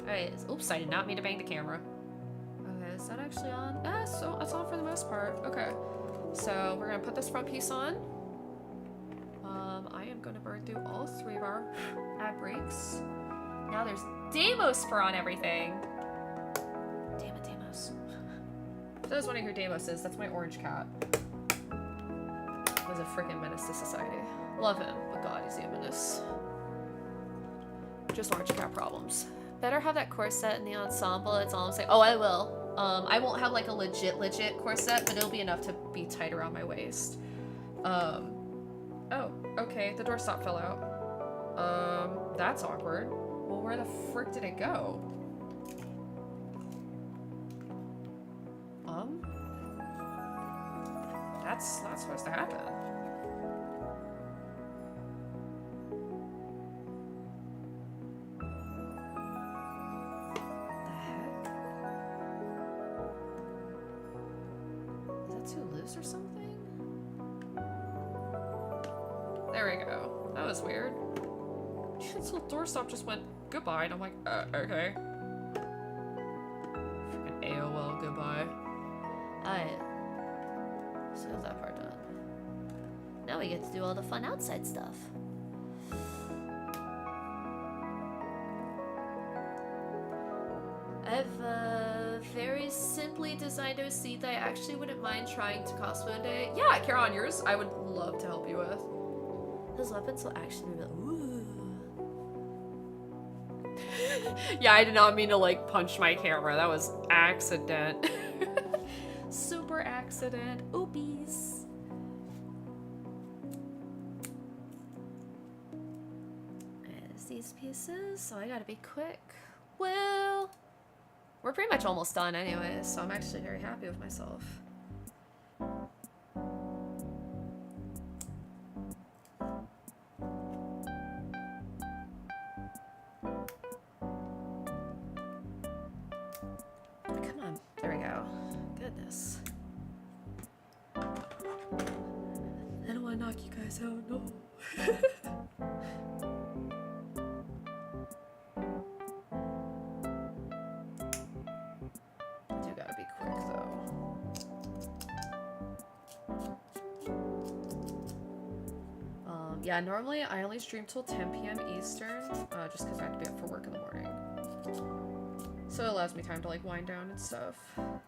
Alright, oops, I did not mean to bang the camera. Okay, is that actually on? So it's on for the most part. Okay. So we're gonna put this front piece on. I am gonna burn through all 3 of our ad breaks. Now there's Deimos fur on everything. Damn it, Deimos. For those wondering who Deimos is, that's my orange cat. Was a freaking menace to society. Love him, but God, is he a menace. Just orange cat problems. Better have that corset in the ensemble, it's all I'm saying. Oh, I will. I won't have like a legit corset, but it'll be enough to be tight around my waist. Oh, okay, the doorstop fell out. That's awkward. Well, where the frick did it go? That's not supposed to happen. The heck? Is that too loose or something? There we go. That was weird. This little doorstop just went goodbye, and I'm like, okay. Freaking AOL goodbye. So that part done. Now we get to do all the fun outside stuff. I've very simply designed a seat that I actually wouldn't mind trying to cosplay one day. Yeah, Kara, on yours, I would love to help you with. Those weapons will actually be like, ooh. Yeah, I did not mean to like punch my camera. That was accident. Super accident. Oopies. There's these pieces, so I gotta be quick. Well, we're pretty much almost done anyways, so I'm actually very happy with myself. Come on. There we go. Goodness. I don't want to knock you guys out, no. Do gotta be quick though. Yeah, normally I only stream till 10 p.m. Eastern, just because I have to be up for work in the morning. So it allows me time to like wind down and stuff. I'm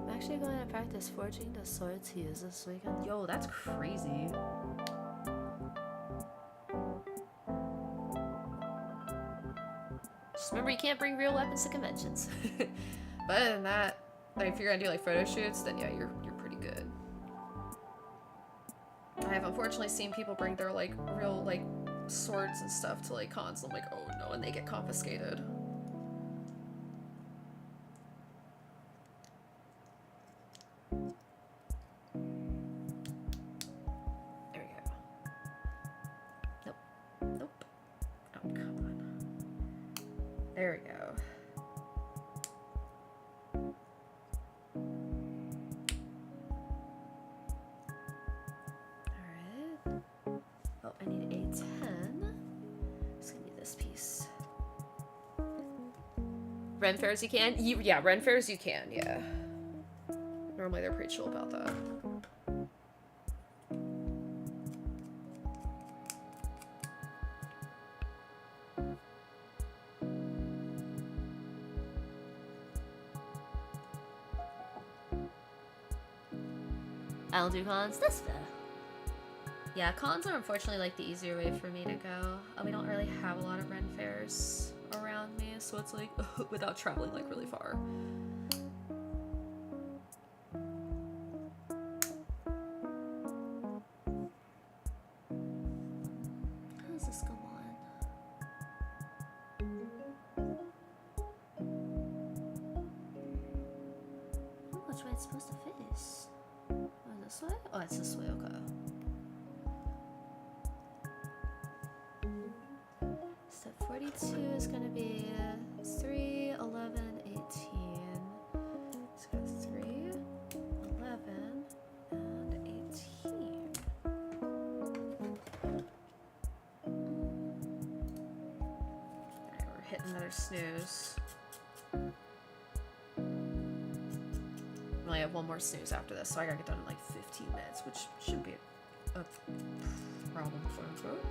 actually going to practice forging the sword to use this weekend. Yo, that's crazy. Just remember, you can't bring real weapons to conventions. But other than that, like if you're gonna do like photo shoots, then yeah, you're pretty good. I have unfortunately seen people bring their like real like swords and stuff to like cons. I'm like, oh no, and they get confiscated. There we go. Nope. Nope. Oh, come on. There we go. Alright. Oh, I need a 10. Just gonna need this piece. Ren fairs you can? Yeah, Ren fairs you can, yeah. Normally they're pretty chill about that. I don't do cons. That's fair. Yeah, cons are unfortunately like the easier way for me to go. We don't really have a lot of Ren fairs around me, so it's like without traveling like really far. How does this go on? Which way it's supposed to face? Oh, this way? Oh, it's this way, okay. Step 42 is going to be 3, 11, 18. It's got 3, 11, and 18. Alright, we're hitting another snooze. I have one more snooze after this, so I gotta get done in like 15 minutes, which should be a problem, quote unquote.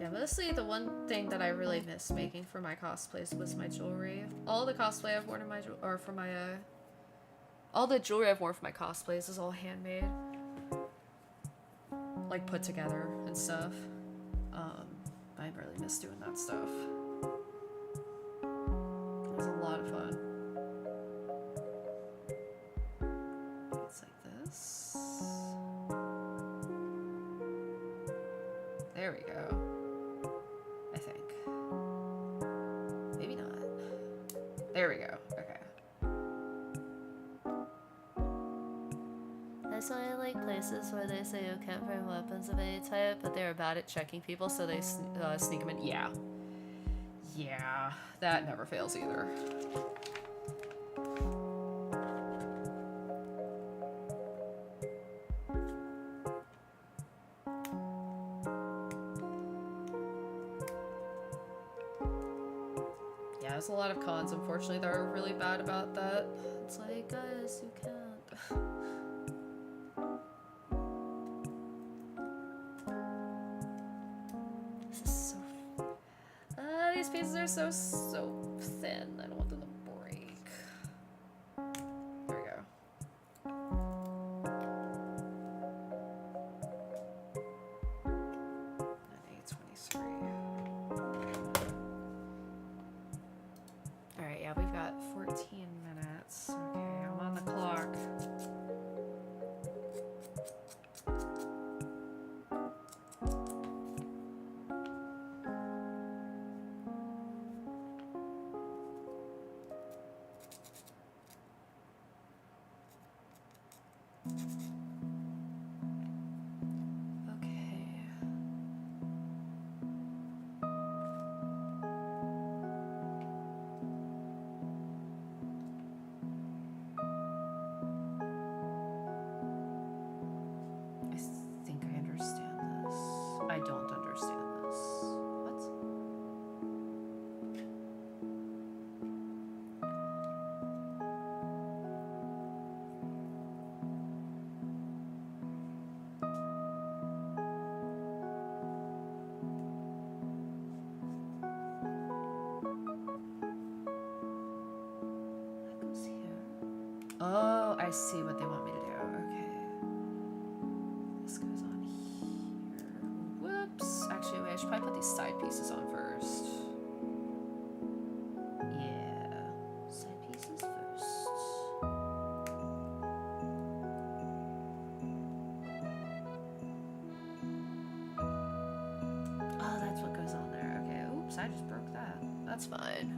Yeah, mostly the one thing that I really miss making for my cosplays was my jewelry. All the cosplay I've worn in my all the jewelry I've worn for my cosplays is all handmade. Like put together and stuff. I really miss doing that stuff. It was a lot of fun. It's like this. There we go. I think. Maybe not. There we go. Okay. That's why I like places where they say you can't bring weapons of any type, but they're bad at checking people, so they sneak them in. Yeah. Yeah, that never fails either. Yeah, there's a lot of cons, unfortunately, that are really bad about that. It's like, guys, you can't. This is so. These pieces are so thin. I don't want them to break. There we go. And 823. Alright, yeah, we've got 14 minutes. Okay, I'm on the clock. Okay. Oh, I see what they want me to do. Okay. This goes on here. Whoops. Actually, wait, I should probably put these side pieces on first. Yeah. Side pieces first. Oh, that's what goes on there. Okay. Oops, I just broke that. That's fine.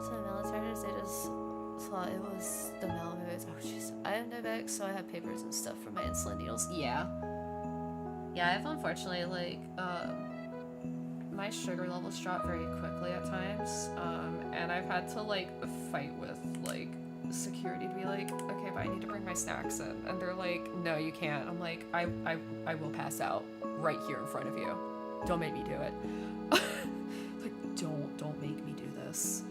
So the militaries, they just thought it was the millimeters. Oh jeez. I have no back, so I have papers and stuff for my insulin needles. Yeah. Yeah, I've unfortunately, like, my sugar levels drop very quickly at times, and I've had to, like, fight with, like, security to be like, okay, but I need to bring my snacks in, and they're like, no, you can't. I'm like, I will pass out right here in front of you. Don't make me do it. Like, don't make me do this.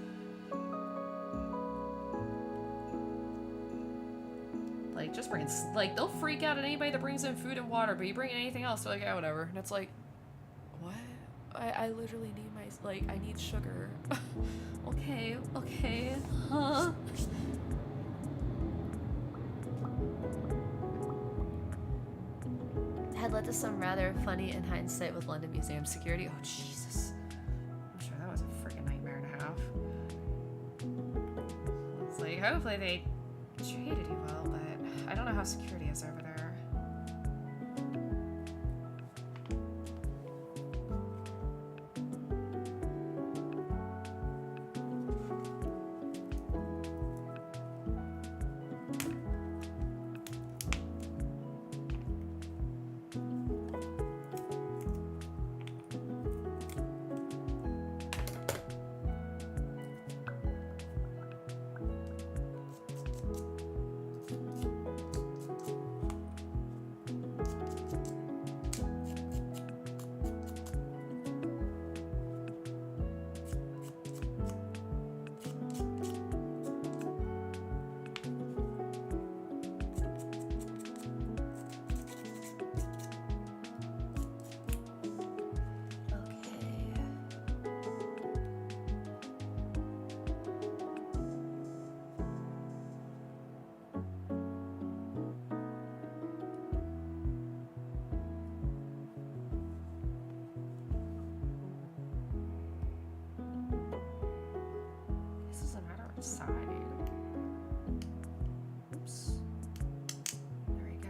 Like, just bring, like, they'll freak out at anybody that brings in food and water, but you bring in anything else, they're like, yeah, whatever. And it's like, what? I literally need my, like, I need sugar. Okay, huh? Had led to some rather funny in hindsight with London Museum security. Oh, Jesus. I'm sure that was a freaking nightmare and a half. It's like, hopefully they treated you well, but I don't know how security is over there. Side. Oops. There we go.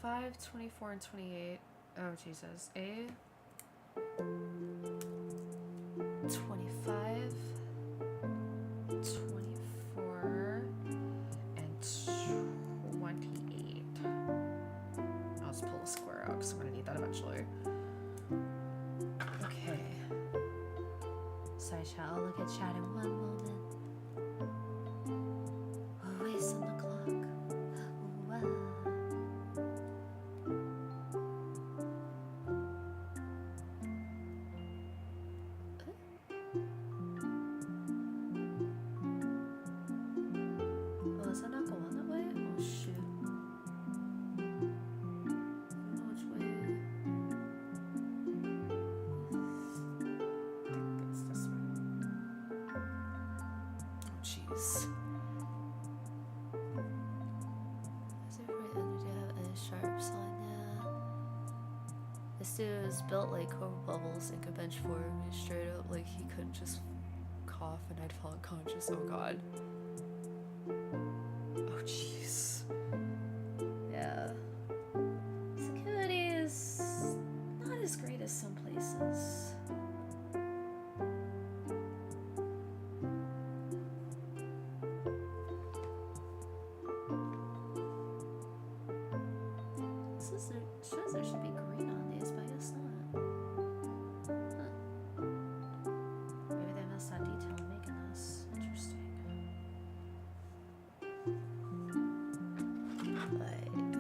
A25, 24, and 28. Oh, Jesus. A 25. 24 and 28. I'll just pull a square out because I'm gonna need that eventually. Okay. So I shall look at chat in one moment. Always on the clock. Wow. Is that not going that way? Oh shoot. I don't know which way. I think it's this way. Oh, jeez. Is it right under to have a sharp sign? Yeah. This dude is built like coral bubbles and could bench forward me straight up like he couldn't just cough and I'd fall unconscious. Oh god. Oh, jeez. Yeah. Security is not as great as some places. Shows there should be green on these, but I guess not. Huh. Maybe they missed that detail in making this. Interesting.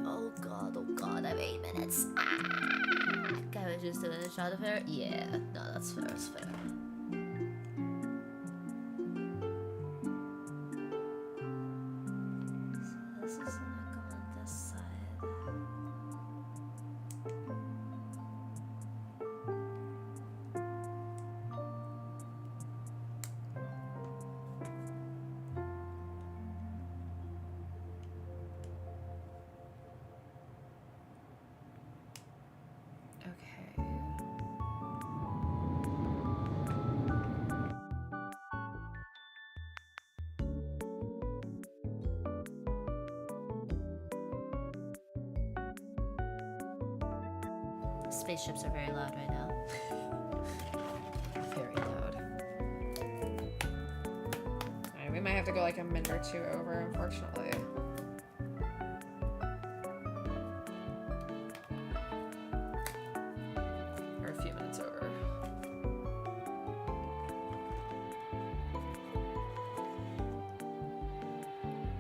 Oh god, I have 8 minutes. Guy was just doing a shot of hair? Yeah, no, that's fair, that's fair. this is gonna go on this side. Okay. Spaceships are very loud right now. Very loud. Alright, we might have to go like a minute or two over, unfortunately. Or a few minutes over.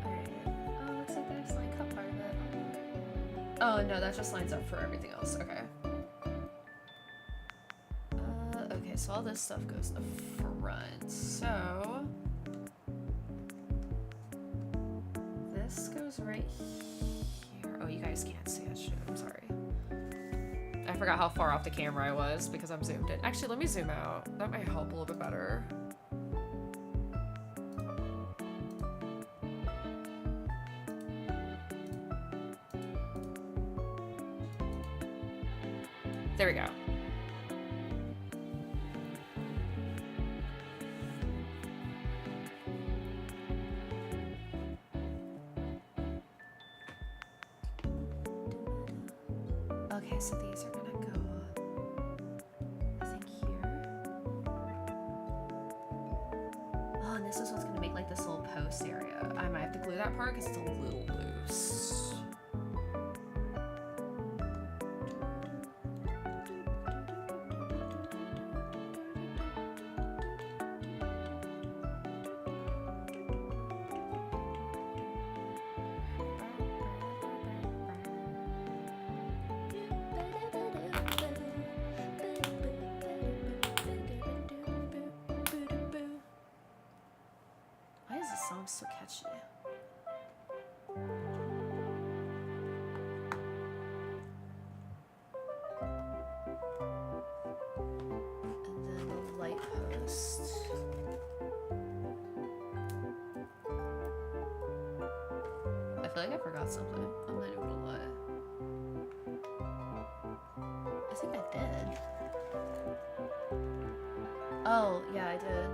Alright. Oh, looks like there's like a part of it. Oh no, that just lines up for everything else. Okay. Okay, so all this stuff goes in the front. So this goes right here. Oh, you guys can't see that shit. I'm sorry. I forgot how far off the camera I was because I'm zoomed in. Actually, let me zoom out. That might help a little bit better. There we go. Okay, so these are gonna go, I think here. Oh, and this is what's gonna make like this little post area. I might have to glue that part because it's a little loose. Why is this song so catchy? And then the light post. I feel like I forgot something. I'm not even gonna lie. I think I did. Oh, yeah, I did.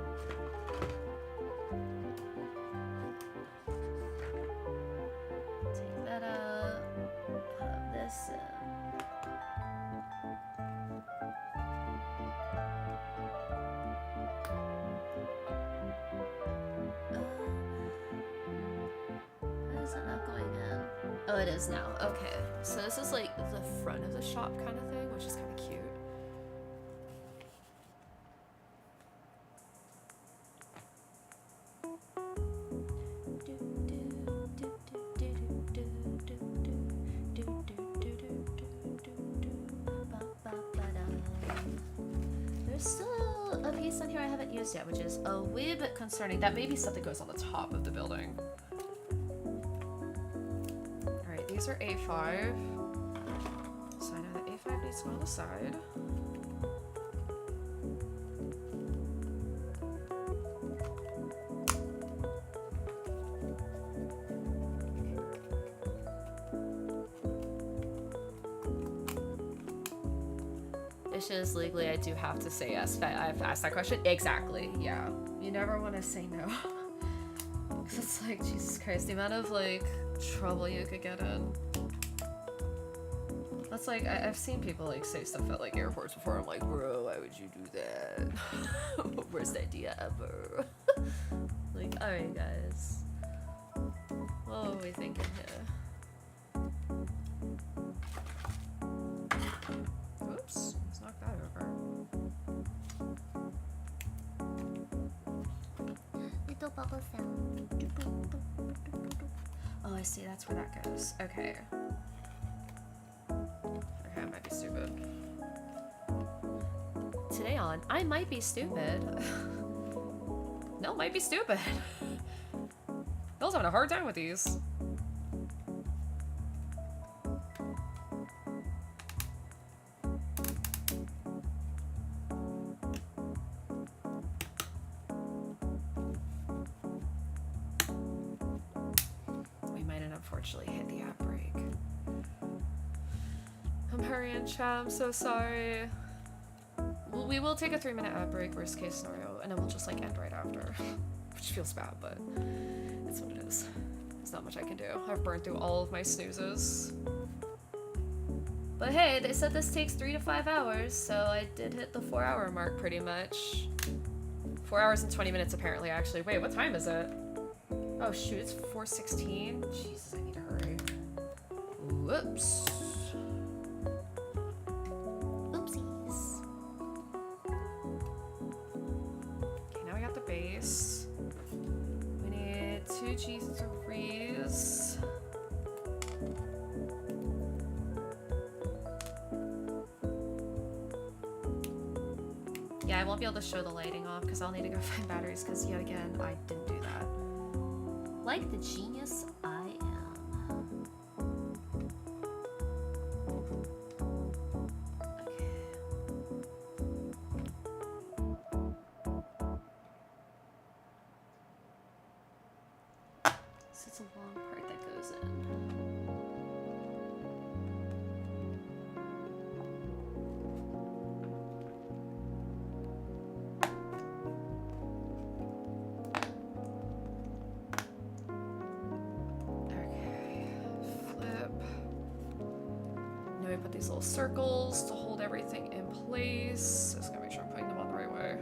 Take that out. Put this in. Why is that not going in? Oh, it is now. Okay. So this is like the front of the shop kind of thing, which is kind of cute. There's still a piece on here I haven't used yet, which is a wee bit concerning. That maybe something goes on the top of the building. Alright, these are A5. So I know that A5 needs to go on the side. Is legally, I do have to say yes. I've asked that question. Exactly. Yeah. You never want to say no. Because it's like, Jesus Christ, the amount of like trouble you could get in. That's like, I've seen people like say stuff at like airports before. I'm like, bro, why would you do that? Worst idea ever. Like, alright, guys. What are we thinking here? Oops. Knock that over. Little bubble sound. Oh, I see. That's where that goes. Okay. Okay, I might be stupid. Today on, I might be stupid. Nell might be stupid. Nell's having a hard time with these. I'm hurrying, chat. I'm so sorry. We will take a 3-minute ad break, worst case scenario, and then we'll just like end right after. Which feels bad, but it's what it is. There's not much I can do. I've burned through all of my snoozes. But hey, they said this takes 3 to 5 hours, so I did hit the 4-hour mark pretty much. 4 hours and 20 minutes apparently, actually. Wait, what time is it? Oh shoot, it's 4:16. Jesus, I need to hurry. Whoops. Oopsies. Okay, now we got the base. We need 2 cheese and 3s. Yeah, I won't be able to show the lighting off because I'll need to go find batteries because yet again, I didn't do that. Like the genius I am. Okay. So it's a long part that goes in. Put these little circles to hold everything in place. Just gonna make sure I'm putting them on the right way.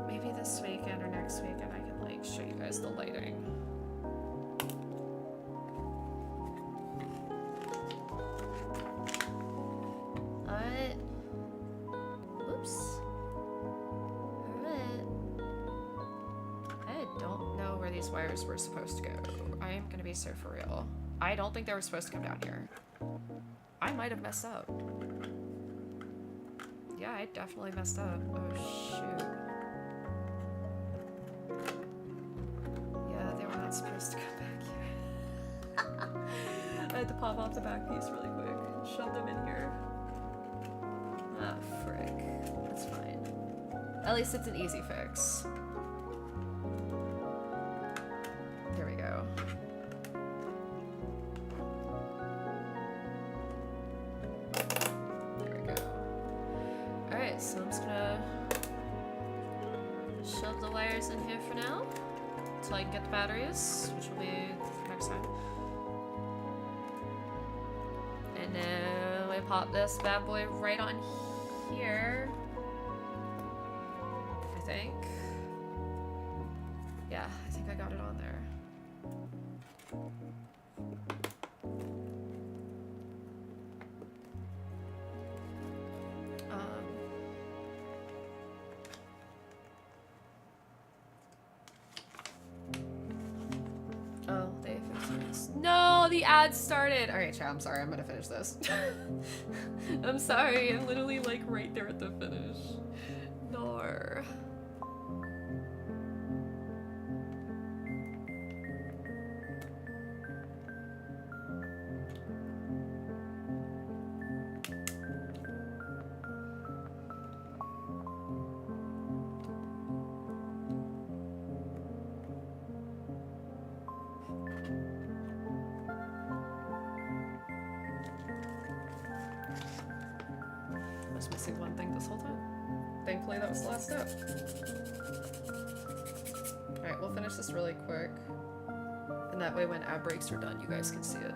Maybe this weekend or next weekend I can like show you guys the lighting. Alright. Oops. These wires were supposed to go. I am gonna be so for real. I don't think they were supposed to come down here. I might have messed up. Yeah, I definitely messed up. Oh shoot. Yeah, they were not supposed to come back here. I had to pop off the back piece really quick and shove them in here. Ah, frick. That's fine. At least it's an easy fix. There we go. There we go. Alright, so I'm just gonna shove the wires in here for now until I can get the batteries, which will be next time. And then we pop this bad boy right on here, I think. Yeah, I think I got it on there. Oh, they fixed this. No, the ad started. All right, chat, I'm sorry. I'm gonna finish this. I'm sorry. I'm literally like right there at the finish. No. Missing one thing this whole time. Thankfully, that was the last step. Alright, we'll finish this really quick. And that way when ad breaks are done, you guys can see it.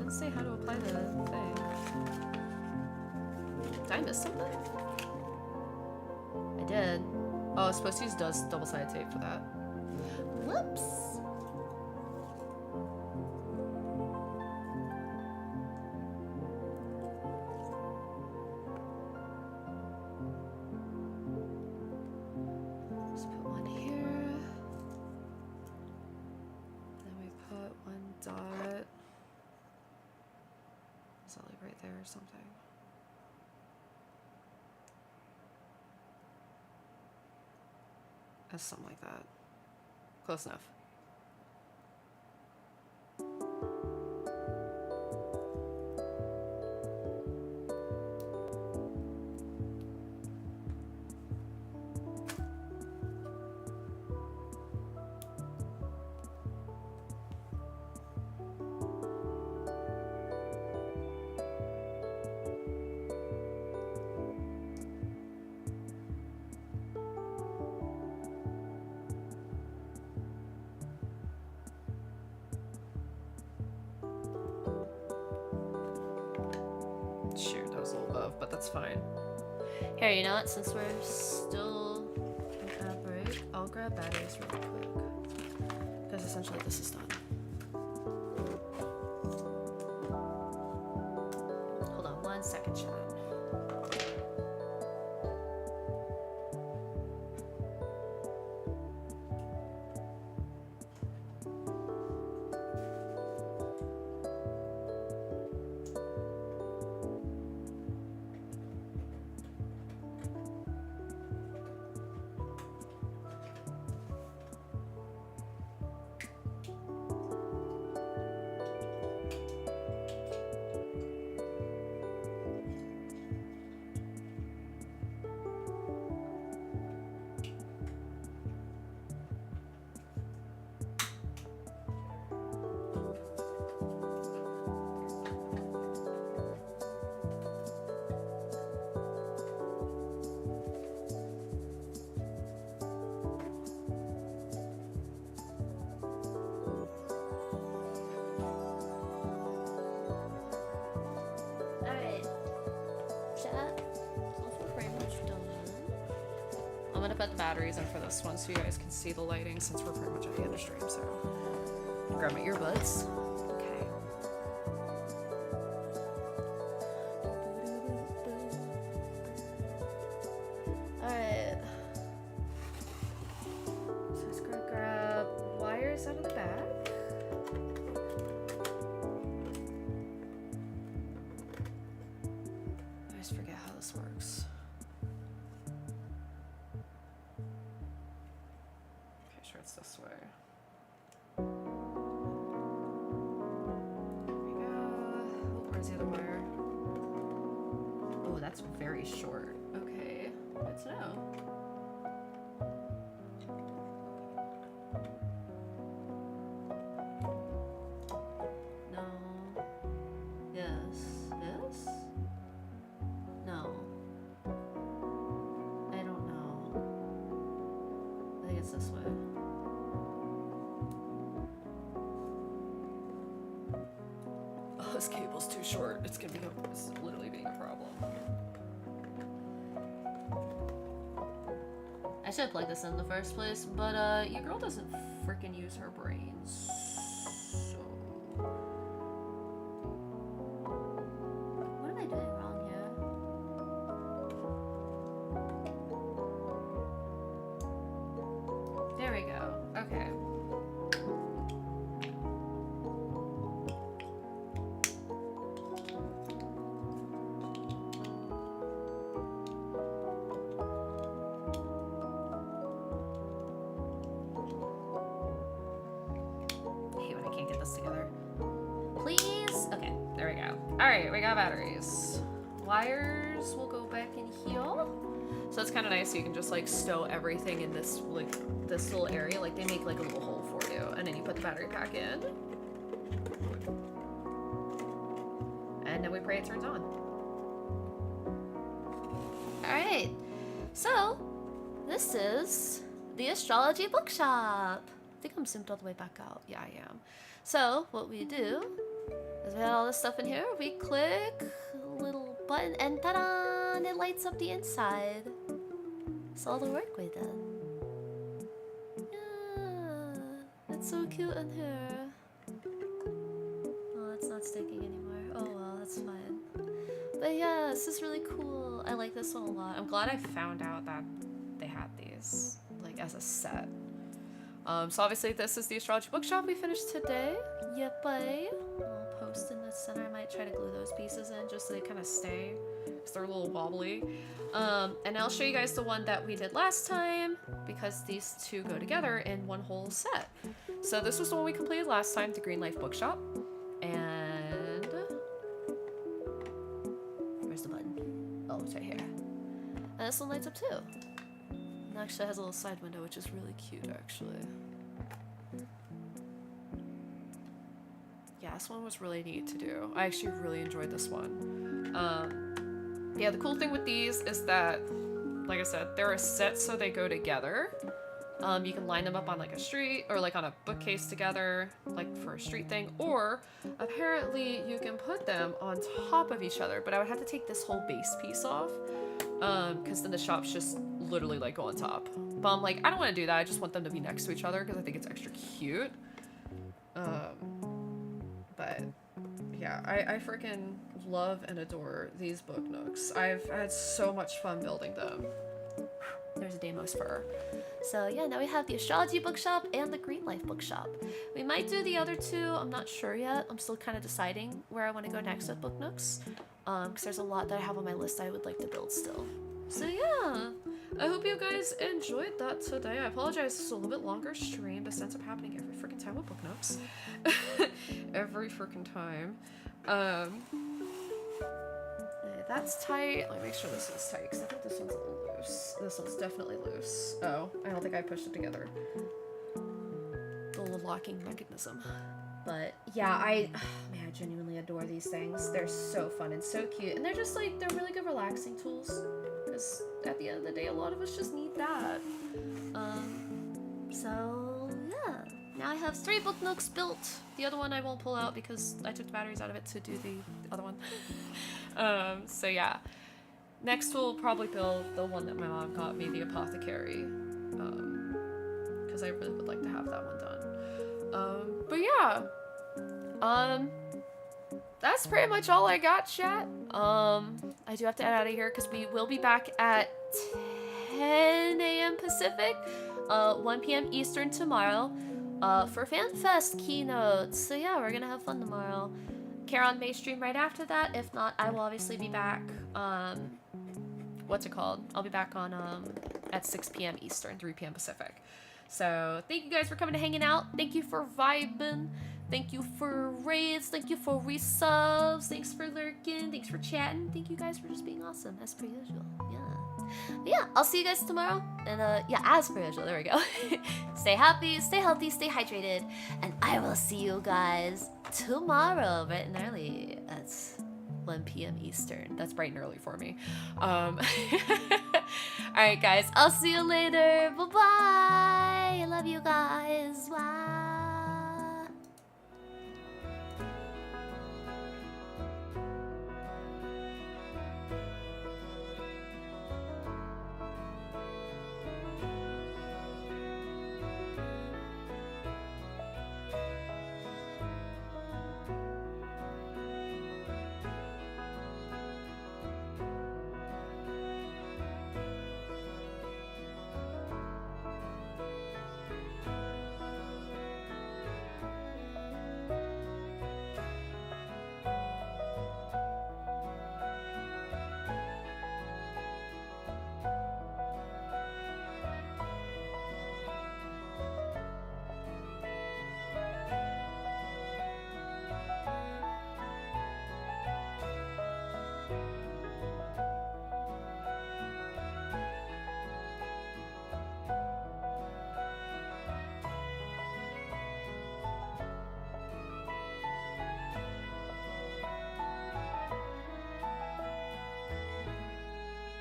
Say how to apply the thing. Did I miss something? I did. Oh, I was supposed to use double-sided tape for that. Whoops. Just put one here. Then we put one dot. Is that like right there or something? Has something like that. Close enough. Shoot, that was a little above, but that's fine. Here, you know what? Since we're still in a break, I'll grab batteries real quick. Because essentially this is done. Hold on 1 second, chat. I'm gonna put the batteries in for this one so you guys can see the lighting since we're pretty much at the end of stream, so grab my earbuds. Okay. Alright. So just gonna grab wires out of the bag. I always forget how this works. It's this way. There we go. Oh, where's the other wire? Oh, that's very short. Okay, good to know. No. Yes. Yes? No. I don't know. I think it's this way. This cable's too short. It's literally being a problem. I should have plugged this in the first place, but your girl doesn't freaking use her brains. So what am I doing wrong here? There we go. Okay. Alright, we got batteries. Wires will go back in here. So it's kind of nice, so you can just like stow everything in this this little area. Like they make like a little hole for you, and then you put the battery pack in. And then we pray it turns on. Alright, so this is the Astrology Bookshop. I think I'm zoomed all the way back out. Yeah, I am. So what we do is we have all this stuff in here. We click a little button and ta-da! It lights up the inside. It's all the work we did. Yeah, it's so cute in here. Oh, it's not sticking anymore. Oh well, that's fine. But yeah, this is really cool. I like this one a lot. I'm glad I found out that they had these like as a set. So obviously this is the Astrology Bookshop we finished today. Yep, I'll post in the center. I might try to glue those pieces in just so they kind of stay. Because they're a little wobbly. And I'll show you guys the one that we did last time because these two go together in one whole set. So this was the one we completed last time, the Green Life Bookshop. And where's the button? Oh, it's right here. And this one lights up too. And actually has a little side window, which is really cute actually. Yeah, this one was really neat to do. I actually really enjoyed this one. Yeah, the cool thing with these is that, like I said, they're a set so they go together. You can line them up on like a street or like on a bookcase together, like for a street thing, or apparently you can put them on top of each other, but I would have to take this whole base piece off, because then the shops just literally like go on top. But I'm like, I don't want to do that. I just want them to be next to each other because I think it's extra cute. But yeah, I freaking love and adore these book nooks. I've had so much fun building them. There's a Deimos fur. So yeah, now we have the Astrology Bookshop and the Green Life Bookshop. We might do the other two, I'm not sure yet. I'm still kind of deciding where I want to go next with book nooks. Because there's a lot that I have on my list I would like to build still. So yeah, I hope you guys enjoyed that today. I apologize, it's a little bit longer stream, but since I'm happening every freaking time with book nooks. Every freaking time. That's tight. Let me make sure this one's tight, because I think this one's a little loose. This one's definitely loose. Oh, I don't think I pushed it together. The little locking mechanism. But yeah, man, I genuinely adore these things. They're so fun and so cute. And they're just like, they're really good relaxing tools. Because at the end of the day, a lot of us just need that. So yeah. Now I have 3 book nooks built. The other one I won't pull out because I took the batteries out of it to do the other one. So yeah. Next we'll probably build the one that my mom got me, the apothecary. Because I really would like to have that one done. But yeah. That's pretty much all I got, chat. I do have to get out of here because we will be back at 10 a.m. Pacific, 1 p.m. Eastern tomorrow. For FanFest keynotes. So yeah, we're gonna have fun tomorrow. Karen may stream right after that. If not, I will obviously be back. What's it called? I'll be back on at 6 p.m. Eastern, 3 p.m. Pacific. So thank you guys for coming and hanging out. Thank you for vibing. Thank you for raids. Thank you for resubs. Thanks for lurking. Thanks for chatting. Thank you guys for just being awesome as per usual. Yeah. But yeah, I'll see you guys tomorrow. And yeah, as per usual, there we go. Stay happy, stay healthy, stay hydrated. And I will see you guys tomorrow, bright and early. That's 1 p.m. Eastern. That's bright and early for me. Alright guys, I'll see you later. Bye-bye. I love you guys. Bye.